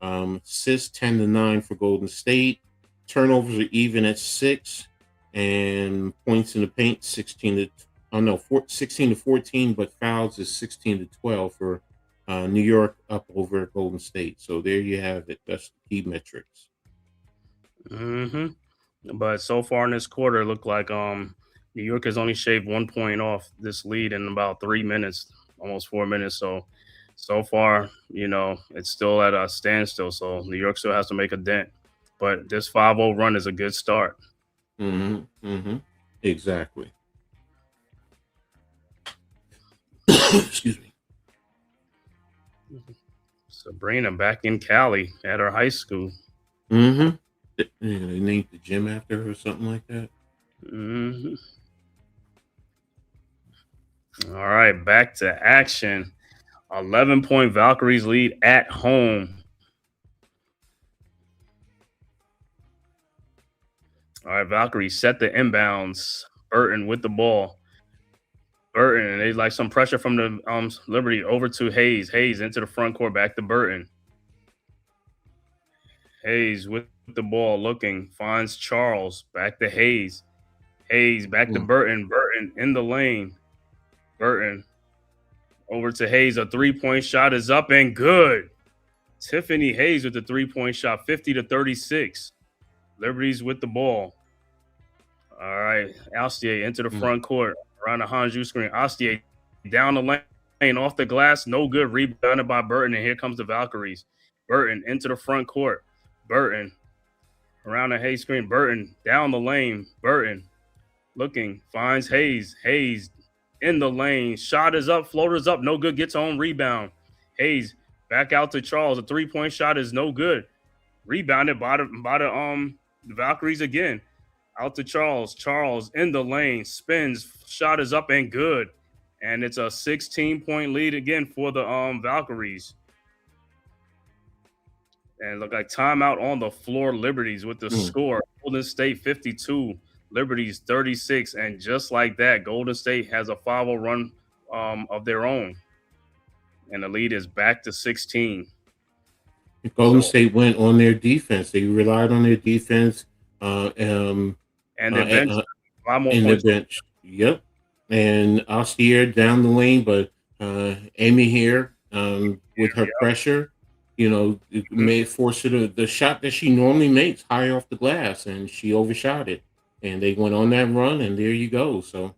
Assists, 10 to 9 for Golden State. Turnovers are even at 6. And points in the paint, 16 to 14, but fouls is 16 to 12 for New York up over Golden State. So there you have it. That's the key metrics. But so far in this quarter, it looked like New York has only shaved 1 point off this lead in about 3 minutes, almost 4 minutes. So far, it's still at a standstill. So New York still has to make a dent. But this 5-0 run is a good start. Exactly. Excuse me. Sabrina back in Cali at her high school. They named the gym after her or something like that. All right, back to action. 11-point Valkyries lead at home. All right, Valkyries set the inbounds. Burton with the ball. Burton, and they like some pressure from the Liberty over to Hayes. Hayes into the front court, back to Burton. Hayes with the ball, looking, finds Charles, back to Hayes. Hayes back to Burton. Burton in the lane. Burton over to Hayes. A 3-point shot is up and good. Tiffany Hayes with the 3-point shot, 50 to 36. Liberty's with the ball. All right, Ostier into the front court around the Hanju screen. Ostier down the lane, off the glass, no good. Rebounded by Burton, and here comes the Valkyries. Burton into the front court. Burton around the Hayes screen. Burton down the lane. Burton looking, finds Hayes. Hayes in the lane. Shot is up, floater's up, no good. Gets on rebound. Hayes back out to Charles. A 3-point shot is no good. Rebounded by the Valkyries again. Out to Charles. Charles in the lane. Spins. Shot is up and good. And it's a 16-point lead again for the Valkyries. And look like timeout on the floor. Liberties with the score. Golden State 52. Liberties 36. And just like that, Golden State has a 5-0 run of their own. And the lead is back to 16. Golden State went on their defense. They relied on their defense. And their bench. 5 more in points. the bench. Yep. And Austere down the lane, but Amy here with her pressure, it may force her to the shot that she normally makes high off the glass, and she overshot it. And they went on that run, and there you go. So,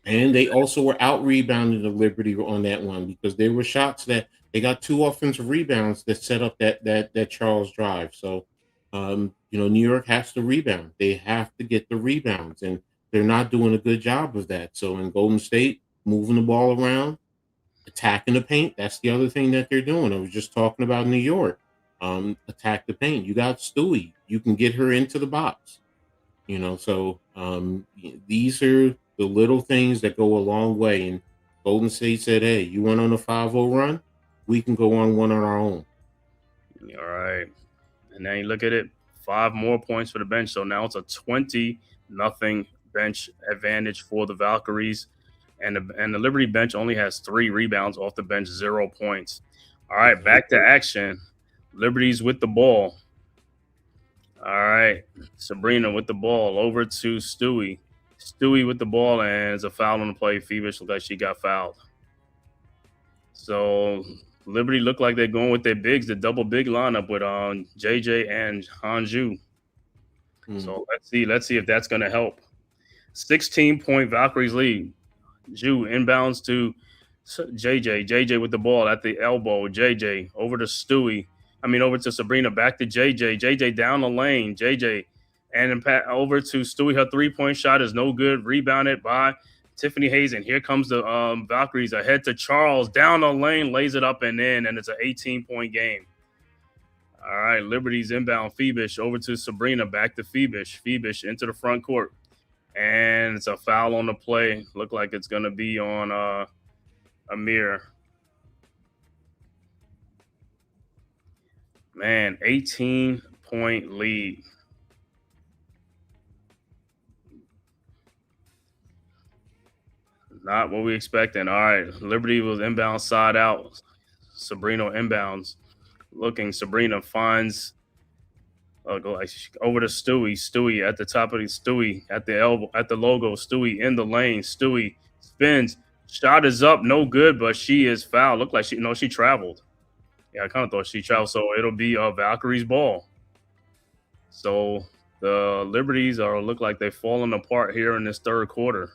and they also were out rebounding the Liberty on that one because there were shots that they got 2 offensive rebounds that set up that Charles drive. So, New York has to rebound. They have to get the rebounds, and they're not doing a good job of that. So in Golden State, moving the ball around, attacking the paint, that's the other thing that they're doing. I was just talking about New York. Attack the paint. You got Stewie. You can get her into the box. So these are the little things that go a long way. And Golden State said, hey, you went on a 5-0 run? We can go on one on our own. All right. And now you look at it, 5 more points for the bench. So now it's a 20-0 bench advantage for the Valkyries. And the Liberty bench only has 3 rebounds off the bench, 0 points. All right, back to action. Liberty's with the ball. All right, Sabrina with the ball over to Stewie. Stewie with the ball, and it's a foul on the play. Phoebus looked like she got fouled. So Liberty looked like they're going with their bigs, the double big lineup with JJ and Hanju. So let's see if that's going to help. 16-point Valkyries lead. Ju inbounds to JJ. JJ with the ball at the elbow. JJ over to over to Sabrina. Back to JJ. JJ down the lane. JJ and over to Stewie. Her 3-point shot is no good. Rebounded by Tiffany Hayes. And here comes the Valkyries ahead to Charles. Down the lane, lays it up and in. And it's an 18-point game. All right, Liberty's inbound. Phoebus over to Sabrina. Back to Phoebus. Phoebus into the front court. And it's a foul on the play. Look like it's going to be on Amir. Man, 18-point lead. Not what we expected. All right, Liberty was inbound side out. Sabrina inbounds. Looking, Sabrina finds over to Stewie. Stewie at the top of the Stewie at the elbow, at the logo. Stewie in the lane. Stewie spins. Shot is up, no good, but she is fouled. Looked like she traveled. Yeah, I kind of thought she traveled. So it'll be Valkyrie's ball. So the Liberties look like they've fallen apart here in this third quarter.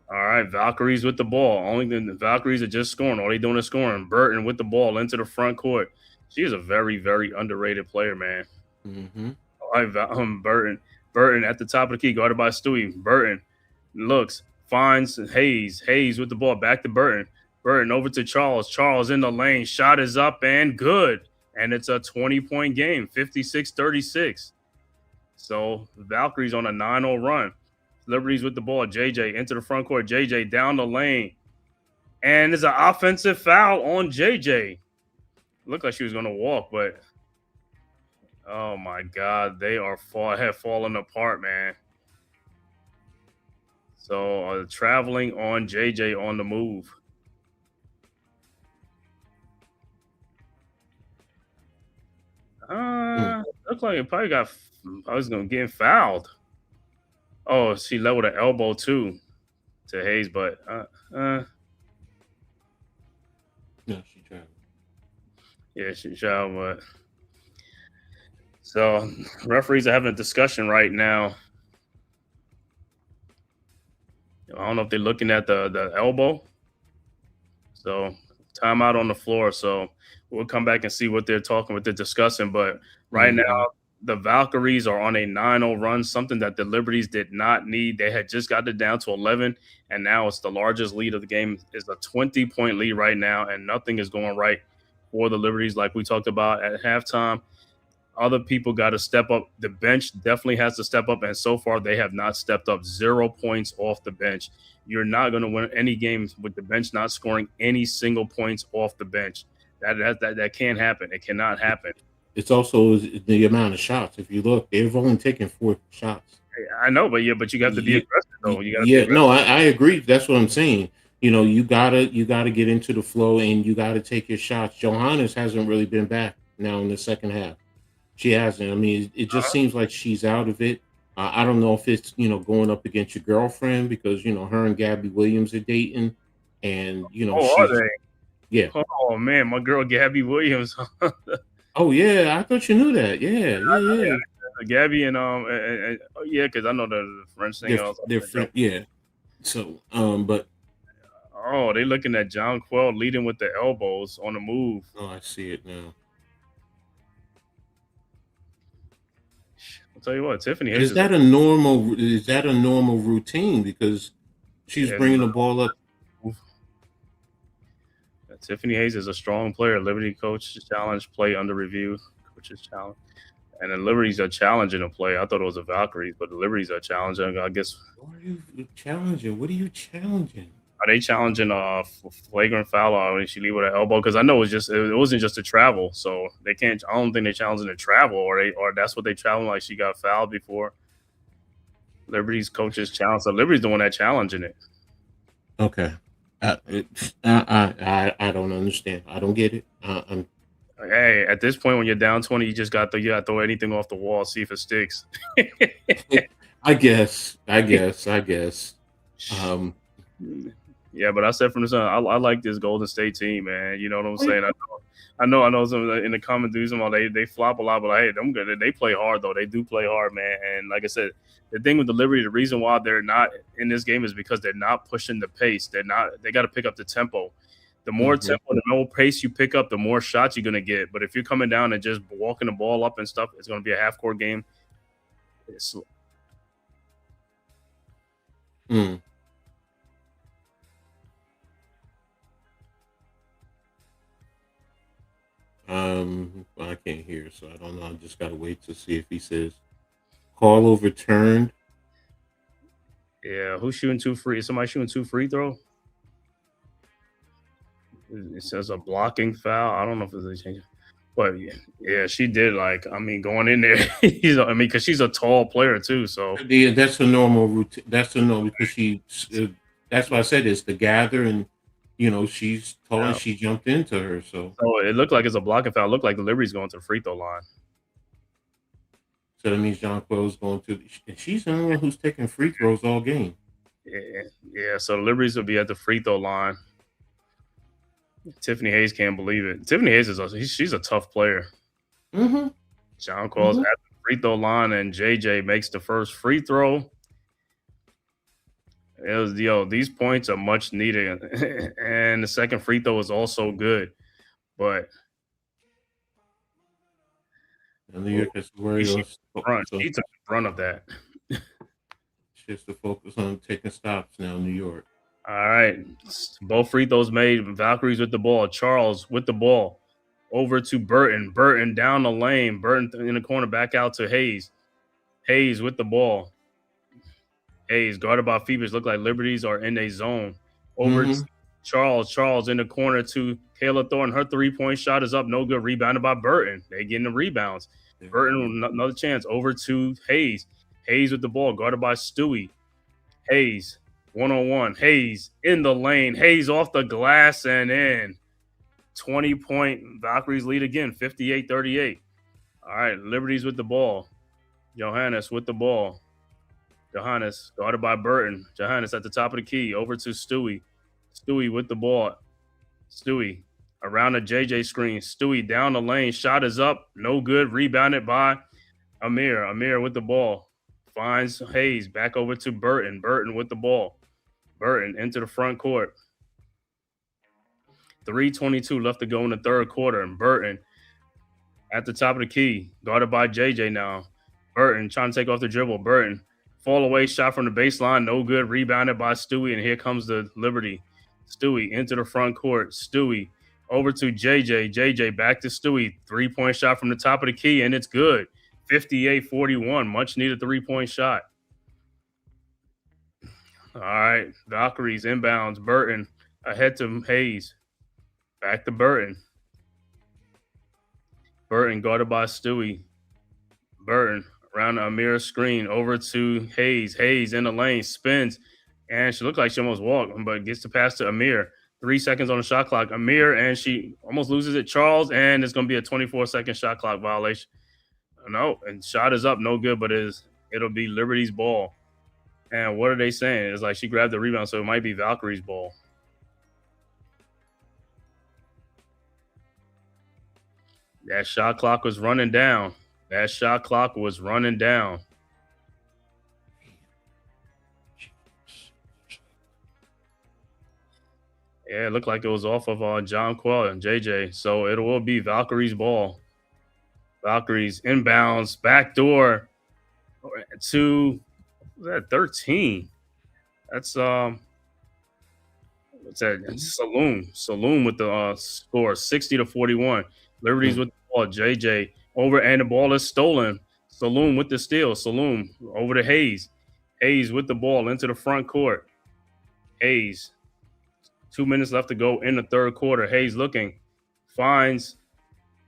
All right, Valkyries with the ball. The Valkyries are just scoring. All they doing is scoring. Burton with the ball into the front court. She is a very, very underrated player, man. All right, Burton. Burton at the top of the key, guarded by Stewie. Burton looks, finds Hayes. Hayes with the ball, back to Burton. Burton over to Charles. Charles in the lane. Shot is up and good. And it's a 20-point game, 56-36. So the Valkyries on a 9-0 run. Liberties with the ball. JJ into the front court. JJ down the lane. And there's an offensive foul on JJ. Looked like she was going to walk, but oh, my God. They have fallen apart, man. So traveling on JJ on the move. Looked like it probably I was going to get fouled. Oh, she leveled her elbow too to Hayes, but no, she traveled. Yeah, she traveled, but so referees are having a discussion right now. I don't know if they're looking at the elbow. So timeout on the floor. So we'll come back and see what they're discussing. But right now, the Valkyries are on a 9-0 run, something that the Liberties did not need. They had just got it down to 11, and now it's the largest lead of the game. It's a 20-point lead right now, and nothing is going right for the Liberties like we talked about at halftime. Other people got to step up. The bench definitely has to step up, and so far they have not stepped up. 0 points off the bench. You're not going to win any games with the bench not scoring any single points off the bench. That can't happen. It cannot happen. It's also the amount of shots. If you look, they've only taken 4 shots. I know, but you got to be aggressive though. You got to yeah, no, I agree. That's what I'm saying. You gotta get into the flow and you gotta take your shots. Johannes hasn't really been back now in the second half. She hasn't. I mean, it just seems like she's out of it. I don't know if it's going up against your girlfriend because her and Gabby Williams are dating, and are they? Yeah. Oh man, my girl Gabby Williams. Oh yeah, I thought you knew that. Yeah. Gabby and yeah, because I know the French thing. They're yeah. So but they're looking at Jonquel leading with the elbows on the move. Oh, I see it now. I'll tell you what, Tiffany. Is that a normal routine? Because she's bringing the ball up. Tiffany Hayes is a strong player. Liberty coach challenge, play under review. Coach's challenge. And then Liberty's a challenging a play. I thought it was the Valkyries, but the Liberty's a challenging. I guess. What are you challenging? What are you challenging? Are they challenging flagrant foul or she leave with an elbow? Because I know it wasn't just a travel, so they can't. I don't think they're challenging the travel, or that's what they traveling like she got fouled before. Liberty's coaches challenge. So Liberty's the one that challenging it. Okay. I don't understand. I don't get it. Hey, at this point, when you're down 20, you got to throw anything off the wall, see if it sticks. I guess. Yeah, but I said from the start, I like this Golden State team, man. You know what I'm saying? I know. Some in the comment do some they flop a lot, but hey, them good. They play hard though. They do play hard, man. And like I said, the thing with the Liberty, the reason why they're not in this game is because they're not pushing the pace. They got to pick up the tempo. The more tempo, the more pace you pick up, the more shots you're gonna get. But if you're coming down and just walking the ball up and stuff, it's gonna be a half-court game. It's I can't hear, so I don't know. I just gotta wait to see if he says call overturned. Yeah, who's shooting 2 free? Is somebody shooting 2 free throw? It says a blocking foul. I don't know if it's a change, but yeah, she did. Going in there, because she's a tall player too. So yeah, that's a normal routine. That's a normal because that's why I said it's the gather, and she's tall and she jumped into her. So it looked like it's a blocking foul. It looked like the Liberty's going to the free throw line. So that means Jonquel is going to. And she's the only one who's taking free throws all game. Yeah. So the Liberties will be at the free throw line. Tiffany Hayes can't believe it. Tiffany Hayes she's a tough player. Jonquel's at the free throw line, and JJ makes the first free throw. It was these points are much needed, and the second free throw is also good, but New York has to worry. She took the brunt of that. She has to focus on taking stops now, New York. All right. Both free throws made. Valkyries with the ball. Charles with the ball. Over to Burton. Burton down the lane. Burton in the corner. Back out to Hayes. Hayes with the ball. Hayes guarded by Phoebus. Look like Liberties are in a zone. Over to Charles. Charles in the corner to Kayla Thornton. Her 3-point shot is up. No good. Rebounded by Burton. They getting the rebounds. Burton, another chance. Over to Hayes. Hayes with the ball. Guarded by Stewie. Hayes. 1-on-1. Hayes in the lane. Hayes off the glass and in. 20-point Valkyries lead again, 58-38. All right, Liberties with the ball. Johannes with the ball. Johannes guarded by Burton. Johannes at the top of the key. Over to Stewie. Stewie with the ball. Stewie around the JJ screen. Stewie down the lane. Shot is up. No good. Rebounded by Amir. Amir with the ball. Finds Hayes. Back over to Burton. Burton with the ball. Burton into the front court. 3:22 left to go in the third quarter. And Burton at the top of the key. Guarded by JJ now. Burton trying to take off the dribble. Burton. Fall away shot from the baseline. No good. Rebounded by Stewie. And here comes the Liberty. Stewie into the front court. Stewie over to JJ. JJ back to Stewie. 3-point shot from the top of the key, and it's good. 58-41. Much needed 3-point shot. All right. Valkyries inbounds. Burton ahead to Hayes. Back to Burton. Burton guarded by Stewie. Burton around the Amir screen over to Hayes. Hayes in the lane, spins, and she looked like she almost walked, but gets the pass to Amir. 3 seconds on the shot clock. Amir, and she almost loses it. Charles, and it's going to be a 24-second shot clock violation. No, and shot is up, no good, but it'll be Liberty's ball. And what are they saying? It's like she grabbed the rebound, so it might be Valkyrie's ball. That shot clock was running down. Yeah, it looked like it was off of Jonquel and JJ. So it will be Valkyrie's ball. Valkyries inbounds, backdoor to 13. That's what's that? Saloon with the score 60-41. Liberty's with the ball. JJ over, and the ball is stolen. Saloon with the steal. Saloon over to Hayes. Hayes with the ball into the front court. Hayes. 2 minutes left to go in the third quarter. Hayes looking. Finds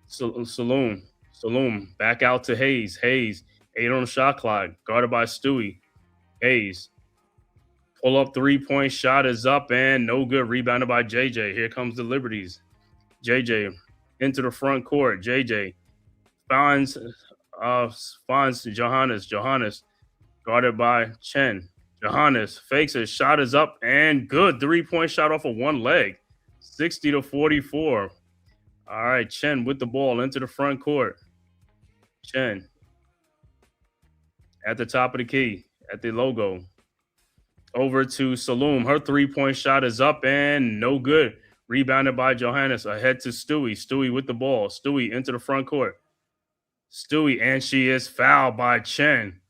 Saloon. Saloon back out to Hayes. Hayes 8 on the shot clock. Guarded by Stewie. Hayes. Pull up 3-point shot is up and no good. Rebounded by JJ. Here comes the Liberties. JJ into the front court. JJ finds Johannes. Johannes guarded by Chen. Johannes fakes it. Shot is up and good. 3-point shot off of one leg. 60-44. All right, Chen with the ball into the front court. Chen at the top of the key, at the logo. Over to Saloon. Her 3-point shot is up and no good. Rebounded by Johannes. Ahead to Stewie. Stewie with the ball. Stewie into the front court. Stewie, and she is fouled by Chen.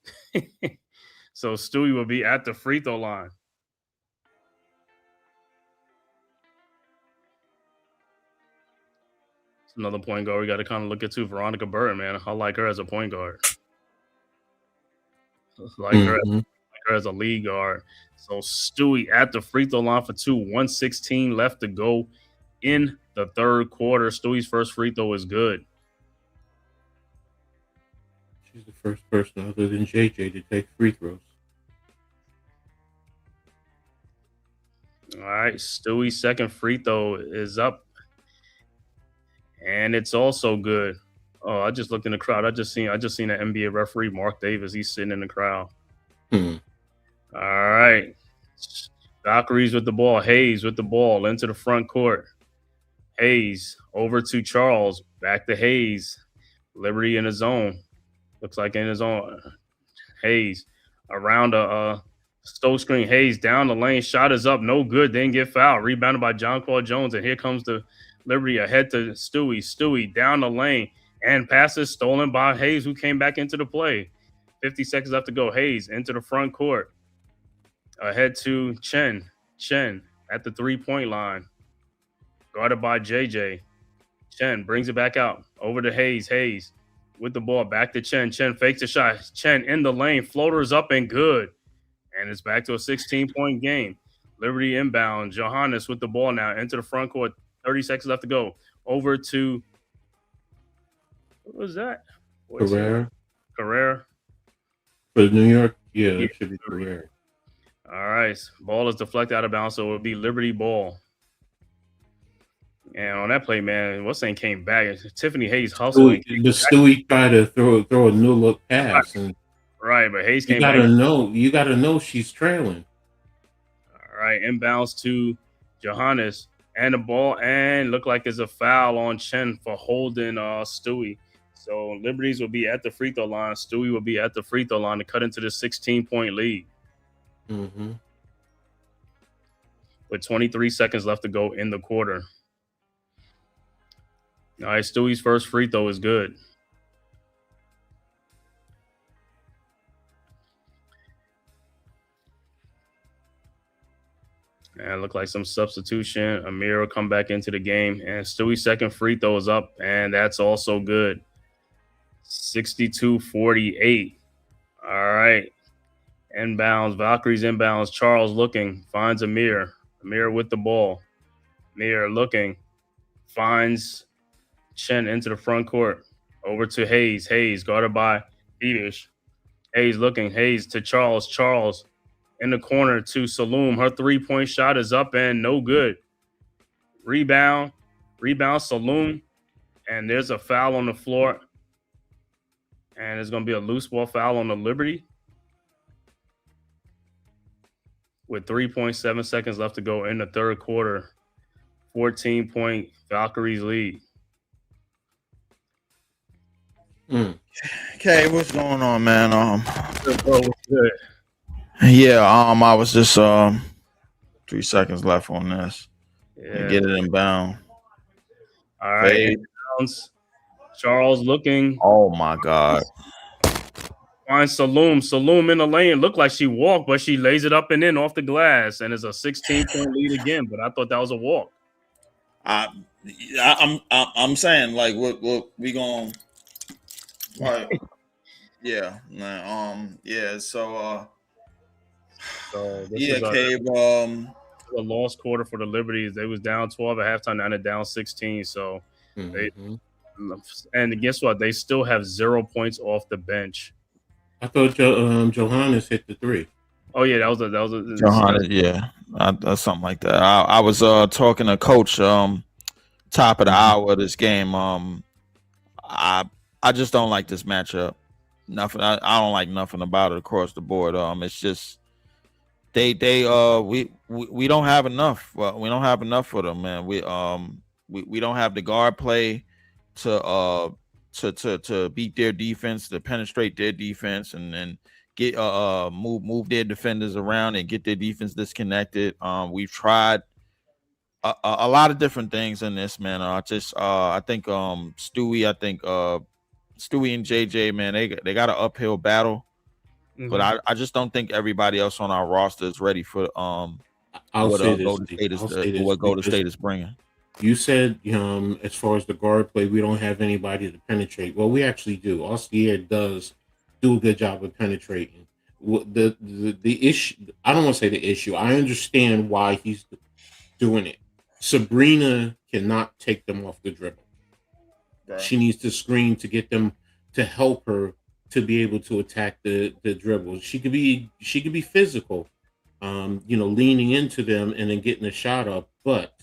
So Stewie will be at the free throw line. It's another point guard we got to kind of look at too. Veronica Burton, man. I like her as a point guard. Her as a lead guard. So Stewie at the free throw line for 2. 1:16 left to go in the third quarter. Stewie's first free throw is good. She's the first person other than JJ to take free throws. All right, Stewie's second free throw is up, and it's also good. Oh, I just looked in the crowd. I just seen an NBA referee, Mark Davis. He's sitting in the crowd. All right, Valkyries with the ball. Hayes with the ball into the front court. Hayes over to Charles. Back to Hayes. Liberty in the zone. Looks like in his own. Hayes around a Stoke screen. Hayes down the lane. Shot is up. No good. Didn't get fouled. Rebounded by Jonquel Jones. And here comes the Liberty ahead to Stewie. Stewie down the lane. And passes stolen by Hayes, who came back into the play. 50 seconds left to go. Hayes into the front court. Ahead to Chen. Chen at the 3-point line. Guarded by JJ. Chen brings it back out. Over to Hayes. Hayes with the ball. Back to Chen. Chen fakes the shot. Chen in the lane. Floaters up and good. And it's back to a 16-point game. Liberty inbound. Johannes with the ball now into the front court. 30 seconds left to go. Over to, what was that? Carrera. For New York? Yeah, it should be Carrera. All right. Ball is deflected out of bounds, so it will be Liberty ball. And on that play, man, what's name came back? Tiffany Hayes hustling. Stewie tried to throw a new look pass. Right, but Hayes came back. You gotta know she's trailing. All right, inbounds to Johannes and the ball, and look like it's a foul on Chen for holding Stewie. So Liberties will be at the free throw line. Stewie will be at the free throw line to cut into the 16-point lead. With 23 seconds left to go in the quarter. All right, Stewie's first free throw is good. And look like some substitution. Amir will come back into the game. And Stewie's second free throw is up, and that's also good. 62-48. All right. Inbounds. Valkyries inbounds. Charles looking. Finds Amir. Amir with the ball. Amir looking. Finds Chen into the front court. Over to Hayes. Hayes guarded by Edish. Hayes looking. Hayes to Charles. Charles in the corner to Saloom. Her three-point shot is up and no good. Rebound. Saloom. And there's a foul on the floor. And it's going to be a loose ball foul on the Liberty. With 3.7 seconds left to go in the third quarter. 14-point Valkyries lead. Okay, what's going on, man? Good. Yeah, I was just 3 seconds left on this. Yeah. Get it inbound. All right. Charles looking. Oh my God. Finds Saloom in the lane. Looked like she walked, but she lays it up and in off the glass, and it's a 16-point lead again. But I thought that was a walk. I'm saying like what we going right. Yeah. Yeah. So This Cave. A lost quarter for the Liberties. They was down 12 at halftime, now they're down 16. So and guess what? They still have 0 points off the bench. I thought Johannes hit the three. Oh yeah, that was a Johannes. Yeah, something like that. I was talking to Coach top of the hour of this game. I just don't like this matchup. Nothing. I don't like nothing about it across the board. It's just we don't have enough. Well, we don't have enough for them, man. We don't have the guard play to beat their defense, to penetrate their defense, and get move their defenders around and get their defense disconnected. We've tried a lot of different things in this, man. I think Stewie and JJ, man, they got an uphill battle. But I just don't think everybody else on our roster is ready for Golden State is bringing. You said, as far as the guard play, we don't have anybody to penetrate. Well, we actually do. Ostier does do a good job of penetrating. The issue, I don't want to say the issue. I understand why he's doing it. Sabrina cannot take them off the dribble. Right. She needs to screen to get them to help her to be able to attack the dribble. She could be physical, leaning into them and then getting a shot up. But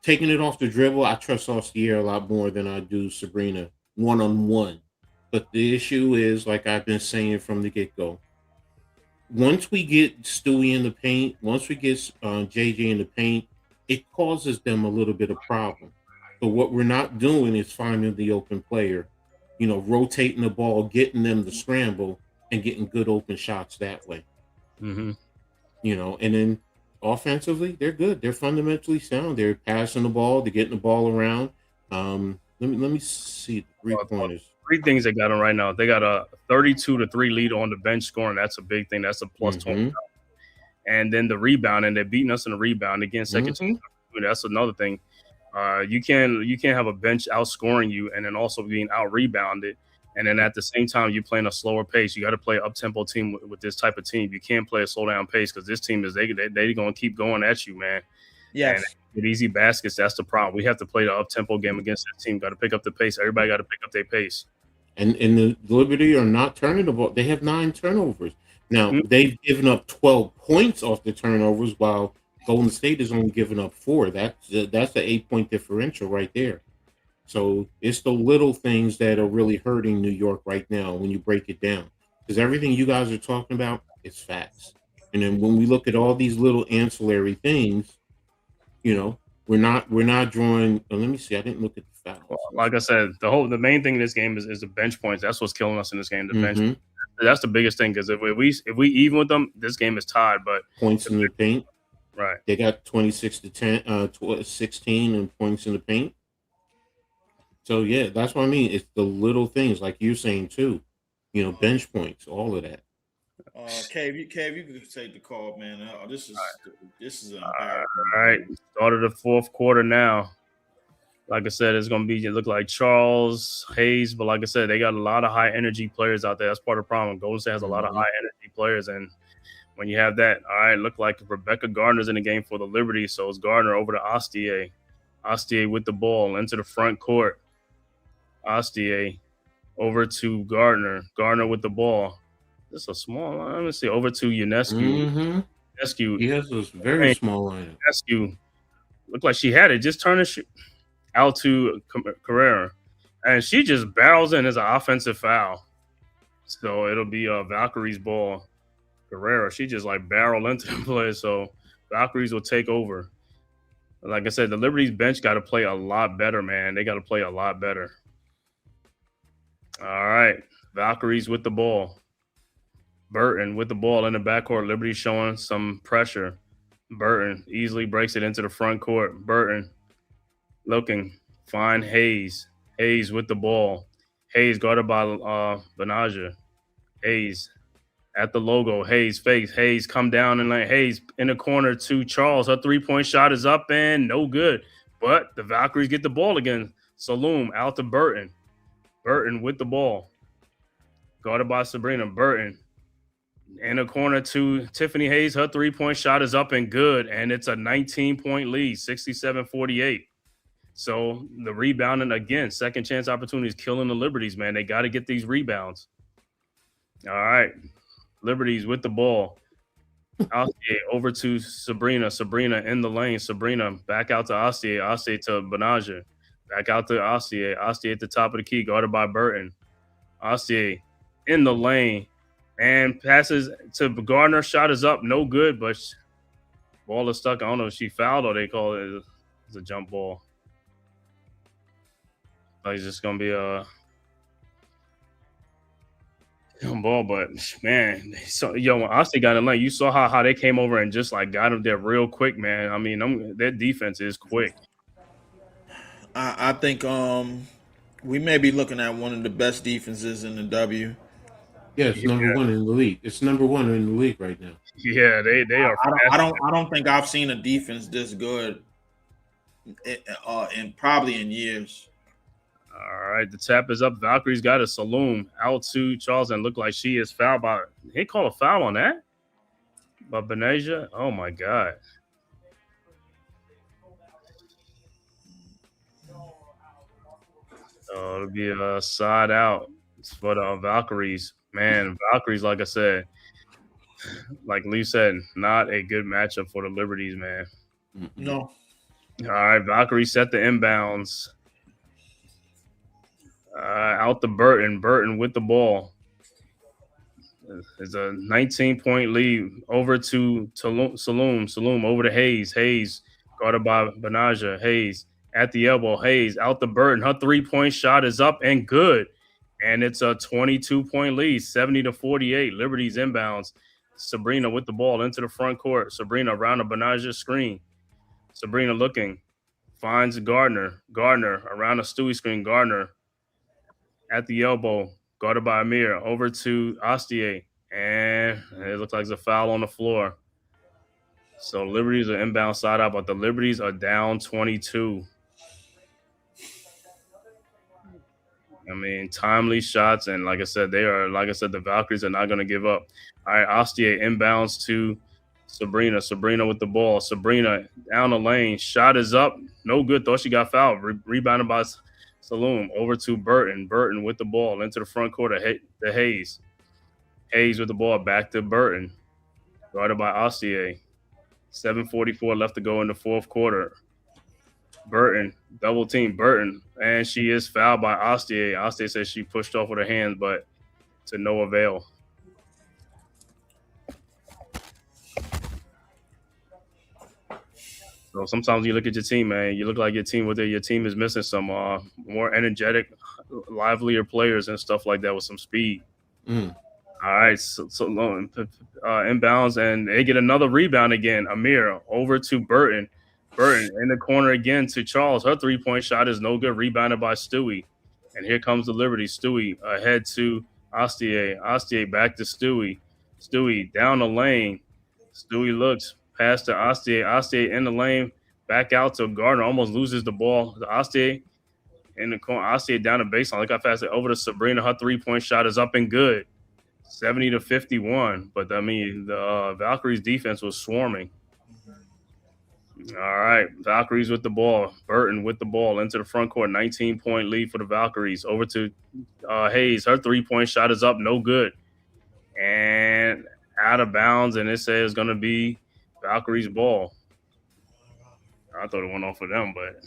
taking it off the dribble, I trust Ostier a lot more than I do Sabrina one-on-one. But the issue is, like I've been saying from the get-go, once we get Stewie in the paint, once we get JJ in the paint, it causes them a little bit of problem. But what we're not doing is finding the open player, rotating the ball, getting them to scramble, and getting good open shots that way. And then offensively, they're good. They're fundamentally sound. They're passing the ball. They're getting the ball around. Let me see the three-pointers. Three things they got on right now. They got a 32-3 lead on the bench scoring. That's a big thing. That's a plus 20. And then the rebound, and they're beating us in the rebound again. Second team. That's another thing. You can't have a bench outscoring you and then also being out rebounded, and then at the same time you're playing a slower pace. You got to play an up-tempo team with this type of team. You can't play a slow down pace because this team is they're going to keep going at you, man. Yes. And with easy baskets, that's the problem. We have to play the up-tempo game against this team. Got to pick up the pace. Everybody got to pick up their pace. And the Liberty are not turning the ball. They have 9 turnovers. Now, they've given up 12 points off the turnovers, while Golden State is only giving up 4. That's the 8-point differential right there. So it's the little things that are really hurting New York right now when you break it down. Because everything you guys are talking about is facts. And then when we look at all these little ancillary things, we're not drawing. Let me see. I didn't look at the facts. Well, like I said, the main thing in this game is the bench points. That's what's killing us in this game. The bench. That's the biggest thing, because if we even with them, this game is tied. But points in the paint. Right. They got 26 to 10, 16 in points in the paint. So, yeah, that's what I mean. It's the little things, like you're saying, too. Bench points, all of that. Kev, you can take the call, man. This is an embarrassment. All right, start of the fourth quarter now. Like I said, it's going to be, it look like Charles, Hayes, but like I said, they got a lot of high energy players out there. That's part of the problem. Golden State has a lot of high energy players, and when you have that, all right, look like Rebecca Gardner's in the game for the Liberty, so it's Gardner over to Astier. Astier with the ball into the front court. Astier over to Gardner. Gardner with the ball. This is a small line. Let me see. Over to Ionescu. Ionescu. He has this very small line. Ionescu. Looked like she had it. Just turn it out to Carrera. And she just barrels in as an offensive foul. So it'll be Valkyries' ball. Carrera, she just like barrel into the play. So Valkyries will take over. Like I said, the Liberty's bench got to play a lot better, man. They got to play a lot better. All right. Valkyries with the ball. Burton with the ball in the backcourt. Liberty showing some pressure. Burton easily breaks it into the front court. Burton looking. Find Hayes. Hayes with the ball. Hayes guarded by Benaja. Hayes at the logo. Hayes fakes. Hayes come down and let Hayes in the corner to Charles. Her three-point shot is up and no good. But the Valkyries get the ball again. Saloom out to Burton. Burton with the ball. Guarded by Sabrina. Burton in the corner to Tiffany Hayes. Her three-point shot is up and good. And it's a 19-point lead, 67-48. So the rebounding, again, second chance opportunities killing the Liberties, man. They got to get these rebounds. All right. Liberties with the ball. Astier over to Sabrina. Sabrina in the lane. Sabrina back out to Astier. Astier to Benaja. Back out to Astier. Astier at the top of the key, guarded by Burton. Astier in the lane and passes to Gardner. Shot is up. No good, but ball is stuck. I don't know if she fouled or they call it as a jump ball. It's just going to be a ball, but man, so when Astier got in the lane, you saw how they came over and just like got him there real quick, man. I mean, their defense is quick. I think we may be looking at one of the best defenses in the W. Yeah, it's number one in the league. It's number one in the league right now. Yeah, they are. I don't think I've seen a defense this good in probably in years. All right, the tap is up. Valkyrie's got a Saloom out to Charles and look like she is fouled by. He called a foul on that? By Benaja? Oh my God. So it'll be a side out for the Valkyries. Man, Valkyries, like I said, like Lee said, not a good matchup for the Liberties, man. No. All right, Valkyries set the inbounds. Out to Burton. Burton with the ball. It's a 19-point lead over to Saloom. Saloom over to Hayes. Hayes guarded by Benaja. Hayes at the elbow. Hayes out to Burton. Her three-point shot is up and good. And it's a 22-point lead, 70-48. Liberty's inbounds. Sabrina with the ball into the front court. Sabrina around the Benaja screen. Sabrina looking. Finds Gardner. Gardner around the Stewie screen. Gardner at the elbow, guarded by Amir, over to Astier, and it looks like there's a foul on the floor. So Liberties are inbound side out, but the Liberties are down 22. I mean, timely shots, and like I said, the Valkyries are not going to give up. All right, Astier inbounds to Sabrina. Sabrina with the ball. Sabrina down the lane. Shot is up. No good. Thought she got fouled. Rebounded by Saloom over to Burton. Burton with the ball into the front court to Hayes. Hayes with the ball back to Burton. Guarded by Astier. 7:44 left to go in the fourth quarter. Burton, double team Burton, and she is fouled by Astier. Astier says she pushed off with her hands, but to no avail. So sometimes you look at your team, man. You look like your team is missing some more energetic, livelier players and stuff like that with some speed. All right, so inbounds, and they get another rebound again. Amir over to Burton. Burton in the corner again to Charles. Her three-point shot is no good. Rebounded by Stewie. And here comes the Liberty. Stewie ahead to Astier. Astier back to Stewie. Stewie down the lane. Stewie looks past to Ostie. Ostie in the lane, back out to Gardner. Almost loses the ball. The Ostie in the corner. Ostie down the baseline. Look how fast it over to Sabrina. Her 3-point shot is up and good. 70-51. But I mean, the Valkyries defense was swarming. All right, Valkyries with the ball. Burton with the ball into the front court. 19-point lead for the Valkyries. Over to Hayes. Her 3-point shot is up, no good. And out of bounds, and it says going to be Valkyries ball. I thought it went off for them, but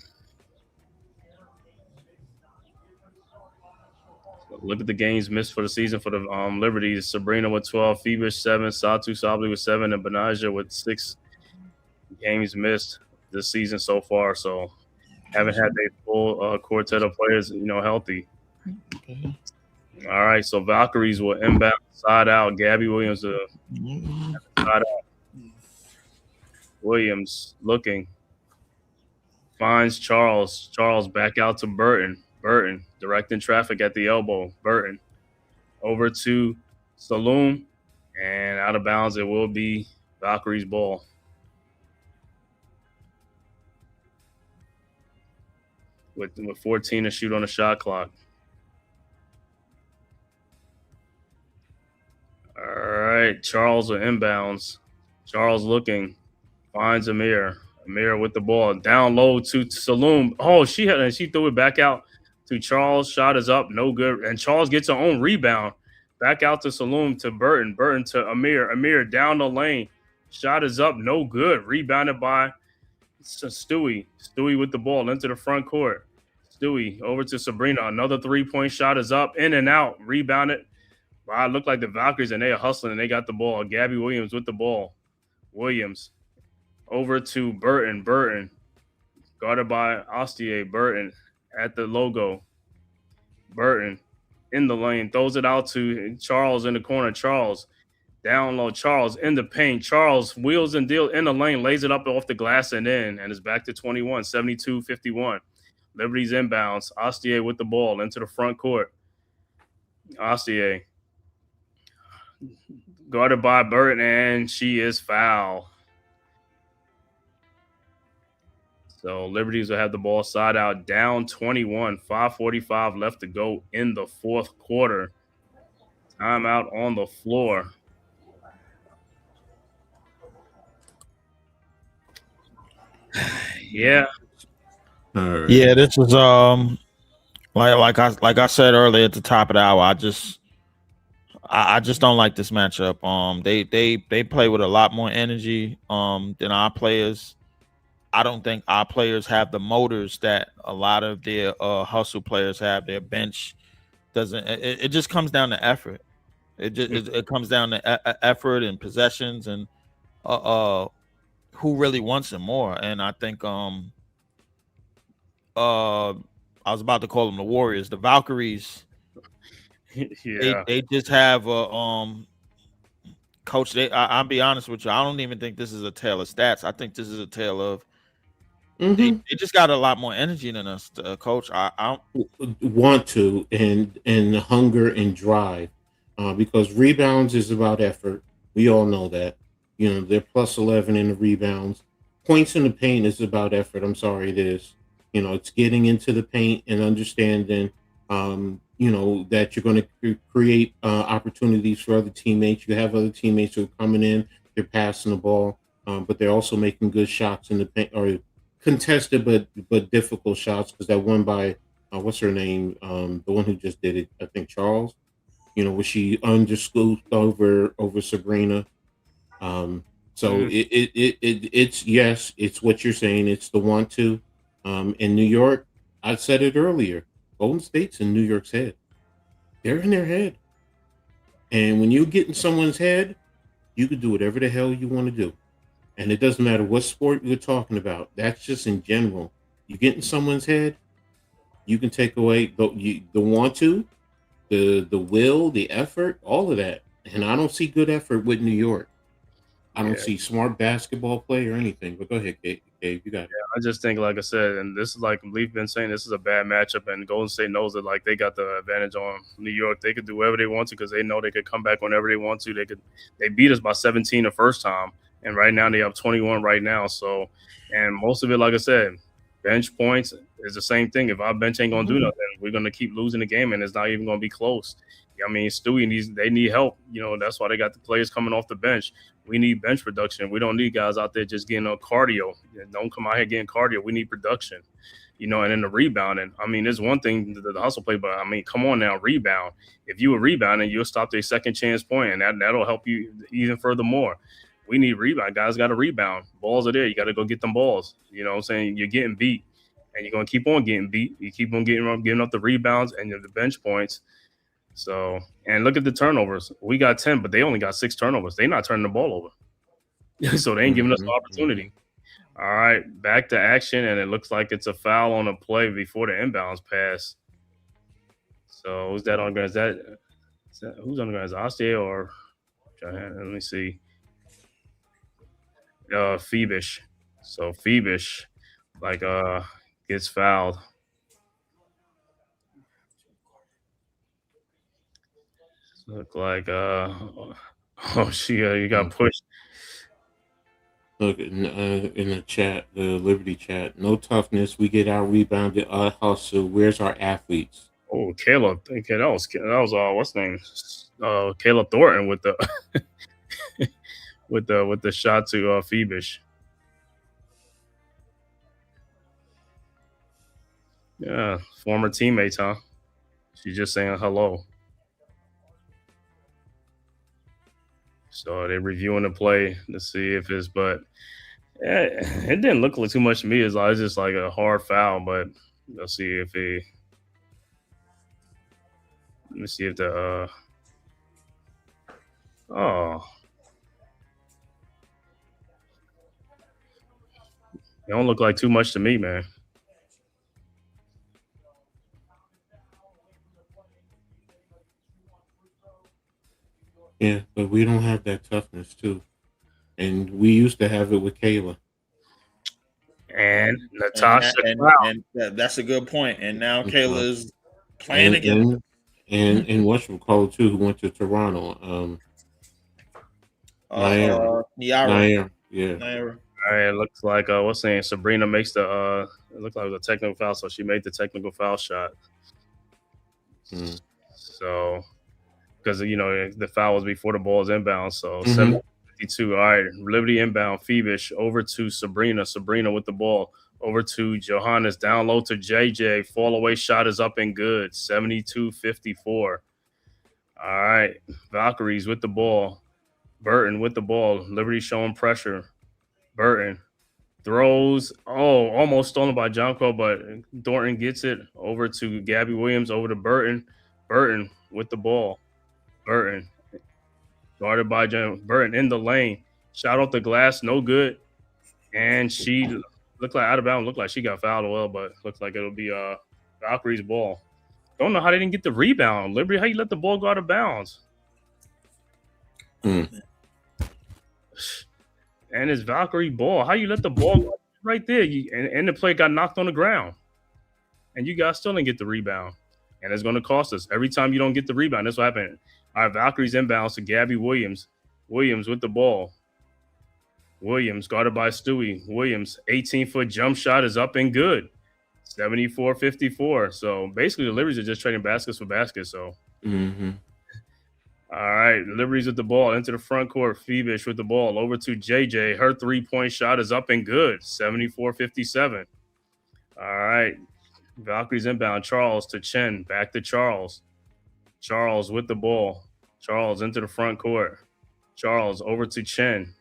look at the games missed for the season for the Liberties. Sabrina with 12, Phoebe 7, Satu Sabli with 7, and Benaja with 6 games missed this season so far. So haven't had their full quartet of players, healthy. All right, so Valkyries will inbound side out. Gabby Williams side out. Williams looking. Finds Charles. Charles back out to Burton. Burton directing traffic at the elbow. Burton over to Saloom. And out of bounds, it will be Valkyries ball. With 14 to shoot on the shot clock. All right, Charles with inbounds. Charles looking, finds Amir. Amir with the ball down low to Saloom. Oh, she threw it back out to Charles. Shot is up, no good. And Charles gets her own rebound. Back out to Saloom to Burton. Burton to Amir. Amir down the lane. Shot is up, no good. Rebounded by Stewie. Stewie with the ball into the front court. Stewie over to Sabrina. Another 3-point shot is up, in and out. Rebounded. Wow, it looked like the Valkyries, and they are hustling, and they got the ball. Gabby Williams with the ball. Williams over to Burton. Burton guarded by Ostier. Burton at the logo. Burton in the lane. Throws it out to Charles in the corner. Charles down low. Charles in the paint. Charles wheels and deals in the lane. Lays it up off the glass and in. And is back to 21. 72-51. Liberty's inbounds. Ostier with the ball into the front court. Ostier guarded by Burton, and she is fouled. So Liberties will have the ball side out, down 21, 5:45 left to go in the fourth quarter. Timeout on the floor. Yeah. All right. Yeah, this is like I said earlier at the top of the hour. I just don't like this matchup. They play with a lot more energy than our players. I don't think our players have the motors that a lot of their hustle players have. Their bench doesn't. It just comes down to effort. It comes down to effort and possessions and who really wants it more. And I think I was about to call them the Warriors, the Valkyries. Yeah, they just have coach. I'll be honest with you. I don't even think this is a tale of stats. I think this is a tale of they just got a lot more energy than us, coach. I want to and hunger and drive because rebounds is about effort. We all know that. They're plus 11 in the rebounds. Points in the paint is about effort. I'm sorry, it is. It's getting into the paint and understanding. That you're going to create opportunities for other teammates. You have other teammates who are coming in, they're passing the ball, but they're also making good shots in the paint, or contested but difficult shots. Because that one by what's her name, the one who just did it, I think Charles. Where she underscooped over Sabrina. It's yes, it's what you're saying. It's the want to. In New York, I said it earlier. Golden State's in New York's head. They're in their head. And when you get in someone's head, you can do whatever the hell you want to do. And it doesn't matter what sport you're talking about. That's just in general. You get in someone's head, you can take away the want to, the will, the effort, all of that. And I don't see good effort with New York. I don't see smart basketball play or anything. But go ahead, Gabe, you got it. I just think, like I said, and this is like we've been saying, this is a bad matchup, and Golden State knows that like they got the advantage on New York. They could do whatever they want to because they know they could come back whenever they want to. They beat us by 17 the first time, and right now they have 21 right now. So, and most of it, like I said, bench points is the same thing. If our bench ain't gonna do nothing, we're gonna keep losing the game, and it's not even gonna be close. I mean, Stewie they need help. You know, that's why they got the players coming off the bench. We need bench production. We don't need guys out there just getting cardio. Don't come out here getting cardio. We need production, you know, and then the rebounding. I mean, there's one thing, the hustle play, but I mean, come on now, rebound. If you were rebounding, you'll stop their second chance point, and that'll help you even furthermore. We need rebound. Guys got to rebound. Balls are there. You got to go get them balls. You know what I'm saying? You're getting beat, and you're going to keep on getting beat. You keep on getting up the rebounds and the bench points. So, and look at the turnovers. We got 10, but they only got 6 turnovers. They're not turning the ball over. So they ain't giving us an opportunity. All right, back to action, and it looks like it's a foul on a play before the inbounds pass. So who's that on? Is that who's on the guys? Ostia or let me see. Phoebish. So Phoebish gets fouled. Look like you got pushed. Look in the chat, the Liberty chat. No toughness. We get out rebounded. Hustle. Where's our athletes? Oh, Caleb. Okay, that was what's his name? Caleb Thornton with the with the shot to Phoebish. Yeah, former teammates, huh? She's just saying hello. So they're reviewing the play to see if it's, but it didn't look like too much to me. It's just like a hard foul, but let's see if let me see if the it don't look like too much to me, man. Yeah, but we don't have that toughness too, and we used to have it with Kayla and Natasha. And that's a good point. And now Kayla's playing again. And what's from Cole too, who went to Toronto. Naira. Yeah. Naira. All right, it looks like what's saying Sabrina makes the it looked like it was a technical foul, so she made the technical foul shot. So because you know the foul was before the ball is inbound, so 7:52. All right, Liberty inbound, Phoebish over to Sabrina. Sabrina with the ball over to Johannes, down low to JJ. Fall away shot is up and good. 72-54. All right, Valkyries with the ball. Burton with the ball. Liberty showing pressure. Burton throws. Oh, almost stolen by Jonquel, but Thornton gets it over to Gabby Williams, over to Burton. Burton with the ball. Burton guarded by Burton in the lane. Shot off the glass, no good. And she looked like out of bounds. Looked like she got fouled as well, but looks like it'll be Valkyrie's ball. Don't know how they didn't get the rebound. Liberty, how you let the ball go out of bounds? And it's Valkyrie ball. How you let the ball go right there? And the play got knocked on the ground. And you guys still didn't get the rebound. And it's going to cost us. Every time you don't get the rebound, that's what happened. All right, Valkyrie's inbounds to Gabby Williams. Williams with the ball. Williams guarded by Stewie. Williams, 18-foot jump shot is up and good. 74-54. So basically the Liberties are just trading baskets for baskets. So All right, Liberty's with the ball into the front court. Phoebish with the ball over to JJ. Her three-point shot is up and good. 74-57. All right, Valkyries inbound. Charles to Chen. Back to Charles. Charles with the ball. Charles into the front court. Charles over to Chen.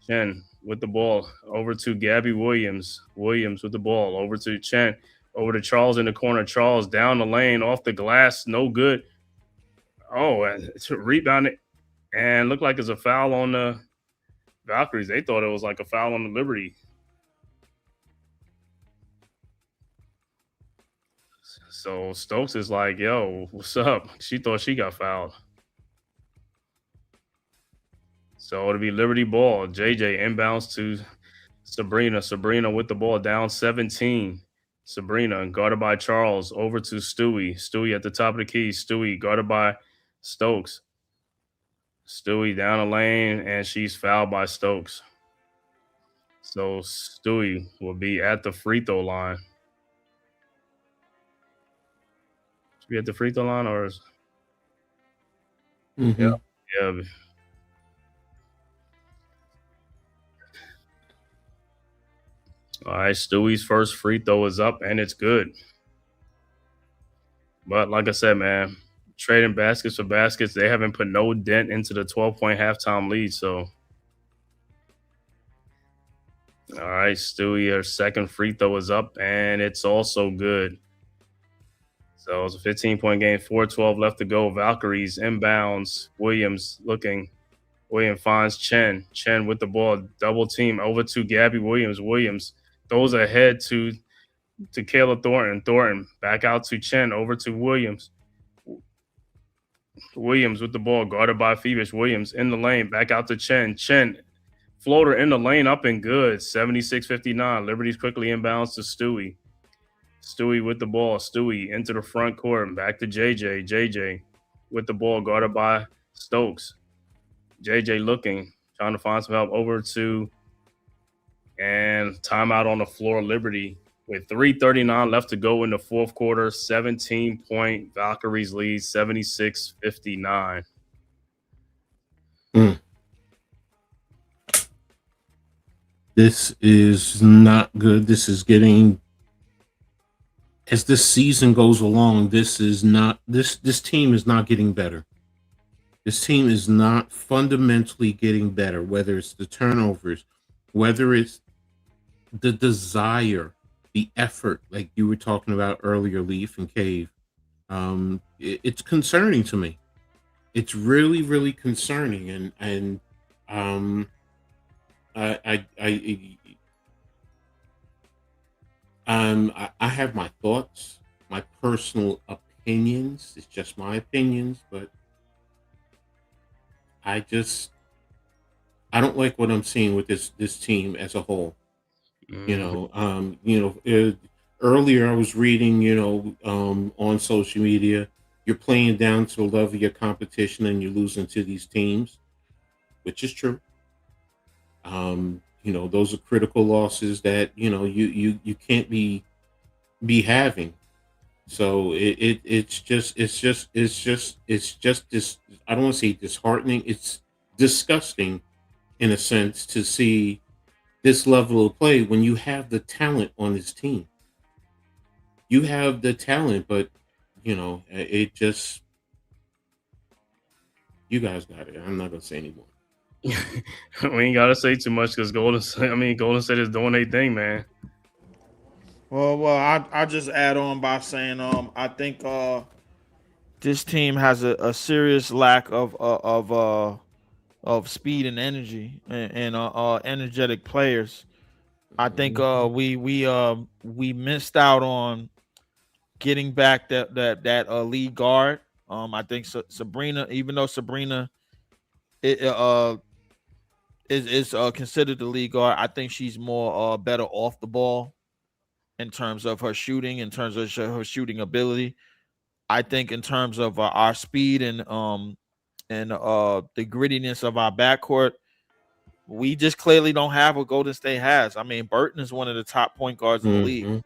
Chen with the ball over to Gabby Williams. Williams with the ball over to Chen. Over to Charles in the corner. Charles down the lane off the glass. No good. Oh, it's rebounded and looked like it's a foul on the Valkyries. They thought it was like a foul on the Liberty. So Stokes is like, yo, what's up? She thought she got fouled. So it'll be Liberty ball. JJ inbounds to Sabrina with the ball, down 17. Sabrina guarded by Charles, over to Stewie. Stewie at the top of the key. Stewie guarded by Stokes. Stewie down the lane, and she's fouled by Stokes. So Stewie will be at the free throw line. Should be at the free throw line, or is yeah. All right, Stewie's first free throw is up, and it's good. But like I said, man, trading baskets for baskets, they haven't put no dent into the 12-point halftime lead. So, all right, Stewie, her second free throw is up, and it's also good. So it's a 15-point game, 4:12 left to go. Valkyries inbounds. Williams looking. Williams finds Chen. Chen with the ball, double team over to Gabby Williams. Williams throws ahead to Kayla Thornton. Thornton back out to Chen, over to Williams. Williams with the ball, guarded by Phoebus. Williams in the lane, back out to Chen. Chen, floater in the lane, up and good. 76-59. Liberty's quickly inbounds to Stewie. Stewie with the ball. Stewie into the front court, back to JJ. JJ with the ball, guarded by Stokes. JJ looking, trying to find some help, over to, and timeout on the floor. Liberty with 3:39 left to go in the fourth quarter. 17-point Valkyries lead, 76-59. This is not good. This is getting, as this season goes along, this team is not getting better. This team is not fundamentally getting better, whether it's the turnovers, whether it's the desire, the effort, like you were talking about earlier, Leaf and Cave. It's concerning to me. It's really, really concerning. And I have my thoughts, my personal opinions. It's just my opinions, but I don't like what I'm seeing with this team as a whole. Earlier I was reading, on social media, you're playing down to the level of your competition and you're losing to these teams, which is true. Those are critical losses that, you can't be having. So it's just this, I don't want to say disheartening. It's disgusting in a sense to see this level of play when you have the talent on this team. You have the talent, but it just, you guys got it. I'm not gonna say anymore. We ain't gotta say too much because Golden State is doing their thing, man. Well, I just add on by saying I think this team has a serious lack of speed and energy and energetic players. I think we missed out on getting back that lead guard. I think Sabrina, even though Sabrina is considered the lead guard, I think she's more better off the ball in terms of her shooting, in terms of her shooting ability. I think in terms of our speed and the grittiness of our backcourt, we just clearly don't have what Golden State has. I mean, Burton is one of the top point guards in the league.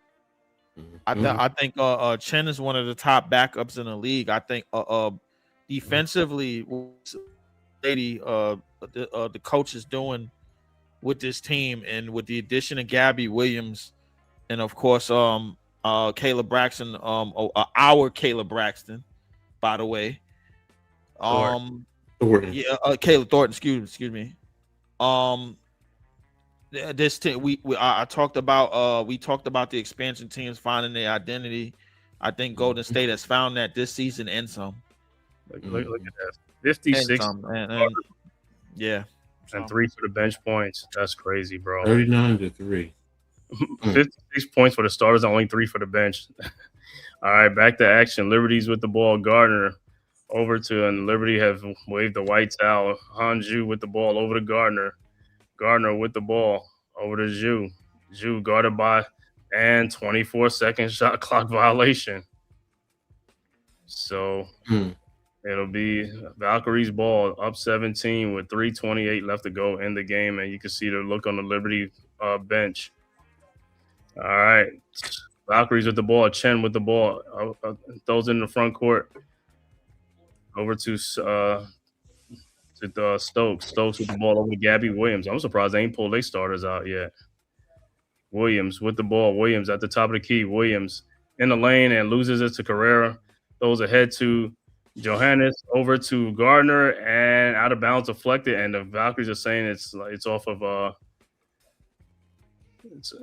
I think Chen is one of the top backups in the league. I think defensively, the coach is doing with this team, and with the addition of Gabby Williams, and of course, Kayla Braxton, our Kayla Braxton, by the way. Thornton. Kayla Thornton, excuse me. This team, I talked about we talked about the expansion teams finding their identity. I think Golden State has found that this season and some. Look at that. 56 and yeah. And 3 for the bench points. That's crazy, bro. 39-3. 56 points for the starters, only 3 for the bench. All right, back to action. Liberty's with the ball. Gardner over to, and Liberty have waved the white towel. Hanju with the ball over to Gardner. Gardner with the ball over to Zhu. Zhu guarded by, and 24-second shot clock violation. So it'll be Valkyries ball up 17 with 3:28 left to go in the game. And you can see the look on the Liberty bench. All right. Valkyries with the ball. Chen with the ball. Throws in the front court. Over to Stokes. Stokes with the ball over to Gabby Williams. I'm surprised they ain't pulled their starters out yet. Williams with the ball. Williams at the top of the key. Williams in the lane and loses it to Carrera. Throws ahead to Johannes, over to Gardner, and out of bounds, deflected. And the Valkyries are saying it's off of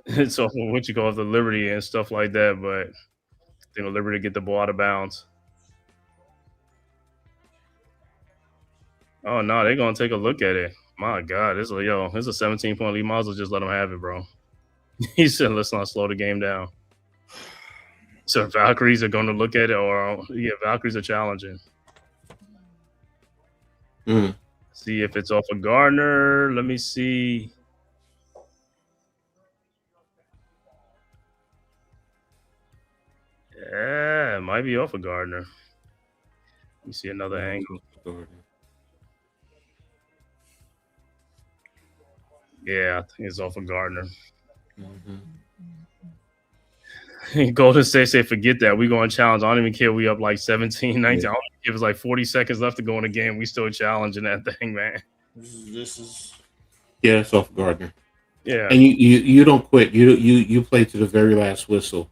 it's off of what you call the Liberty and stuff like that. But I think the Liberty get the ball out of bounds. Oh no, they're gonna take a look at it. My God, it's a 17-point lead. Might as well just let them have it, bro. He said, let's not slow the game down. So Valkyries are going to look at it, or Valkyries are challenging. See if it's off of Gardner. Let me see. Yeah, it might be off of Gardner. Let me see another angle. Yeah, I think it's off of Gardner. Golden State say, forget that. We're going to challenge. I don't even care. We up like 17, 19. I don't even give us like 40 seconds left to go in the game. We still challenging that thing, man. This is. Yeah, it's off Gardner. Yeah. And you don't quit. You play to the very last whistle.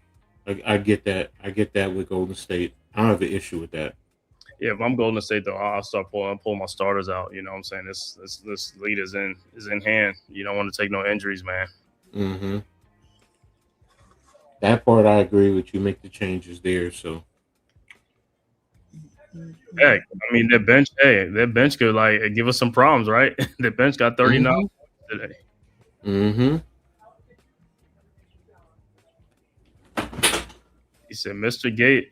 I get that. I get that with Golden State. I don't have an issue with that. Yeah, if I'm Golden State, though, I'll start pulling my starters out. You know what I'm saying? This lead is in hand. You don't want to take no injuries, man. Mm-hmm. That part I agree with you. Make the changes there. So, hey, I mean their bench could like give us some problems, right? The bench got 39 today. Mm-hmm. He said, Mr. Gate,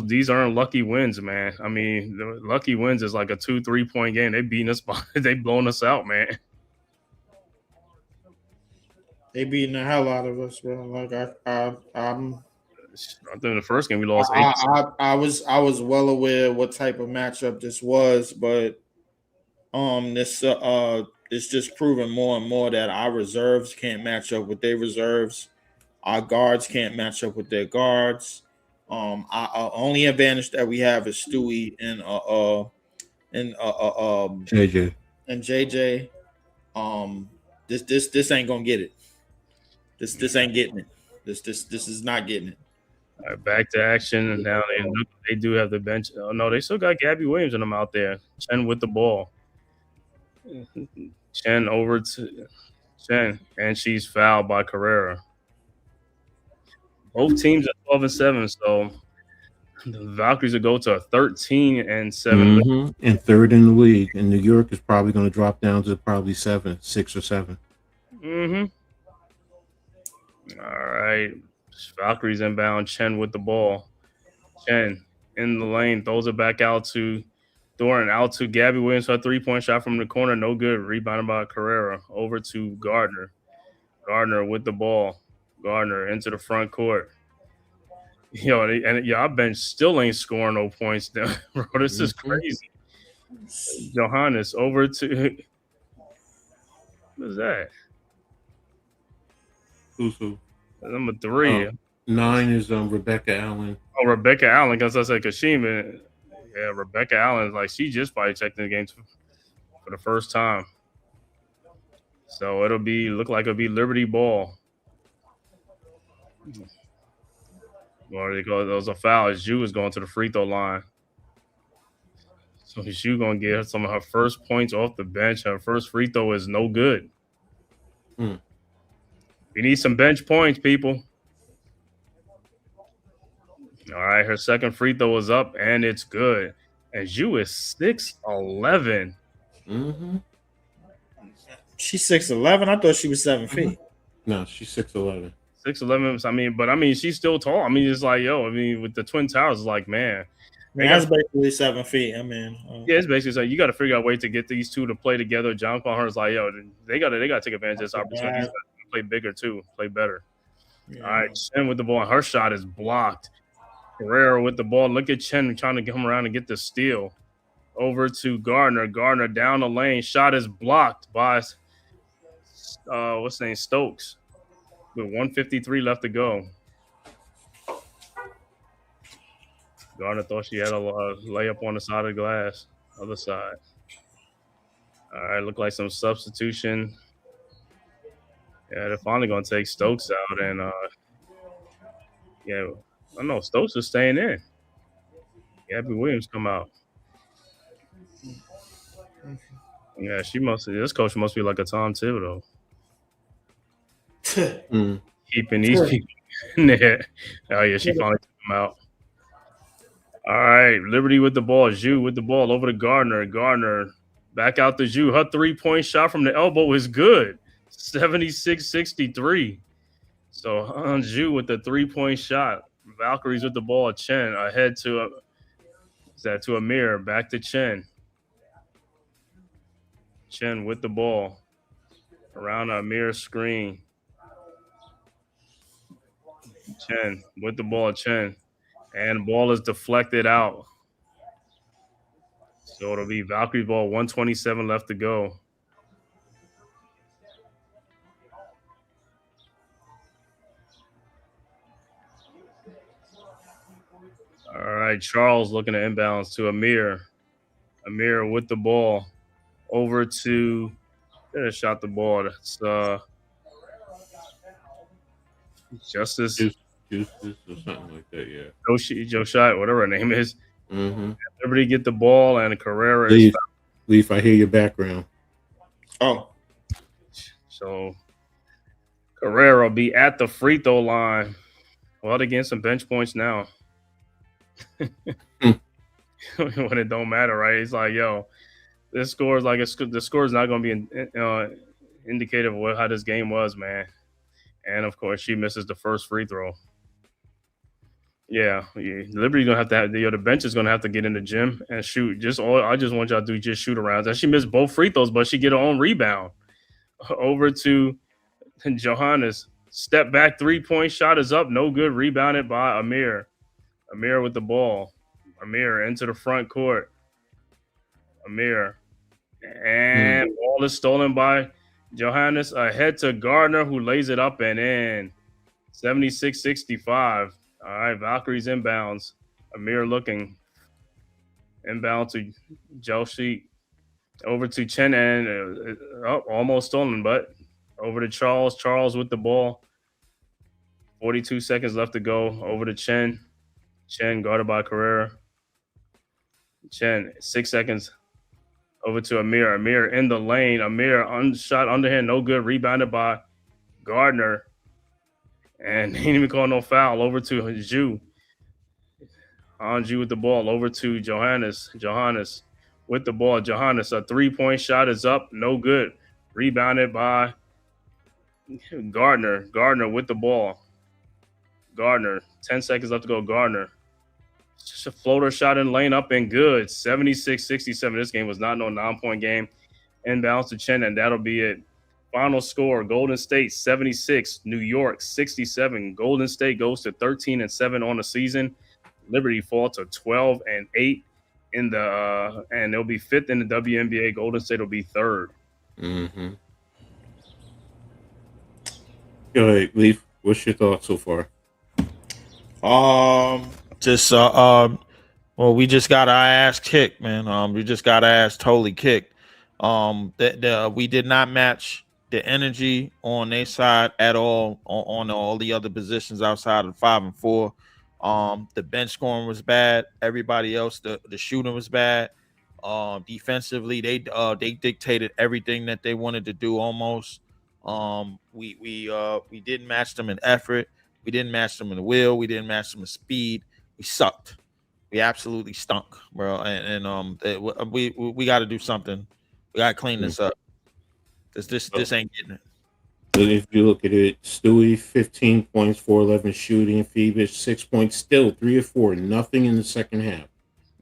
these aren't lucky wins, man. I mean, the lucky wins is like a 2-3 point game. They beating us, they blowing us out, man. They beating the hell out of us, bro. Like I think in the first game we lost 8. I was well aware what type of matchup this was, but this it's just proving more and more that our reserves can't match up with their reserves. Our guards can't match up with their guards. Our only advantage that we have is Stewie and JJ. And JJ. This ain't gonna get it. This ain't getting it. This is not getting it. All right, back to action. And now they do have the bench. Oh no, they still got Gabby Williams and them out there. Chen with the ball. Chen over to Chen, and she's fouled by Carrera. Both teams are 12-7, so the Valkyries will go to a 13-7. Mm-hmm. And third in the league. And New York is probably going to drop down to probably 6 or 7. Mm-hmm. All right. Valkyries inbound. Chen with the ball. Chen in the lane. Throws it back out to Doran. Out to Gabby Williams for a 3-point shot from the corner. No good. Rebounded by Carrera. Over to Gardner. Gardner with the ball. Gardner into the front court. Our bench still ain't scoring no points down. Bro, this is crazy. Johannes over to what is that? Who's who? Number 3. 9 is Rebecca Allen. Oh, Rebecca Allen, because I said Kashima. Yeah, Rebecca Allen, like she just probably checked in the game for the first time. So it'll be Liberty ball. Or they go, there was a foul as Zhu is going to the free throw line. So Zhu going to get some of her first points off the bench. Her first free throw is no good. We need some bench points, people. All right, her second free throw is up, and it's good. And Zhu is 6'11". Mm-hmm. She's 6'11". I thought she was 7 feet. No, she's 6'11". 6'11". I mean, she's still tall. I mean, it's like, with the Twin Towers, it's like, man. That's basically 7 feet. I mean, yeah, it's basically like you got to figure out a way to get these two to play together. Jonquel is like, they got to take advantage of this opportunity. play bigger too, play better. Yeah. All right, Chen with the ball. Her shot is blocked. Carrera with the ball. Look at Chen trying to come around and get the steal. Over to Gardner. Gardner down the lane. Shot is blocked by what's his name? Stokes. With 1:53 left to go. Gardner thought she had a layup on the side of the glass. Other side. All right, look like some substitution. Yeah, they're finally going to take Stokes out. And, yeah, I know Stokes is staying in. Gabby Williams come out. Yeah, this coach must be like a Tom Thibodeau. Keeping these people in there. Oh, yeah, she finally took them out. All right, Liberty with the ball. Zhu with the ball over to Gardner. Gardner back out to Zhu. Her three-point shot from the elbow is good. 76-63. So Zhu with the three-point shot. Valkyries with the ball. Chen ahead to Amir. Back to Chen. Chen with the ball. Around Amir's screen. Chen with the ball. Chen. And the ball is deflected out. So it'll be Valkyrie ball, 1:27 left to go. All right, Charles looking at inbounds to Amir. Amir with the ball. Over to shot the ball. That's Justice. Juices or something like that, yeah. Joe Shot, whatever her name is. Mm-hmm. Liberty get the ball, and Carrera Leaf, I hear your background. Oh. So Carrera will be at the free throw line. Well, they're getting some bench points now. When it don't matter, right? It's like, yo, this score is like the score is not going to be indicative of how this game was, man. And of course, she misses the first free throw. Yeah, Liberty's gonna have to have the bench is gonna have to get in the gym and shoot. I just want y'all to do just shoot around. And she missed both free throws, but she get her own rebound. Over to Johannes. Step back 3-point shot is up, no good. Rebounded by Amir. Amir with the ball. Amir into the front court. Amir. And ball is stolen by Johannes ahead to Gardner, who lays it up and in. 76-65. All right, Valkyries inbounds. Amir looking. Inbound to Joshi. Over to Chen and almost stolen, but over to Charles. Charles with the ball. 42 seconds left to go. Over to Chen. Chen guarded by Carrera. Chen, 6 seconds. Over to Amir. Amir in the lane. Amir shot underhand, no good. Rebounded by Gardner. And he didn't even call no foul. Over to Zhu. Zhu with the ball. Over to Johannes. Johannes with the ball. Johannes, a 3-point shot is up. No good. Rebounded by Gardner. Gardner with the ball. Gardner. 10 seconds left to go. Gardner. Just a floater shot in lane up and good. 76-67. This game was not no 9-point game. Inbounds to Chen, and that'll be it. Final score, Golden State 76, New York 67. Golden State goes to 13-7 on the season. Liberty fall to 12-8 in the and they'll be 5th in the WNBA. Golden State will be 3rd. Mm-hmm. All right, Leaf, what's your thoughts so far? We just got our ass kicked, man. We just got our ass totally kicked. We did not match the energy on their side at all on all the other positions outside of 5 and 4. The bench scoring was bad. Everybody else, the shooting was bad. Defensively, they dictated everything that they wanted to do almost. We didn't match them in effort. We didn't match them in will. We didn't match them in speed. We sucked. We absolutely stunk, bro. We got to do something. We got to clean this up. This ain't getting it. But if you look at it, Stewie, 15 points, 4-11 shooting. Phoebus, 6 points, still 3 of 4, nothing in the second half.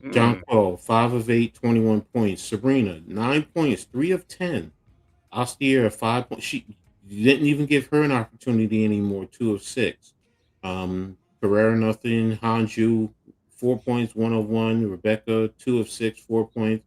Jonquel, 5 of 8, 21 points. Sabrina, 9 points, 3 of 10. Ostiera, 5 points. didn't even give her an opportunity anymore. 2 of 6. Pereira, nothing. Hanju, 4 points, 1 of 1. Rebecca, 2 of 6, 4 points.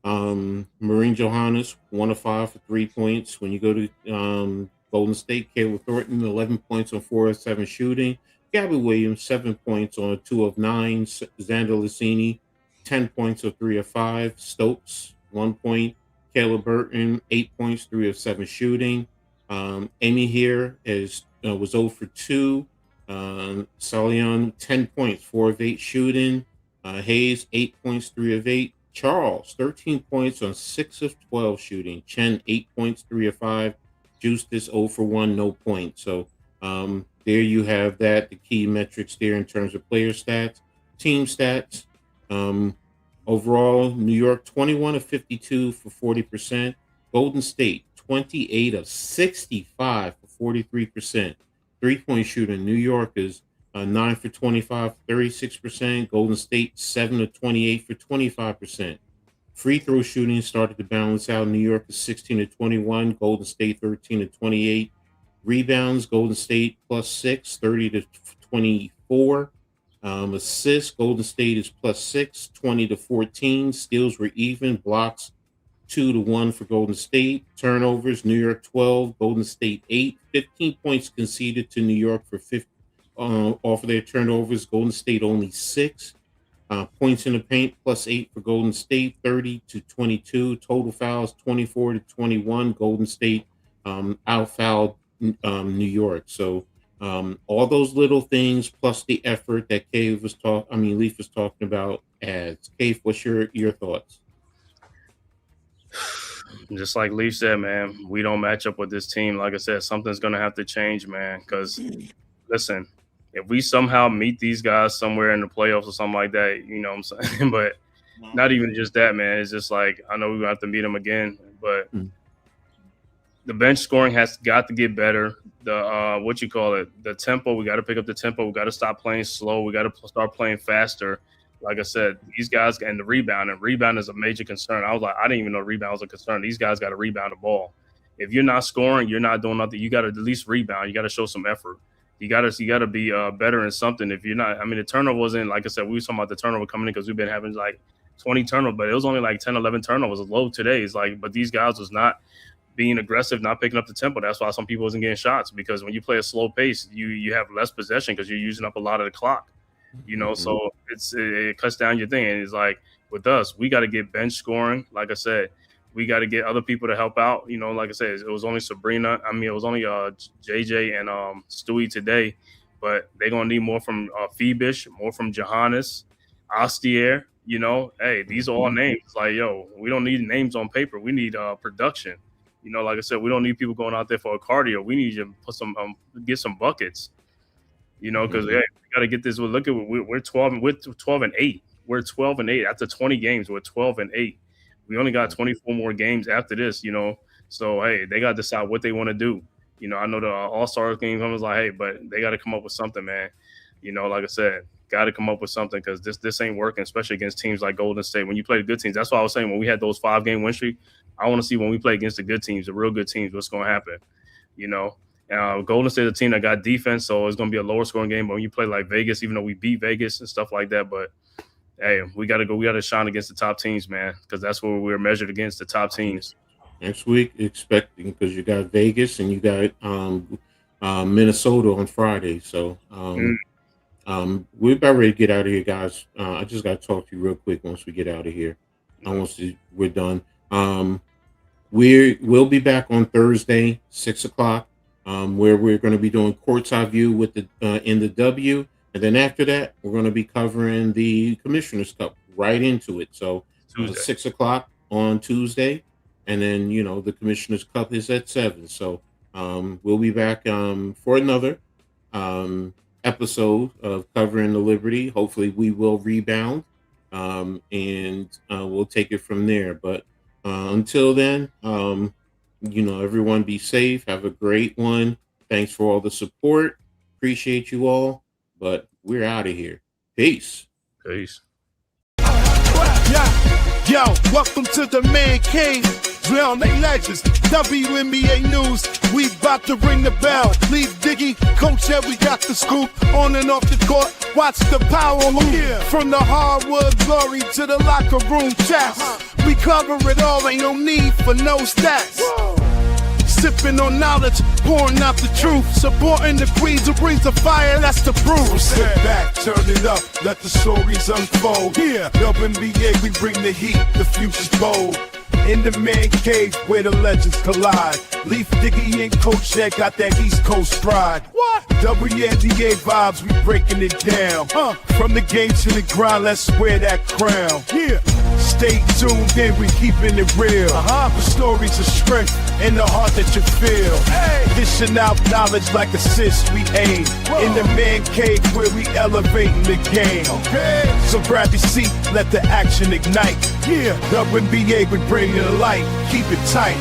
Maureen Johannes, 1 of 5 for 3 points. When you go to Golden State, Kayla Thornton, 11 points on 4 of 7 shooting. Gabby Williams, 7 points on 2 of 9. Xander Lucini, 10 points on 3 of 5. Stokes, 1 point. Kayla Burton, 8 points, 3 of 7 shooting. Amy here was 0 for 2. Salion, 10 points, 4 of 8 shooting. Hayes, 8 points, 3 of 8. Charles, 13 points on 6 of 12 shooting. Chen, 8 points, 3 of 5. Justice, 0 for 1, no points. So there you have that, the key metrics there in terms of player stats. Team stats. Overall, New York, 21 of 52 for 40%. Golden State, 28 of 65 for 43%. 3-point shooting, New York is 9 for 25, 36%. Golden State, 7 of 28 for 25%. Free throw shooting started to balance out. New York is 16 to 21. Golden State, 13 to 28. Rebounds, Golden State plus 6, 30 to 24. Assists, Golden State is plus 6, 20 to 14. Steals were even. Blocks, 2 to 1 for Golden State. Turnovers, New York 12, Golden State 8. 15 points conceded to New York for 50 off of their turnovers. Golden State only 6. Points in the paint plus 8 for Golden State, 30 to 22. Total fouls, 24 to 21. Golden State outfouled New York. So all those little things plus the effort that Leaf was talking about adds. Cave, what's your thoughts? Just like Leaf said, man, we don't match up with this team. Like I said, something's going to have to change, man, because listen, if we somehow meet these guys somewhere in the playoffs or something like that, you know what I'm saying? But not even just that, man. It's just like, I know we're going to have to meet them again, but the bench scoring has got to get better. The tempo, we got to pick up the tempo. We got to stop playing slow. We got to start playing faster. Like I said, these guys, and the rebound is a major concern. I didn't even know rebound was a concern. These guys got to rebound the ball. If you're not scoring, you're not doing nothing. You got to at least rebound. You got to show some effort. You got to be better in something. If you're not, the turnover wasn't, like I said, we were talking about the turnover coming in because we've been having like 20 turnovers, but it was only like 10, 11 turnovers. It was low today. It's like, but these guys was not being aggressive, not picking up the tempo. That's why some people wasn't getting shots, because when you play a slow pace, you have less possession because you're using up a lot of the clock. You know, so it cuts down your thing. And it's like with us, we got to get bench scoring. Like I said, we got to get other people to help out. You know, like I said, it was only Sabrina. It was only JJ and Stewie today, but they're gonna need more from Phoebish, more from Johannes, Astier. You know, hey, these are all names. Like, yo, we don't need names on paper. We need production. You know, like I said, we don't need people going out there for a cardio. We need to put some get some buckets. You know, because we got to get this. Look at we're 12 and 8. We're 12 and 8 after 20 games. We're 12 and 8. We only got 24 more games after this. You know, so hey, they got to decide what they want to do. You know, I know the All-Star game. I was like, hey, but they got to come up with something, man. You know, like I said, got to come up with something, because this ain't working, especially against teams like Golden State. When you play the good teams, that's why I was saying when we had those 5-game win streak, I want to see when we play against the good teams, the real good teams, what's going to happen. You know. Golden State is a team that got defense, so it's going to be a lower scoring game. But when you play like Vegas, even though we beat Vegas and stuff like that, but hey, we got to shine against the top teams, man, because that's where we're measured against, the top teams. Next week, expecting, because you got Vegas and you got Minnesota on Friday. So we're about ready to get out of here, guys. I just got to talk to you real quick once we get out of here. We're done. We'll be back on Thursday, 6 o'clock. Where we're going to be doing courtside view with the in the W, and then after that we're going to be covering the Commissioner's Cup right into it. So 6 o'clock on Tuesday, and then the Commissioner's Cup is at 7. So we'll be back for another episode of covering the Liberty. Hopefully we will rebound, and we'll take it from there. But until then, everyone be safe. Have a great one. Thanks for all the support. Appreciate you all. But we're out of here. Peace. Peace. Yo, welcome to the man cave. drown they legends. WNBA news, we bout to ring the bell. Leave Diggy, Coach Edd, we got the scoop. On and off the court, watch the power move. From the hardwood glory to the locker room chats. We cover it all, ain't no need for no stats. Sipping on knowledge, pouring out the truth. Supporting the queens who brings the fire, that's the proof. So sit back, turn it up, let the stories unfold. Yeah, WNBA, we bring the heat, the future's bold. In the man cave where the legends collide. Leaf Diggy and Coach Edd got that East Coast pride. What? WNBA vibes, we breaking it down. From the game to the grind, let's wear that crown. Yeah. Stay tuned in, we keeping it real. The stories of strength and the heart that you feel. Dishing out knowledge like assists we aim. In the man cave where we elevating the game. So grab your seat, let the action ignite. Yeah, WNBA, we bring it to light. Keep it tight.